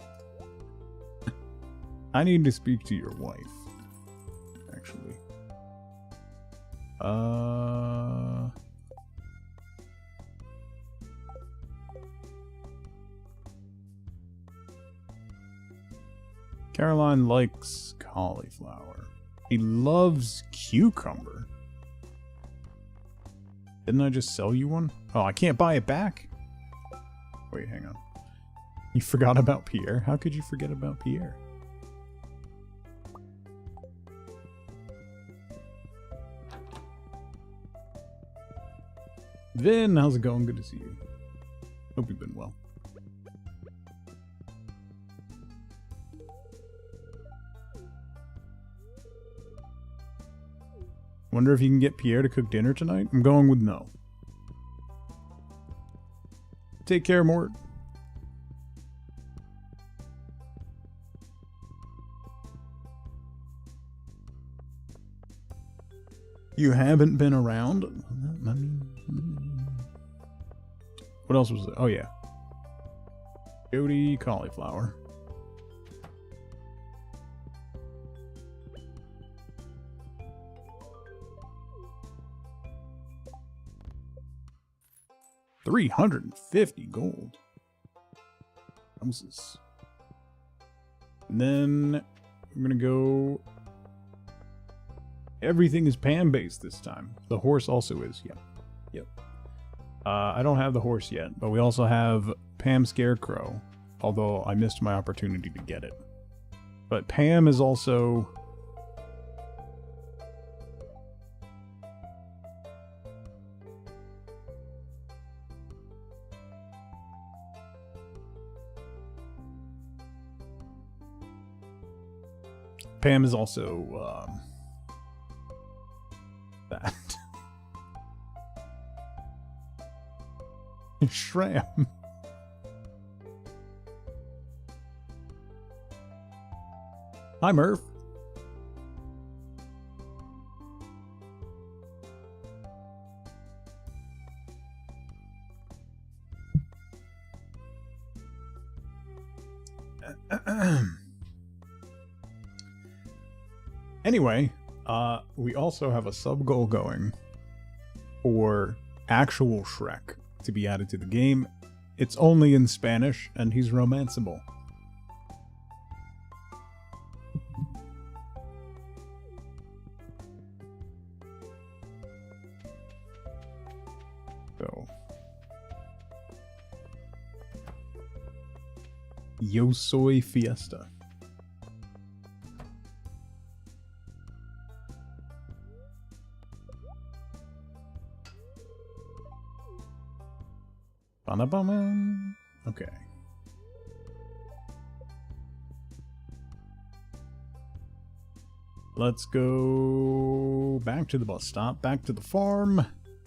I need to speak to your wife, actually. Caroline likes cauliflower. He loves cucumber. Didn't I just sell you one? Oh, I can't buy it back? Wait, hang on. You forgot about Pierre? How could you forget about Pierre? Vin, how's it going? Good to see you. Hope you've been well. Wonder if you can get Pierre to cook dinner tonight? I'm going with no. Take care, Mort. You haven't been around? What else was there? Oh, yeah. Jody cauliflower. $350 gold. Houses. And then I'm gonna go. Everything is Pam based this time. The horse also is. Yep. Yep. I don't have the horse yet, but we also have Pam Scarecrow. Although I missed my opportunity to get it. But Pam is also. Pam is also, that. Shram. Hi, Murph. Anyway, we also have a sub goal going for actual Shrek to be added to the game. It's only in Spanish, and he's romanceable. So, Yo soy fiesta. Okay. Let's go back to the bus stop, back to the farm,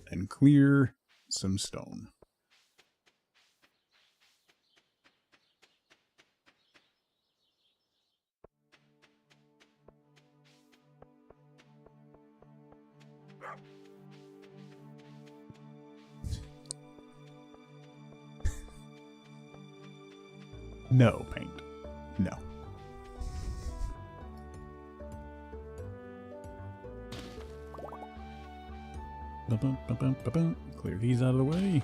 and clear some stone. No, paint. No. Clear these out of the way.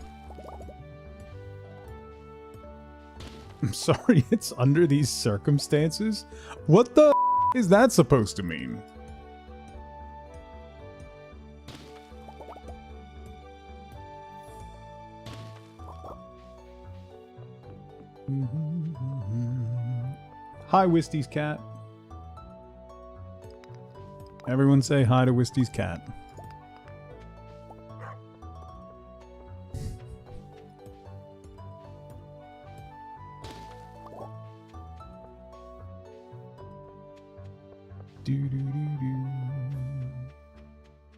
I'm sorry, it's under these circumstances? What the is that supposed to mean? Hi, Wisty's cat. Everyone say hi to Wisty's cat. Do-do-do-do.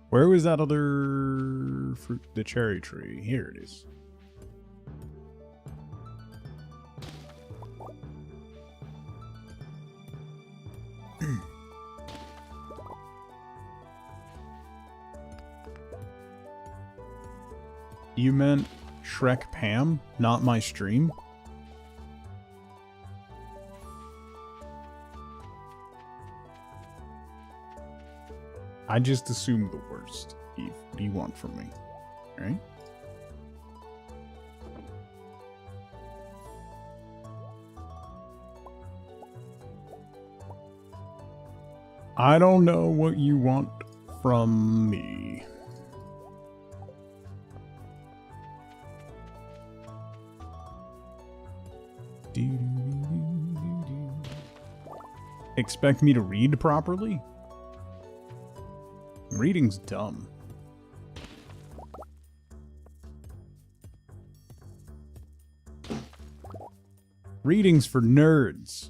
Where was that other fruit? The cherry tree. Here it is. You meant Shrek Pam, not my stream? I just assumed the worst. Eve, what do you want from me? Right? I don't know what you want from me. Expect me to read properly? Reading's dumb. Reading's for nerds.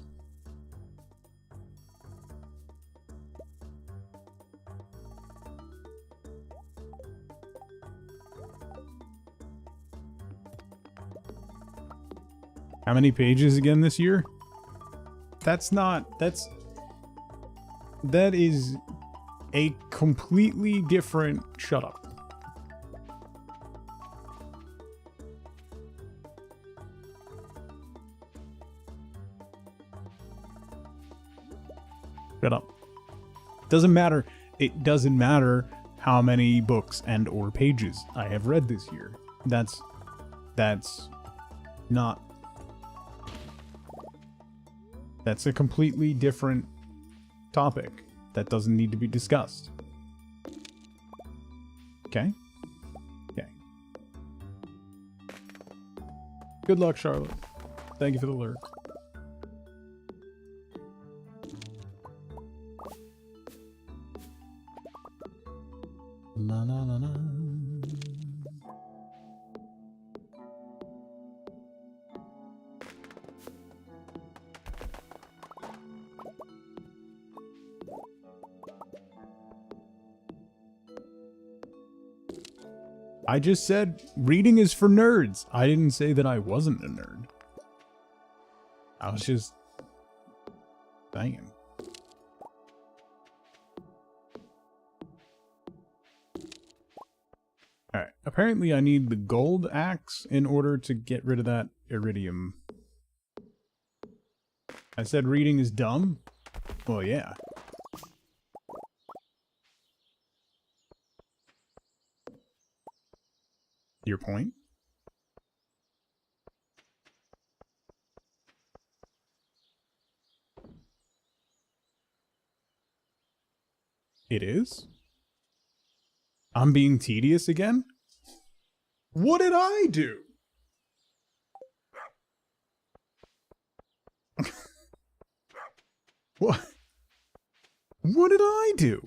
How many pages again this year? That is a completely different... Shut up. Shut up. Doesn't matter. It doesn't matter how many books and or pages I have read this year. That's not... That's a completely different topic that doesn't need to be discussed. Okay? Okay. Good luck, Charlotte. Thank you for the alert. La la la la. I just said reading is for nerds. I didn't say that I wasn't a nerd. I was just saying. Alright, apparently I need the gold axe in order to get rid of that iridium. I said reading is dumb? Well, yeah. Your point? It is? I'm being tedious again? What did I do? What? What did I do?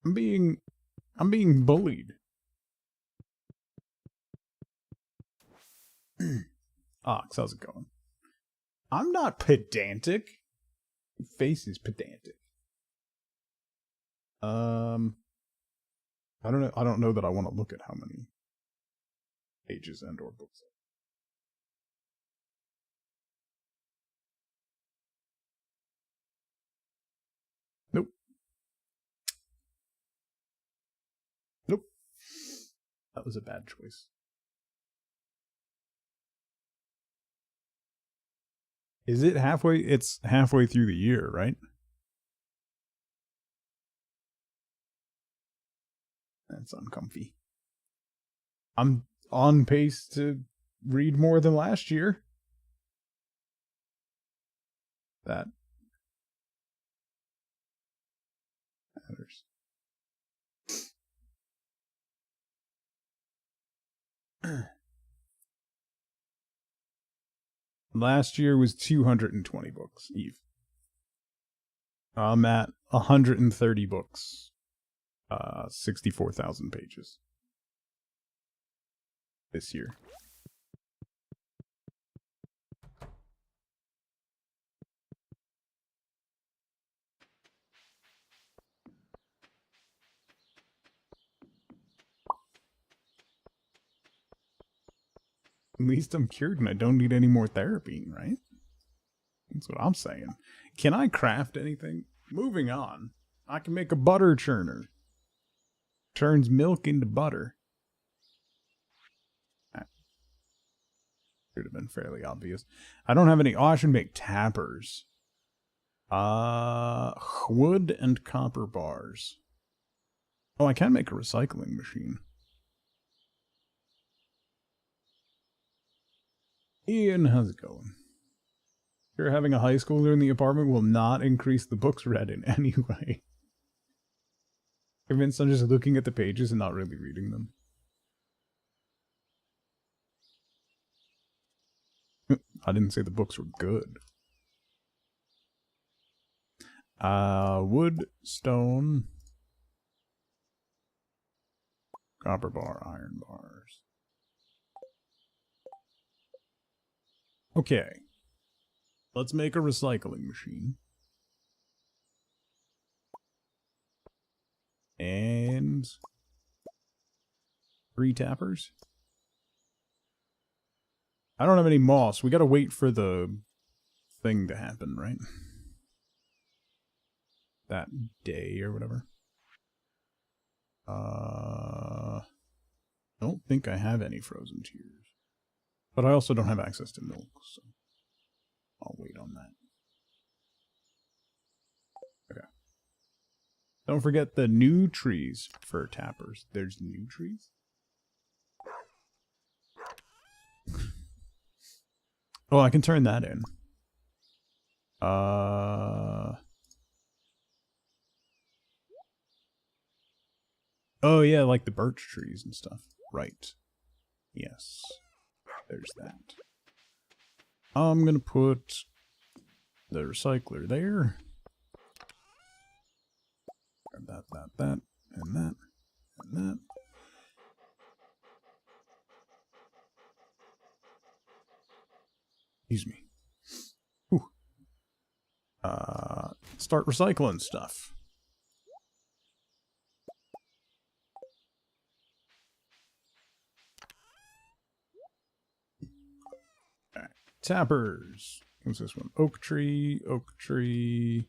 I'm being bullied. Ox, how's it going? I'm not pedantic. Your face is pedantic. I don't know that I want to look at how many pages and or books. Nope. Nope. That was a bad choice. Is it halfway? It's halfway through the year, right? That's uncomfy. I'm on pace to read more than last year. That matters. Last year was 220 books, Eve. I'm at 130 books. 64,000 pages. This year. At least I'm cured and I don't need any more therapy, right? That's what I'm saying. Can I craft anything? Moving on. I can make a butter churner. Turns milk into butter. That should have been fairly obvious. I don't have any. Oh, I should make tappers. Wood and copper bars. Oh, I can make a recycling machine. Ian, how's it going? Sure, having a high schooler in the apartment will not increase the books read in any way. Convinced I'm just looking at the pages and not really reading them. I didn't say the books were good. Wood, stone, copper bar, iron bars. Okay. Let's make a recycling machine. And 3 tappers. I don't have any moss. We gotta wait for the thing to happen, right? That day or whatever. I don't think I have any frozen tears. But I also don't have access to milk, so I'll wait on that. Okay. Don't forget the new trees for tappers. There's new trees? Oh, I can turn that in. Oh yeah, like the birch trees and stuff. Right. Yes. There's that. I'm gonna put the recycler there. Grab that, and that, and that. Excuse me. Whew. Start recycling stuff. Alright. Tappers. What's this one? Oak tree, oak tree.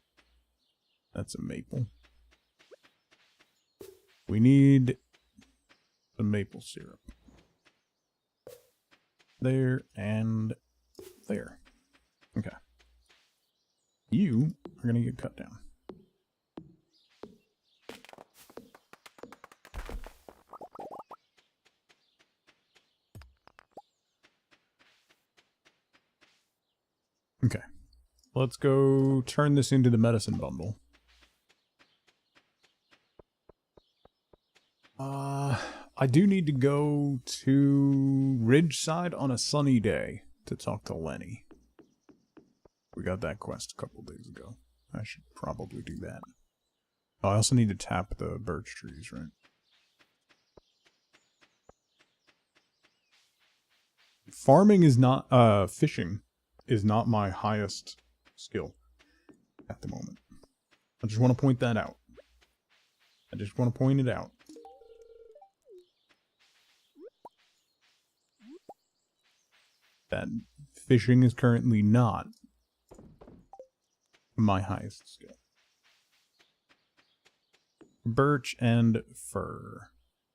That's a maple. We need the maple syrup. There and there. Okay. You are going to get cut down. Okay. Let's go turn this into the medicine bundle. I do need to go to Ridgeside on a sunny day to talk to Lenny. We got that quest a couple days ago. I should probably do that. Oh, I also need to tap the birch trees, right? Farming is not, fishing is not my highest skill at the moment. I just want to point that out. I just want to point it out. That fishing is currently not my highest skill. Birch and fir.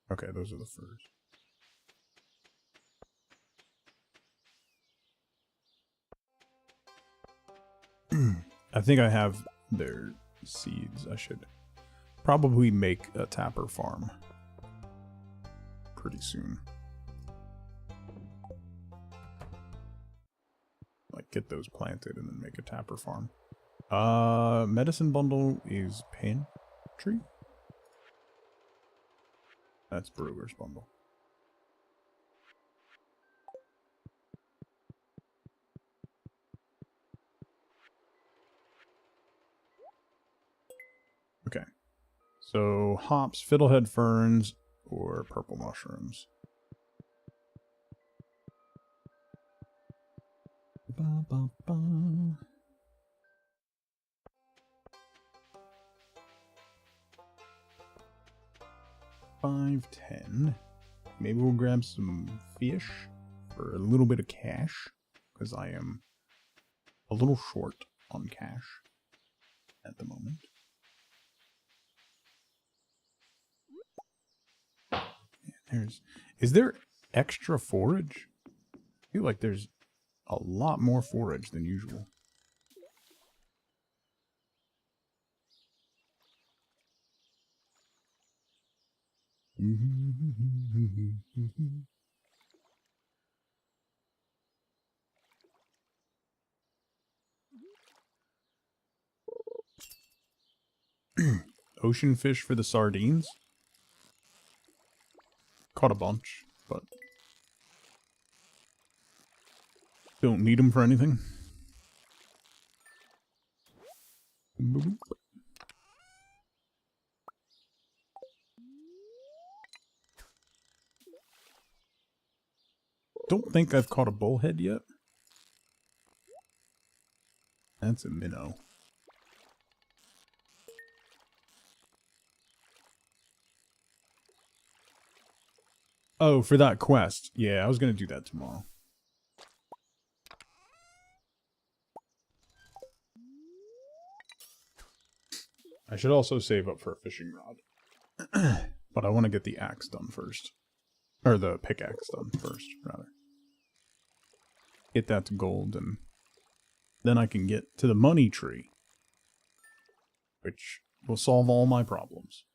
Okay, those are the firs. I think I have their seeds. I should probably make a tapper farm pretty soon. Like, get those planted and then make a tapper farm. Medicine bundle is pantry? That's brewer's bundle. Okay. So, hops, fiddlehead ferns, or purple mushrooms. Ba, ba, ba. 5, 10. Maybe we'll grab some fish. for a little bit of cash, because I am a little short on cash at the moment. Is there extra forage? I feel like there's a lot more forage than usual. Ocean fish for the sardines? Caught a bunch, but don't need them for anything. Don't think I've caught a bullhead yet. That's a minnow. Oh, for that quest. Yeah, I was gonna do that tomorrow. I should also save up for a fishing rod. But I want to get the axe done first. Or the pickaxe done first, rather. Get that to gold, and then I can get to the money tree. Which will solve all my problems.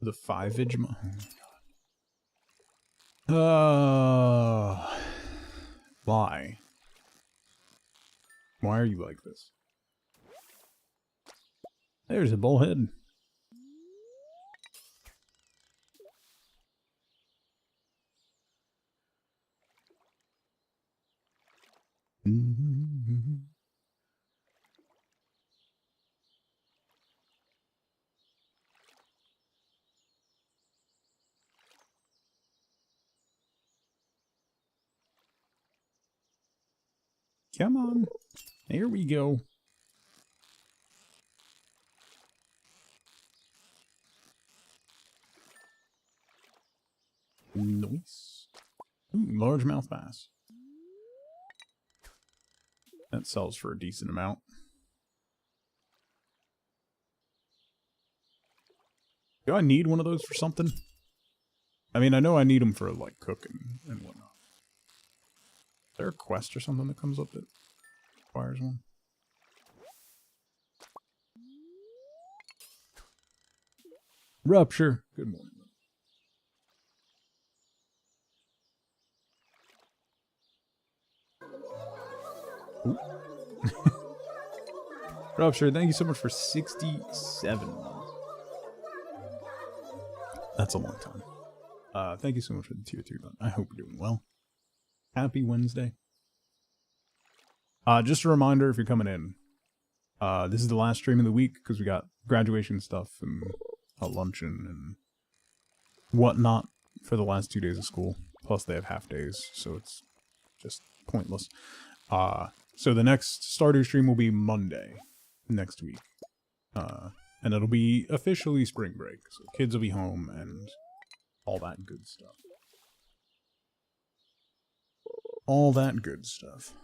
The 5-age why? Why are you like this? There's a bullhead. Come on. There we go. Nice. Ooh, largemouth bass. That sells for a decent amount. Do I need one of those for something? I mean, I know I need them for, like, cooking and whatnot. Is there a quest or something that comes up that requires one? Rupture. Good morning. Rupture, thank you so much for 67 months. That's a long time. Thank you so much for the tier 3 button. I hope you're doing well. Happy Wednesday. Just a reminder, if you're coming in, this is the last stream of the week because we got graduation stuff and a luncheon and whatnot for the last 2 days of school. Plus they have half days, so it's just pointless. So the next Stardew stream will be Monday next week. And it'll be officially spring break, so kids will be home and all that good stuff. All that good stuff.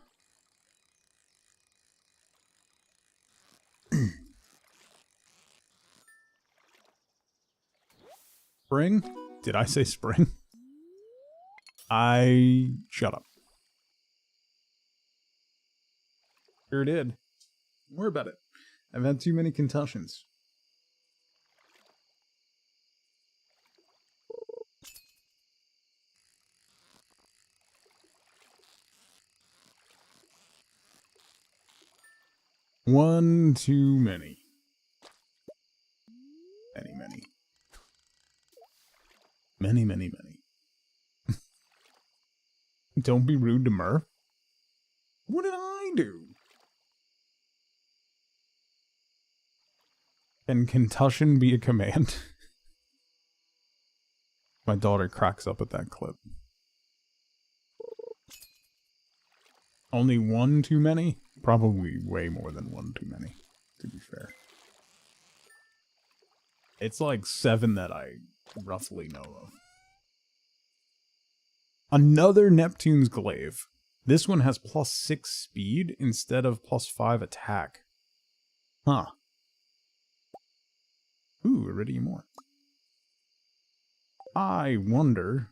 Spring? Did I say spring? Shut up. Sure did. Don't worry about it. I've had too many concussions. One too many. Many. Many. Don't be rude to Murph. What did I do? Can contussion be a command? My daughter cracks up at that clip. Only one too many? Probably way more than one too many, to be fair. It's like 7 that I roughly know of. Another Neptune's Glaive. This one has +6 speed instead of +5 attack. Huh. Ooh, Iridium Ore. I wonder...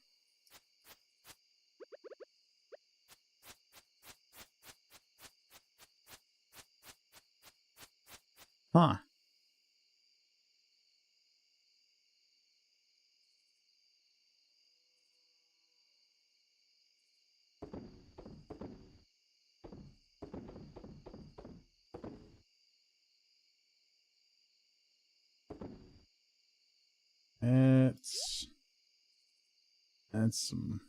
Huh. That's some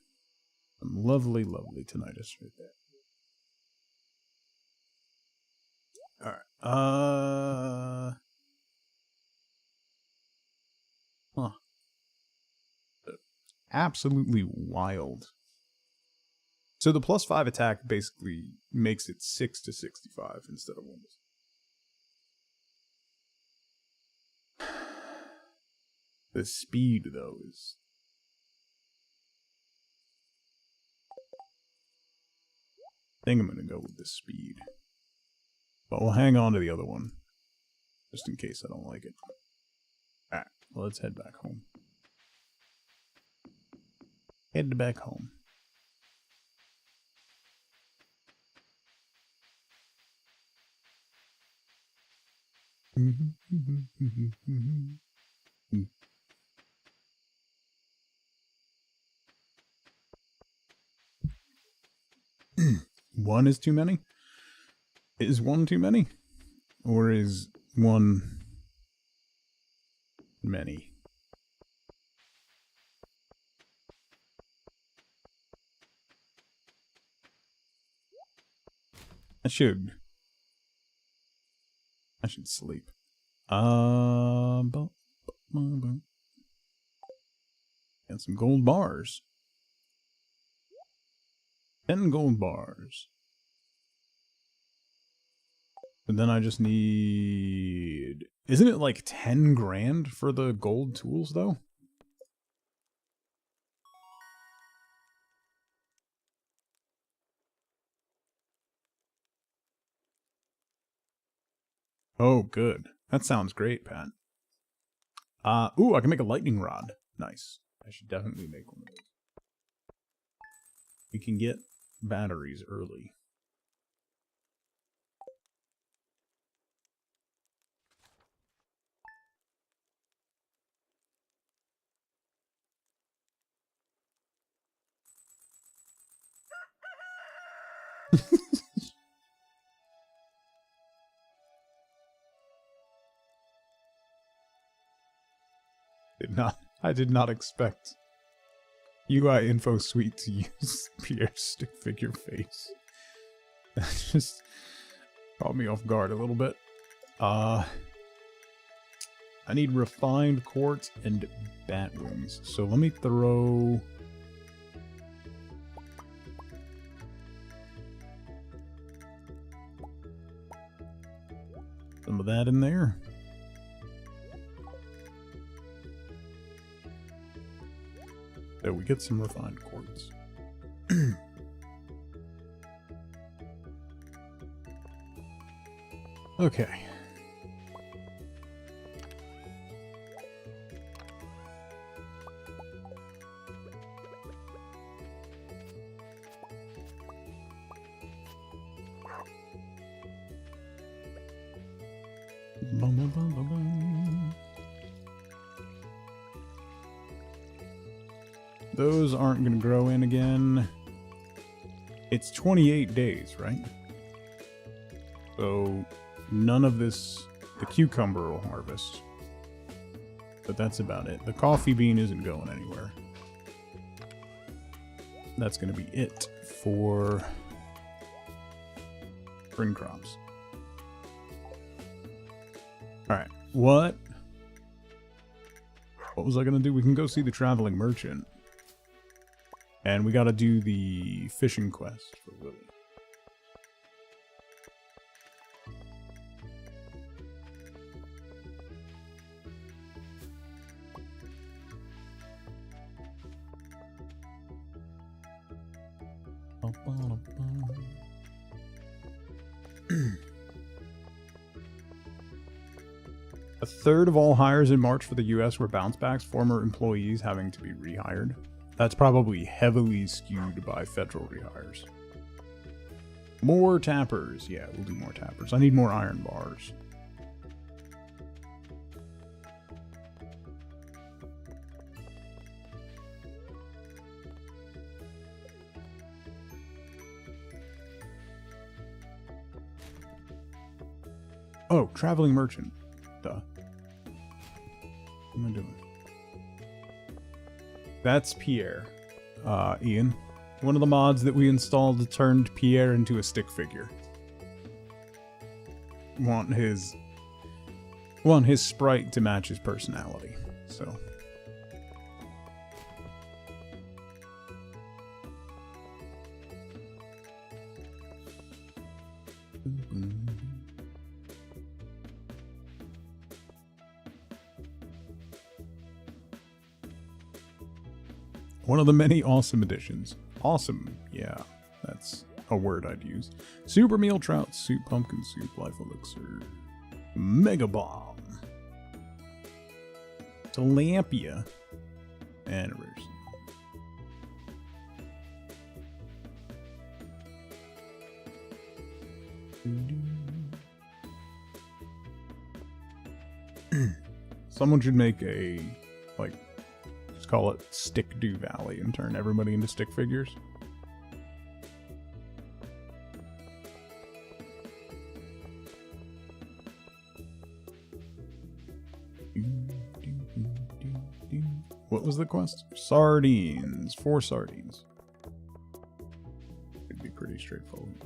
lovely, lovely tinnitus right there. Alright. Huh. Absolutely wild. So the +5 attack basically makes it 6 to 65 instead of 1 to... The speed, though, is... I think I'm going to go with the speed. But we'll hang on to the other one. Just in case I don't like it. Alright, well, let's head back home. Head back home. One is too many? Is 1 too many? Or is 1 many? I should sleep. And some gold bars. 10 gold bars. And then I just need... Isn't it like 10 grand for the gold tools, though? Oh, good. That sounds great, Pat. Ooh, I can make a lightning rod. Nice. I should definitely make one of those. We can get batteries early. I did not expect UI Info Suite to use Pierre's stick figure face. That just caught me off guard a little bit. I need refined quartz and bat wings. So let me throw... some of that in there. So we get some refined quartz. Okay. Those aren't going to grow in again. It's 28 days, right? So none of this, the cucumber will harvest. But that's about it. The coffee bean isn't going anywhere. That's going to be it for spring crops. Alright, what was I going to do? We can go see the traveling merchant. And we gotta do the fishing quest for Willy. A third of all hires in March for the US were bounce backs, former employees having to be rehired. That's probably heavily skewed by federal rehires. More tappers. Yeah, we'll do more tappers. I need more iron bars. Oh, traveling merchant. Duh. What am I doing? That's Pierre. Ian. One of the mods that we installed turned Pierre into a stick figure. Want his sprite to match his personality. So one of the many awesome additions. Awesome, yeah, that's a word I'd use. Super meal trout soup, pumpkin soup, life elixir, mega bomb, tilapia, and reverse. Someone should make a, like, just call it Stickdew Valley and turn everybody into stick figures. What was the quest? Sardines. 4 sardines. It'd be pretty straightforward.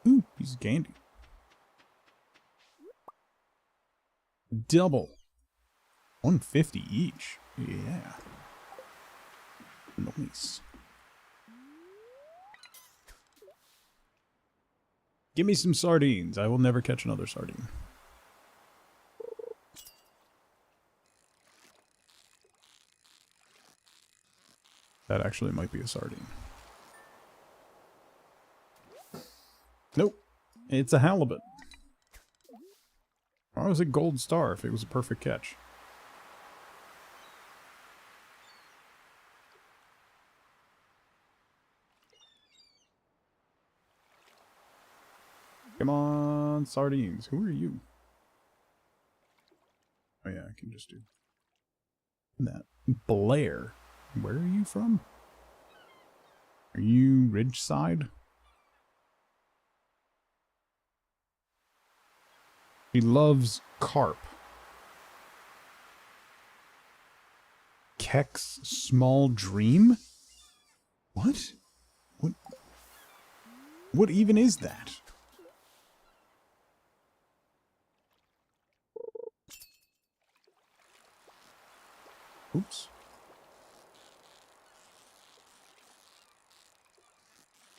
Ooh, piece of candy. Double. 150 each. Yeah. Nice. Give me some sardines. I will never catch another sardine. That actually might be a sardine. Nope. It's a halibut. Why was it gold star if it was a perfect catch? Come on, sardines. Who are you? Oh yeah, I can just do that. Blair. Where are you from? Are you Ridgeside? He loves carp. Keck's small dream? What? What even is that? Oops.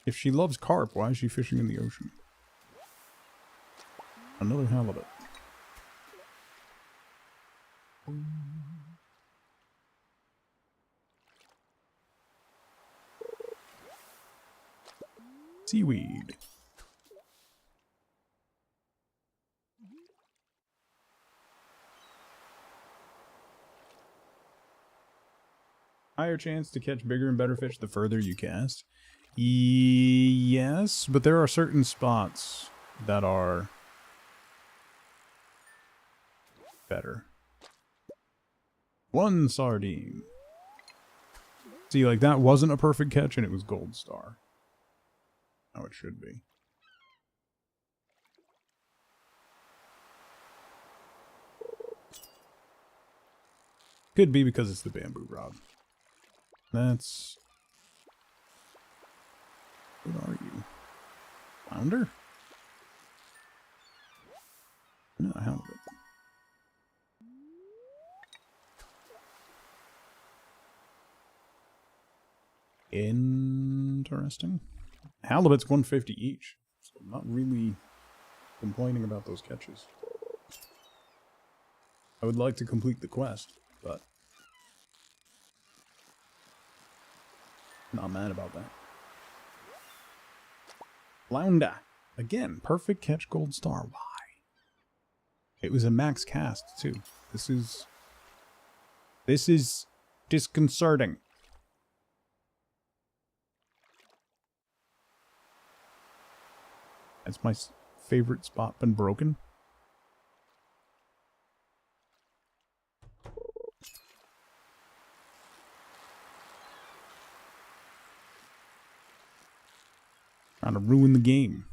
If she loves carp, why is she fishing in the ocean? Another halibut. Seaweed. Higher chance to catch bigger and better fish the further you cast. Yes, but there are certain spots that are better. 1 sardine. See, like, that wasn't a perfect catch and it was gold star. How it should be. Could be because it's the bamboo rod. That's... What are you? Flounder? No, halibut. Interesting. Halibut's 150 each, so I'm not really complaining about those catches. I would like to complete the quest, but Not mad about that. Flounder. Again, perfect catch, gold star. Why? It was a max cast, too. This is disconcerting. That's my favorite spot been broken. Trying to ruin the game.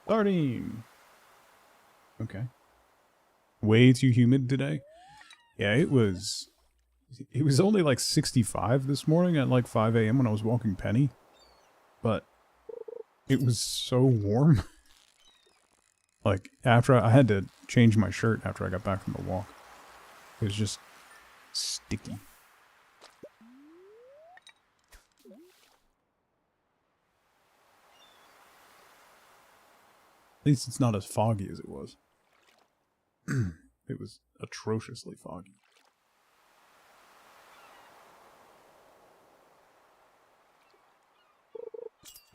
Starting. Okay. Way too humid today. Yeah, it was only like 65 this morning at like 5 a.m. when I was walking Penny. But it was so warm. Like, after I had to change my shirt after I got back from the walk. It was just sticky. At least it's not as foggy as it was. It was atrociously foggy.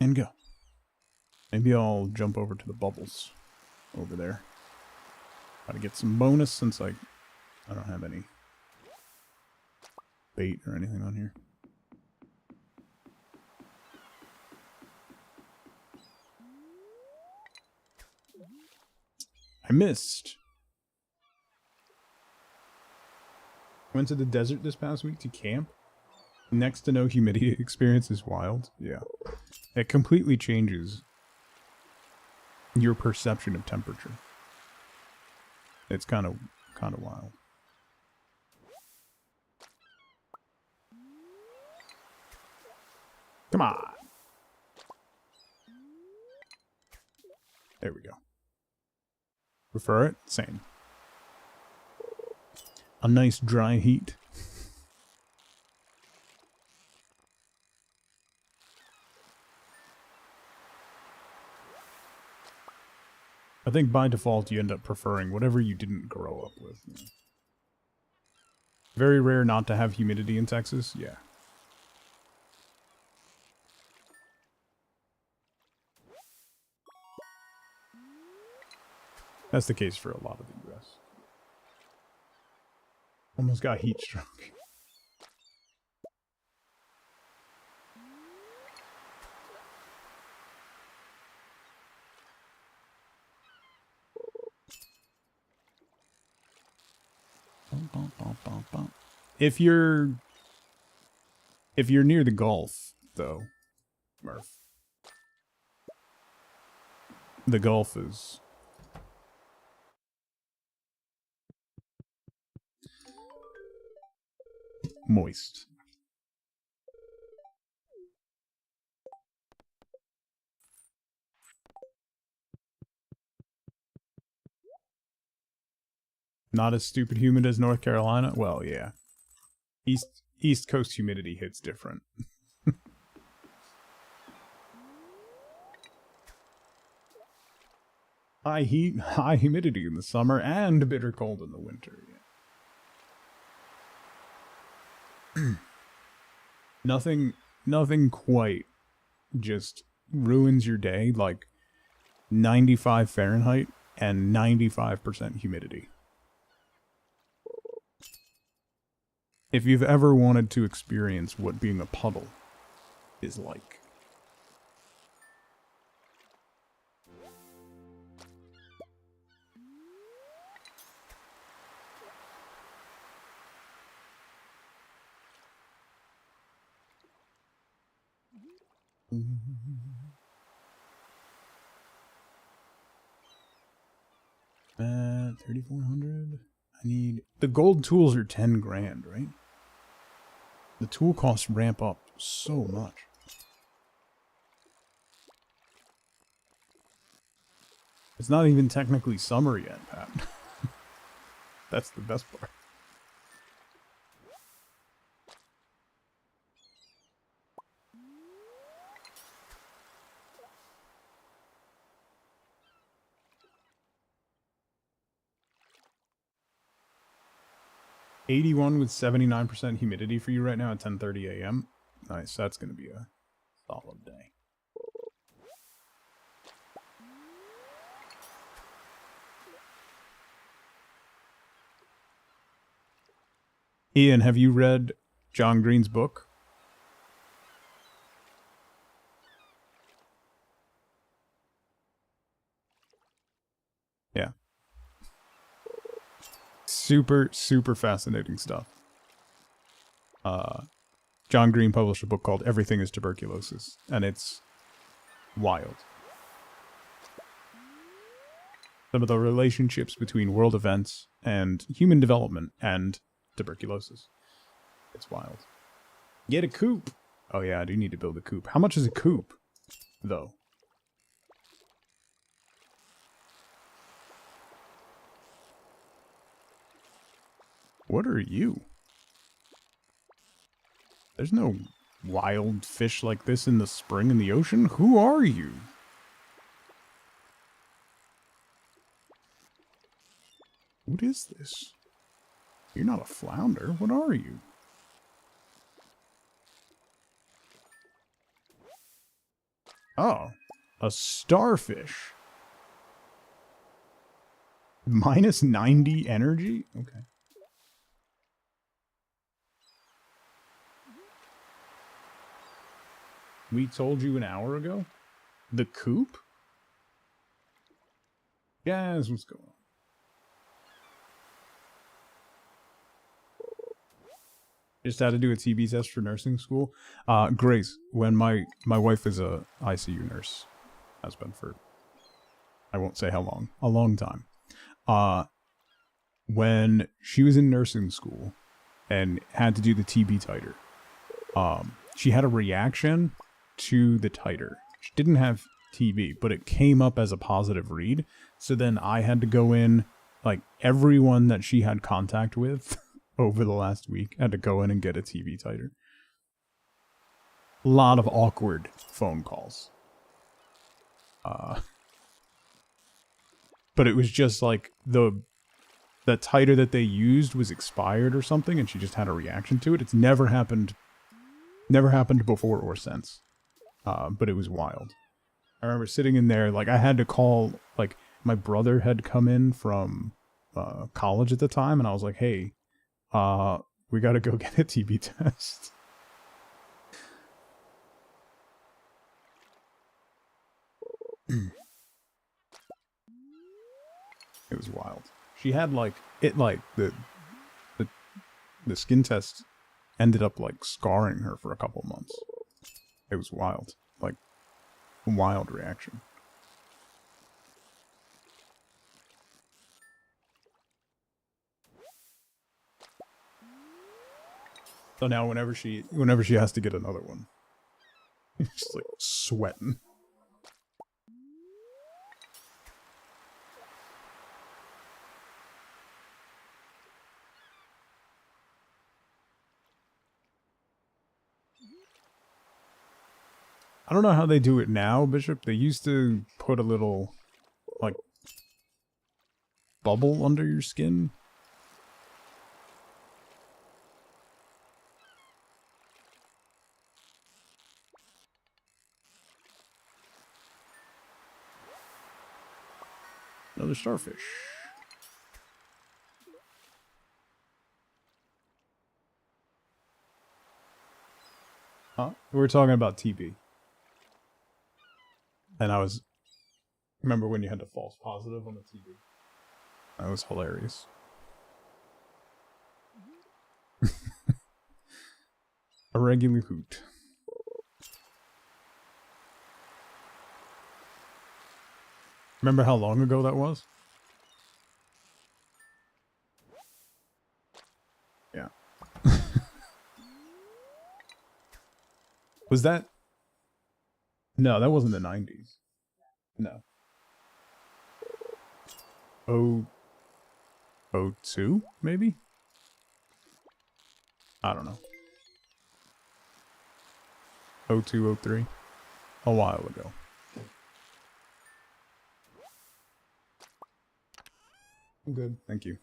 And go. Maybe I'll jump over to the bubbles over there. Try to get some bonus since I don't have any bait or anything on here. I missed. Went to the desert this past week to camp. Next to no humidity experience is wild. Yeah. It completely changes your perception of temperature. It's kind of wild. Come on. There we go. Prefer it? Same. A nice dry heat. I think by default you end up preferring whatever you didn't grow up with. You know. Very rare not to have humidity in Texas, yeah. That's the case for a lot of the US. Almost got heat stroke. If you're near the Gulf, though, Murph, the Gulf is moist. Not as stupid humid as North Carolina? Well, yeah. East Coast humidity hits different. High heat, high humidity in the summer, and bitter cold in the winter. Yeah. Nothing quite just ruins your day like 95 Fahrenheit and 95% humidity. If you've ever wanted to experience what being a puddle is like. At 3,400. I need... The gold tools are 10 grand, right? The tool costs ramp up so much. It's not even technically summer yet, Pat. That's the best part. 81 with 79% humidity for you right now at 10:30 a.m. Nice, that's going to be a solid day. Ian, have you read John Green's book? Yeah. Super, super fascinating stuff. John Green published a book called Everything is Tuberculosis, and it's wild. Some of the relationships between world events and human development and tuberculosis. It's wild. Get a coop! Oh yeah, I do need to build a coop. How much is a coop, though? What are you? There's no wild fish like this in the spring in the ocean. Who are you? What is this? You're not a flounder. What are you? Oh, a starfish. Minus 90 energy? Okay. We told you an hour ago? The coop? Guys, what's going on? Just had to do a TB test for nursing school. Grace, when my wife is a ICU nurse, has been for, I won't say how long, a long time. When she was in nursing school and had to do the TB titer, she had a reaction to the titer. She didn't have TB, but it came up as a positive read. So then I had to go in, like everyone that she had contact with over the last week had to go in and get a TB titer. A lot of awkward phone calls. But it was just like the titer that they used was expired or something, and she just had a reaction to it. It's never happened before or since. But it was wild. I remember sitting in there, like I had to call, like my brother had come in from college at the time, and I was like, hey, we gotta go get a TB test. It was wild. She had like, the skin test ended up like scarring her for a couple months. It was wild. Like, a wild reaction. So now whenever she has to get another one, she's like sweating. I don't know how they do it now, Bishop. They used to put a little, like, bubble under your skin. Another starfish. Huh? We were talking about TB. And I was... Remember when you had the false positive on the TB? That was hilarious. A regular hoot. Remember how long ago that was? Yeah. Was that... No, that wasn't the 90s. No. Oh... 02, maybe? I don't know. 02, 03. A while ago. I'm good, thank you.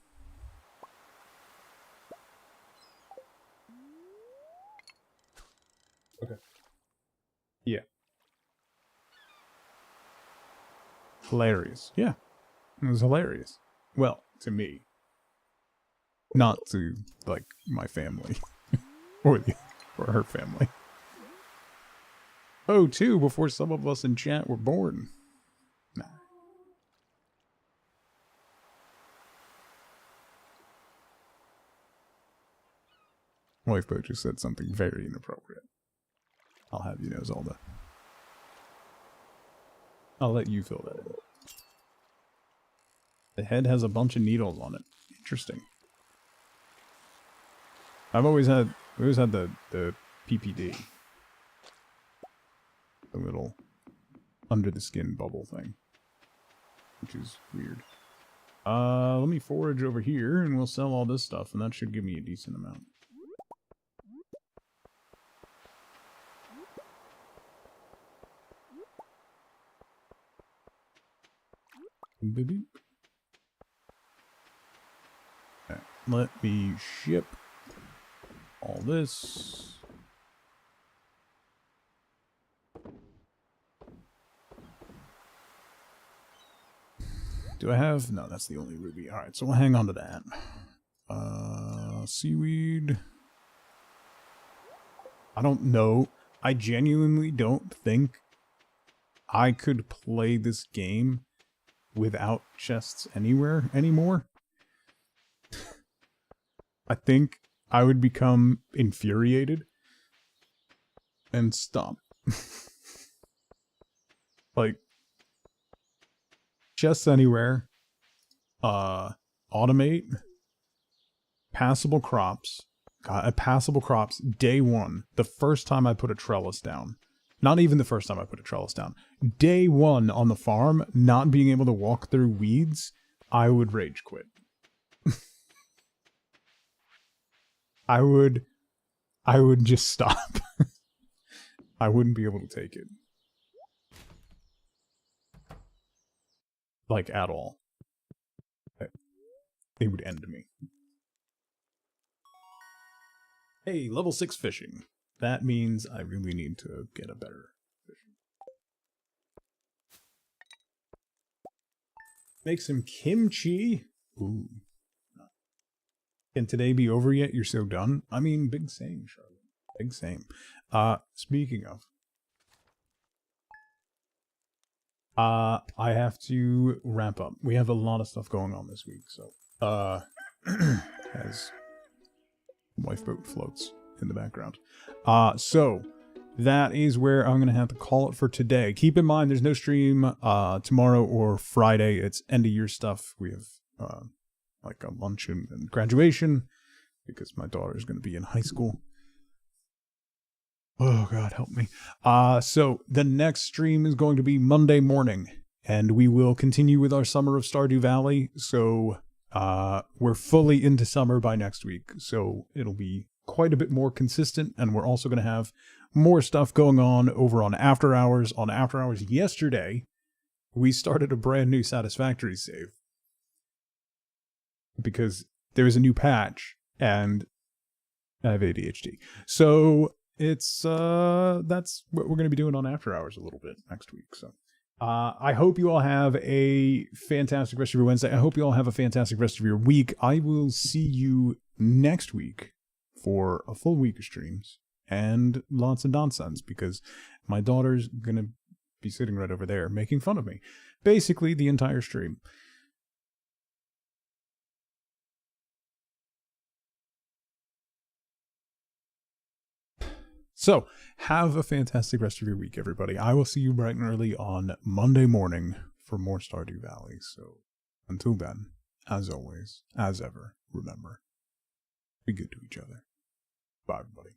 hilarious. Yeah, it was hilarious. Well, to me. Not to, like, my family. or her family. Oh, too, before some of us in chat were born. Nah. Lifeboat just said something very inappropriate. I'll have you know, Zelda. I'll let you fill that in. The head has a bunch of needles on it. Interesting. We always had the PPD. The little under the skin bubble thing. Which is weird. Let me forage over here and we'll sell all this stuff and that should give me a decent amount. Beep, beep. Okay, let me ship all this. Do I have? No, that's the only ruby. Alright, so we'll hang on to that. Seaweed. I don't know. I genuinely don't think I could play this game without chests anywhere anymore. I think I would become infuriated and stop. Like, chests anywhere, automate, passable crops. God, passable crops, day one, the first time I put a trellis down. Not even the first time I put a trellis down. Day one on the farm, not being able to walk through weeds, I would rage quit. I would just stop. I wouldn't be able to take it. Like, at all. It would end me. Hey, level 6 fishing. That means I really need to get a better fishing. Make some kimchi. Ooh. Can today be over yet? You're so done? I mean, big same, Charlotte. Big same. Speaking of. I have to wrap up. We have a lot of stuff going on this week, so as lifeboat floats in the background. So that is where I'm gonna have to call it for today. Keep in mind there's no stream tomorrow or Friday. It's end of year stuff. We have like a luncheon and graduation because my daughter is gonna be in high school. Oh God, help me. So the next stream is going to be Monday morning, and we will continue with our summer of Stardew Valley. So we're fully into summer by next week, so it'll be quite a bit more consistent, and we're also going to have more stuff going on over on After Hours. On After Hours yesterday, we started a brand new Satisfactory save because there was a new patch, and I have ADHD. So it's that's what we're going to be doing on After Hours a little bit next week. So I hope you all have a fantastic rest of your Wednesday. I hope you all have a fantastic rest of your week. I will see you next week for a full week of streams and lots of nonsense because my daughter's going to be sitting right over there making fun of me basically the entire stream. So, have a fantastic rest of your week, everybody. I will see you bright and early on Monday morning for more Stardew Valley. So, until then, as always, as ever, remember, be good to each other. Bye, everybody.